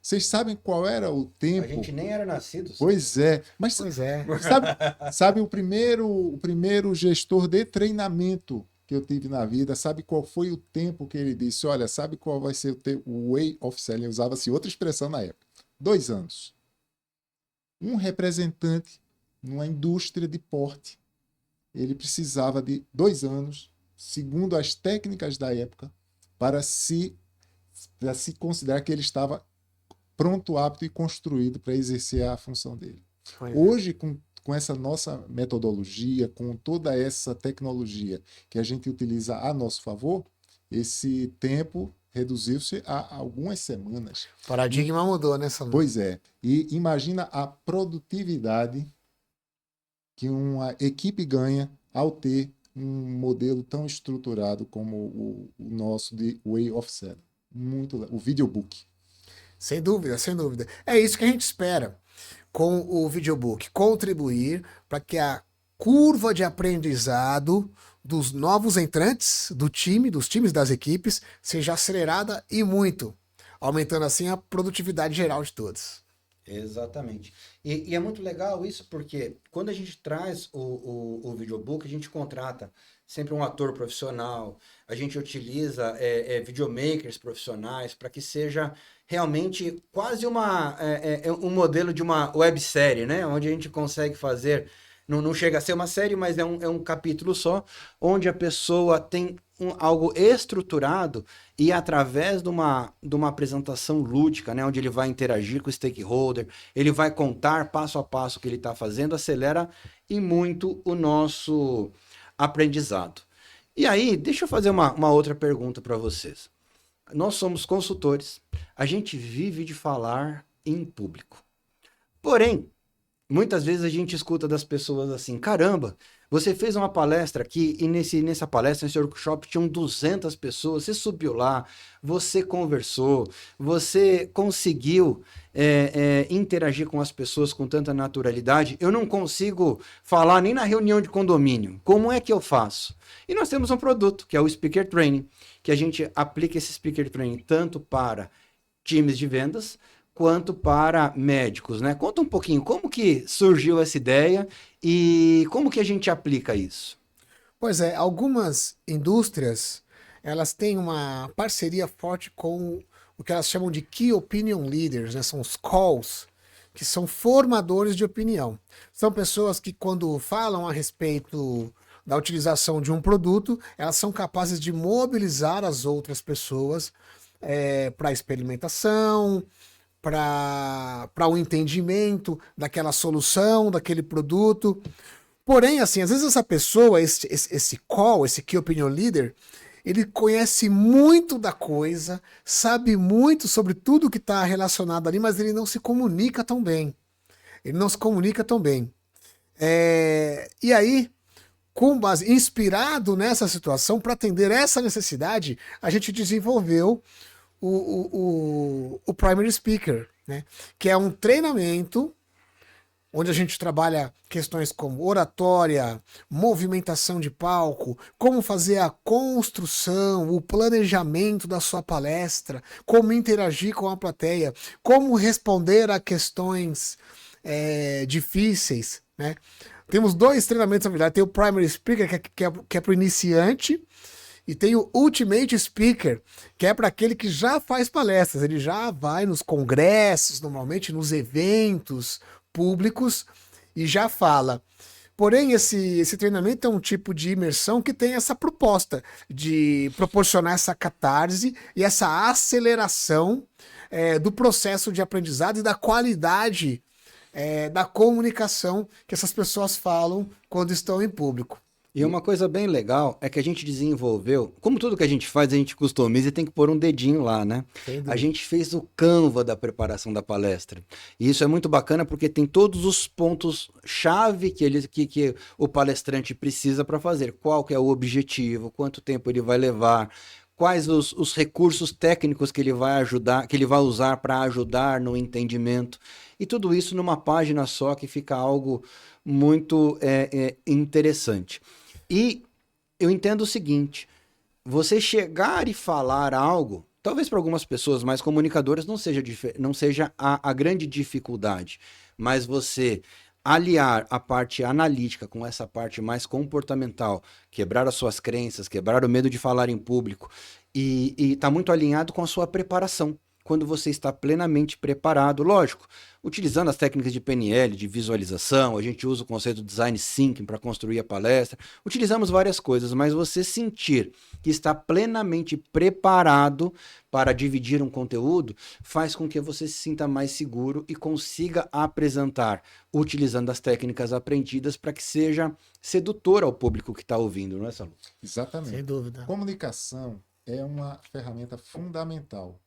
Vocês sabem qual era o tempo? A gente nem era nascido. Pois é. Mas Pois é. sabe o primeiro gestor de treinamento que eu tive na vida, sabe qual foi o tempo que ele disse? Olha, sabe qual vai ser o way of selling? Usava-se outra expressão na época. 2 anos. Um representante numa indústria de porte, ele precisava de 2 anos, segundo as técnicas da época, para se considerar que ele estava pronto, apto e construído para exercer a função dele. Hoje, com essa nossa metodologia, com toda essa tecnologia que a gente utiliza a nosso favor, esse tempo reduziu-se a algumas semanas. O paradigma mudou, né, Samu? Pois é. E imagina a produtividade que uma equipe ganha ao ter um modelo tão estruturado como o nosso de Way of Selling. O videobook. Sem dúvida, sem dúvida. É isso que a gente espera com o videobook, contribuir para que a curva de aprendizado dos novos entrantes do time, dos times das equipes, seja acelerada e muito, aumentando assim a produtividade geral de todos. Exatamente. E é muito legal isso porque quando a gente traz o videobook, a gente contrata sempre um ator profissional, a gente utiliza videomakers profissionais para que seja realmente quase um modelo de uma websérie, né? Onde a gente consegue fazer, não chega a ser uma série, mas é um capítulo só, onde a pessoa tem algo estruturado e através de uma apresentação lúdica, né, onde ele vai interagir com o stakeholder, ele vai contar passo a passo o que ele está fazendo, acelera e muito o nosso aprendizado. E aí, deixa eu fazer uma outra pergunta para vocês. Nós somos consultores, a gente vive de falar em público. Porém, muitas vezes a gente escuta das pessoas assim, caramba, você fez uma palestra aqui e nessa palestra, nesse workshop, tinham 200 pessoas, você subiu lá, você conversou, você conseguiu interagir com as pessoas com tanta naturalidade, eu não consigo falar nem na reunião de condomínio, como é que eu faço? E nós temos um produto, que é o Speaker Training, que a gente aplica esse Speaker Training tanto para times de vendas, quanto para médicos, né? Conta um pouquinho como que surgiu essa ideia e como que a gente aplica isso. Pois é, algumas indústrias, elas têm uma parceria forte com o que elas chamam de Key Opinion Leaders, né? São os calls, que são formadores de opinião. São pessoas que quando falam a respeito da utilização de um produto, elas são capazes de mobilizar as outras pessoas para experimentação, para o entendimento daquela solução, daquele produto. Porém, assim, às vezes essa pessoa, esse call, esse Key Opinion Leader, ele conhece muito da coisa, sabe muito sobre tudo que está relacionado ali, mas ele não se comunica tão bem. Ele não se comunica tão bem. E aí, com base, inspirado nessa situação, para atender essa necessidade, a gente desenvolveu o Primary Speaker, né? Que é um treinamento onde a gente trabalha questões como oratória, movimentação de palco, como fazer a construção, o planejamento da sua palestra, como interagir com a plateia, como responder a questões difíceis, né? Temos dois treinamentos, na verdade. Tem o Primary Speaker, que é para o iniciante, e tem o Ultimate Speaker, que é para aquele que já faz palestras. Ele já vai nos congressos, normalmente nos eventos públicos, e já fala. Porém, esse treinamento é um tipo de imersão que tem essa proposta de proporcionar essa catarse e essa aceleração do processo de aprendizado e da qualidade da comunicação que essas pessoas falam quando estão em público. E uma coisa bem legal é que a gente desenvolveu, como tudo que a gente faz, a gente customiza e tem que pôr um dedinho lá, né? A gente fez o Canva da preparação da palestra. E isso é muito bacana porque tem todos os pontos-chave que o palestrante precisa para fazer. Qual que é o objetivo, quanto tempo ele vai levar, quais os recursos técnicos que ele vai usar para ajudar no entendimento. E tudo isso numa página só que fica algo muito interessante. E eu entendo o seguinte, você chegar e falar algo, talvez para algumas pessoas mais comunicadoras não seja a grande dificuldade, mas você aliar a parte analítica com essa parte mais comportamental, quebrar as suas crenças, quebrar o medo de falar em público e está muito alinhado com a sua preparação. Quando você está plenamente preparado, lógico, utilizando as técnicas de PNL, de visualização, a gente usa o conceito de Design Thinking para construir a palestra, utilizamos várias coisas, mas você sentir que está plenamente preparado para dividir um conteúdo, faz com que você se sinta mais seguro e consiga apresentar, utilizando as técnicas aprendidas para que seja sedutor ao público que está ouvindo, não é, Saulo? Exatamente. Sem dúvida. Comunicação é uma ferramenta fundamental.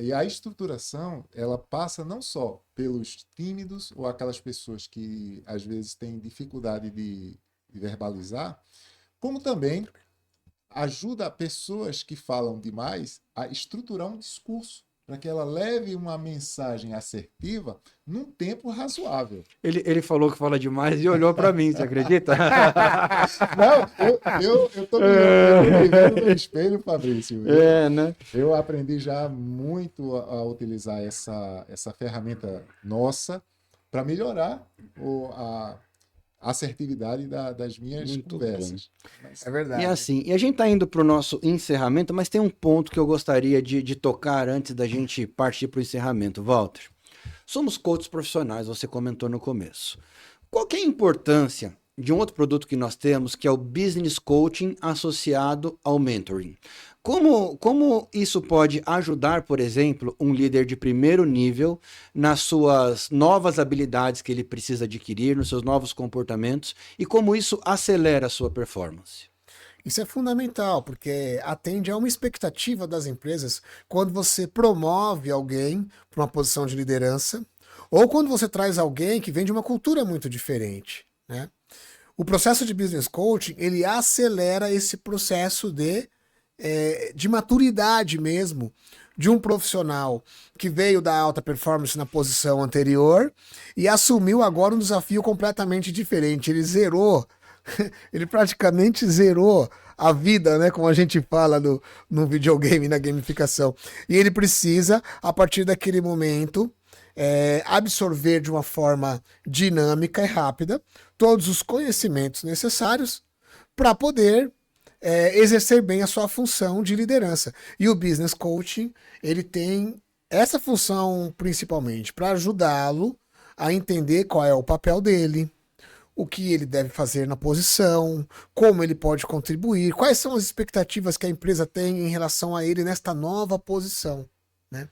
E a estruturação, ela passa não só pelos tímidos ou aquelas pessoas que às vezes têm dificuldade de verbalizar, como também ajuda pessoas que falam demais a estruturar um discurso para que ela leve uma mensagem assertiva num tempo razoável. Ele falou que fala demais e olhou para mim, você acredita? Não, eu tô me vendo no espelho, Fabrício. Né? Eu aprendi já muito a utilizar essa ferramenta nossa para melhorar a assertividade das minhas Muito conversas. É verdade. E assim, e a gente tá indo pro nosso encerramento, mas tem um ponto que eu gostaria de tocar antes da gente partir pro encerramento, Walter. Somos coaches profissionais, você comentou no começo. Qual que é a importância de um outro produto que nós temos, que é o Business Coaching associado ao Mentoring? Como isso pode ajudar, por exemplo, um líder de primeiro nível nas suas novas habilidades que ele precisa adquirir, nos seus novos comportamentos, e como isso acelera a sua performance? Isso é fundamental, porque atende a uma expectativa das empresas quando você promove alguém para uma posição de liderança, ou quando você traz alguém que vem de uma cultura muito diferente, né? O processo de Business Coaching, ele acelera esse processo de maturidade mesmo, de um profissional que veio da alta performance na posição anterior e assumiu agora um desafio completamente diferente. Ele zerou, ele praticamente zerou a vida, né, como a gente fala no videogame, na gamificação. E ele precisa, a partir daquele momento, absorver de uma forma dinâmica e rápida todos os conhecimentos necessários para poder exercer bem a sua função de liderança. E o Business Coaching, ele tem essa função principalmente para ajudá-lo a entender qual é o papel dele, o que ele deve fazer na posição, como ele pode contribuir, quais são as expectativas que a empresa tem em relação a ele nesta nova posição, né?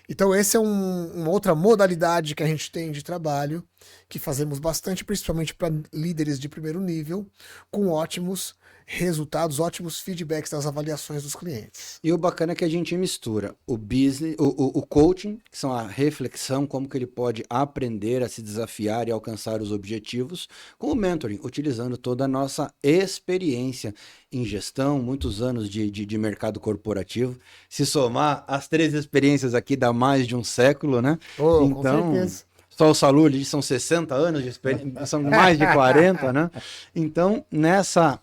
Então, essa é uma outra modalidade que a gente tem de trabalho, que fazemos bastante, principalmente para líderes de primeiro nível, com ótimos resultados, ótimos feedbacks das avaliações dos clientes. E o bacana é que a gente mistura o business, o coaching, que são a reflexão, como que ele pode aprender a se desafiar e alcançar os objetivos, com o mentoring, utilizando toda a nossa experiência em gestão, muitos anos de mercado corporativo. Se somar as 3 experiências aqui, dá mais de um século, né? Com Então, certeza. só o Salud são 60 anos de experiência, são mais de 40, né? Então, nessa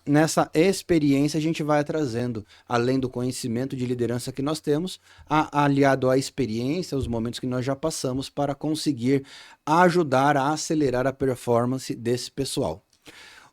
experiência, a gente vai trazendo, além do conhecimento de liderança que nós temos, aliado à experiência, os momentos que nós já passamos, para conseguir ajudar a acelerar a performance desse pessoal.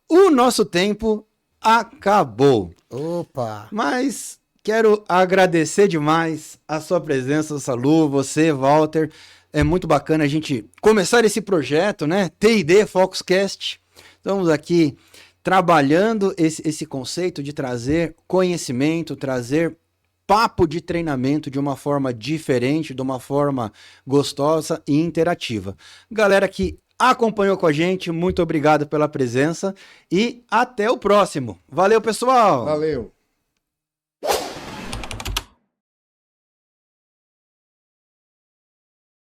O nosso tempo acabou. Opa! Mas quero agradecer demais a sua presença, Salu, você, Walter. É muito bacana a gente começar esse projeto, né? TID Foxcast. Estamos aqui trabalhando esse conceito de trazer conhecimento, trazer papo de treinamento de uma forma diferente, de uma forma gostosa e interativa. Galera que acompanhou com a gente, muito obrigado pela presença e até o próximo. Valeu, pessoal! Valeu!